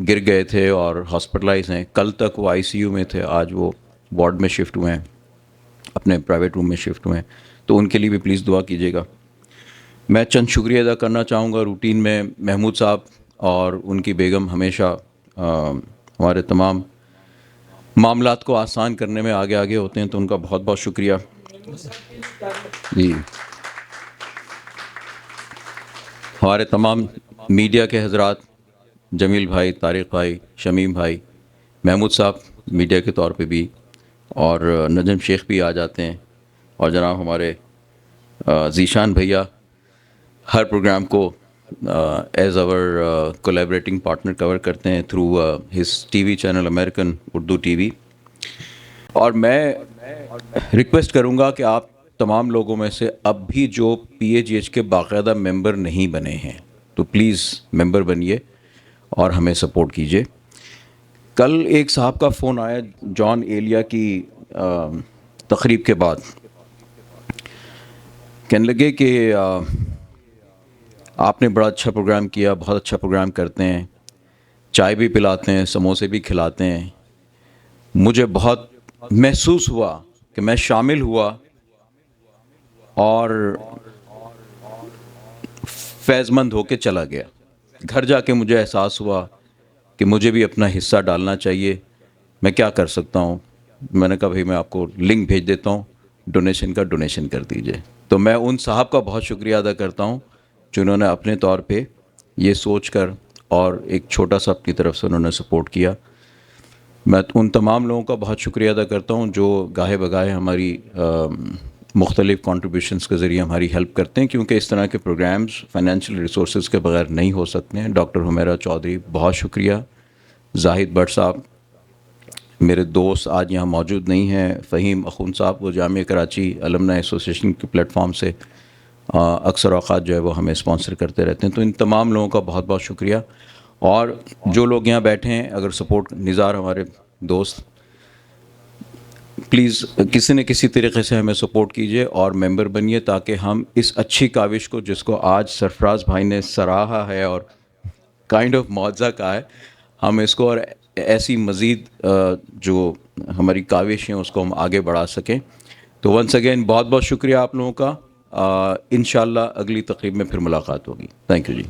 گر گئے تھے اور ہاسپٹلائز ہیں. کل تک وہ ICU میں تھے، آج وہ وارڈ میں شفٹ ہوئے ہیں، اپنے پرائیویٹ روم میں شفٹ ہوئے ہیں. تو ان کے لیے بھی پلیز دعا کیجیے گا. میں چند شکریہ ادا کرنا چاہوں گا. روٹین میں محمود صاحب اور ان کی بیگم ہمیشہ ہمارے تمام معاملات کو آسان کرنے میں آگے آگے ہوتے ہیں، تو ان کا بہت بہت شکریہ. جی ہمارے تمام میڈیا کے حضرات، جمیل بھائی، طارق بھائی، شمیم بھائی، محمود صاحب میڈیا کے طور پہ بھی، اور نجم شیخ بھی آ جاتے ہیں، اور جناب ہمارے ذیشان بھیا ہر پروگرام کو ایز آور کولیبریٹنگ پارٹنر کور کرتے ہیں through his T V channel American Urdu T V. اور میں ریکویسٹ کروں گا کہ آپ تمام لوگوں میں سے اب بھی جو پی اے جی ایچ کے باقاعدہ ممبر نہیں بنے ہیں تو پلیز ممبر بنیے اور ہمیں سپورٹ کیجیے. کل ایک صاحب کا فون آیا جان ایلیا کی تقریب کے بعد، کہنے لگے کہ آپ نے بڑا اچھا پروگرام کیا، بہت اچھا پروگرام کرتے ہیں، چائے بھی پلاتے ہیں، سموسے بھی کھلاتے ہیں. مجھے بہت محسوس ہوا کہ میں شامل ہوا اور فیض مند ہو کے چلا گیا. گھر جا کے مجھے احساس ہوا کہ مجھے بھی اپنا حصہ ڈالنا چاہیے. میں کیا کر سکتا ہوں؟ میں نے کہا بھائی میں آپ کو لنک بھیج دیتا ہوں، ڈونیشن کا ڈونیشن کر دیجئے. تو میں ان صاحب کا بہت شکریہ ادا کرتا ہوں جنہوں نے اپنے طور پہ یہ سوچ کر اور ایک چھوٹا سا اپنی طرف سے انہوں نے سپورٹ کیا. میں ان تمام لوگوں کا بہت شکریہ ادا کرتا ہوں جو گاہے بگاہے ہماری مختلف کنٹریبیوشنز کے ذریعے ہماری ہیلپ کرتے ہیں، کیونکہ اس طرح کے پروگرامز فائنینشیل ریسورسز کے بغیر نہیں ہو سکتے ہیں. ڈاکٹر حمیرہ چودھری بہت شکریہ. زاہد بٹ صاحب میرے دوست آج یہاں موجود نہیں ہیں. فہیم اخون صاحب وہ جامعہ کراچی المنائی ایسوسیشن کے پلیٹ فارم سے اکثر اوقات جو ہے وہ ہمیں اسپانسر کرتے رہتے ہیں. تو ان تمام لوگوں کا بہت بہت شکریہ. اور جو لوگ یہاں بیٹھے ہیں، اگر سپورٹ نثار ہمارے دوست، پلیز کسی نہ کسی طریقے سے ہمیں سپورٹ کیجیے اور ممبر بنیے تاکہ ہم اس اچھی کاوش کو، جس کو آج سرفراز بھائی نے سراہا ہے اور کائنڈ آف معجزہ کہا ہے، ہم اس کو اور ایسی مزید جو ہماری کاوش ہیں اس کو ہم آگے بڑھا سکیں. تو ونس اگین بہت بہت شکریہ آپ لوگوں کا. انشاءاللہ اگلی تقریب میں پھر ملاقات ہوگی. Thank you G.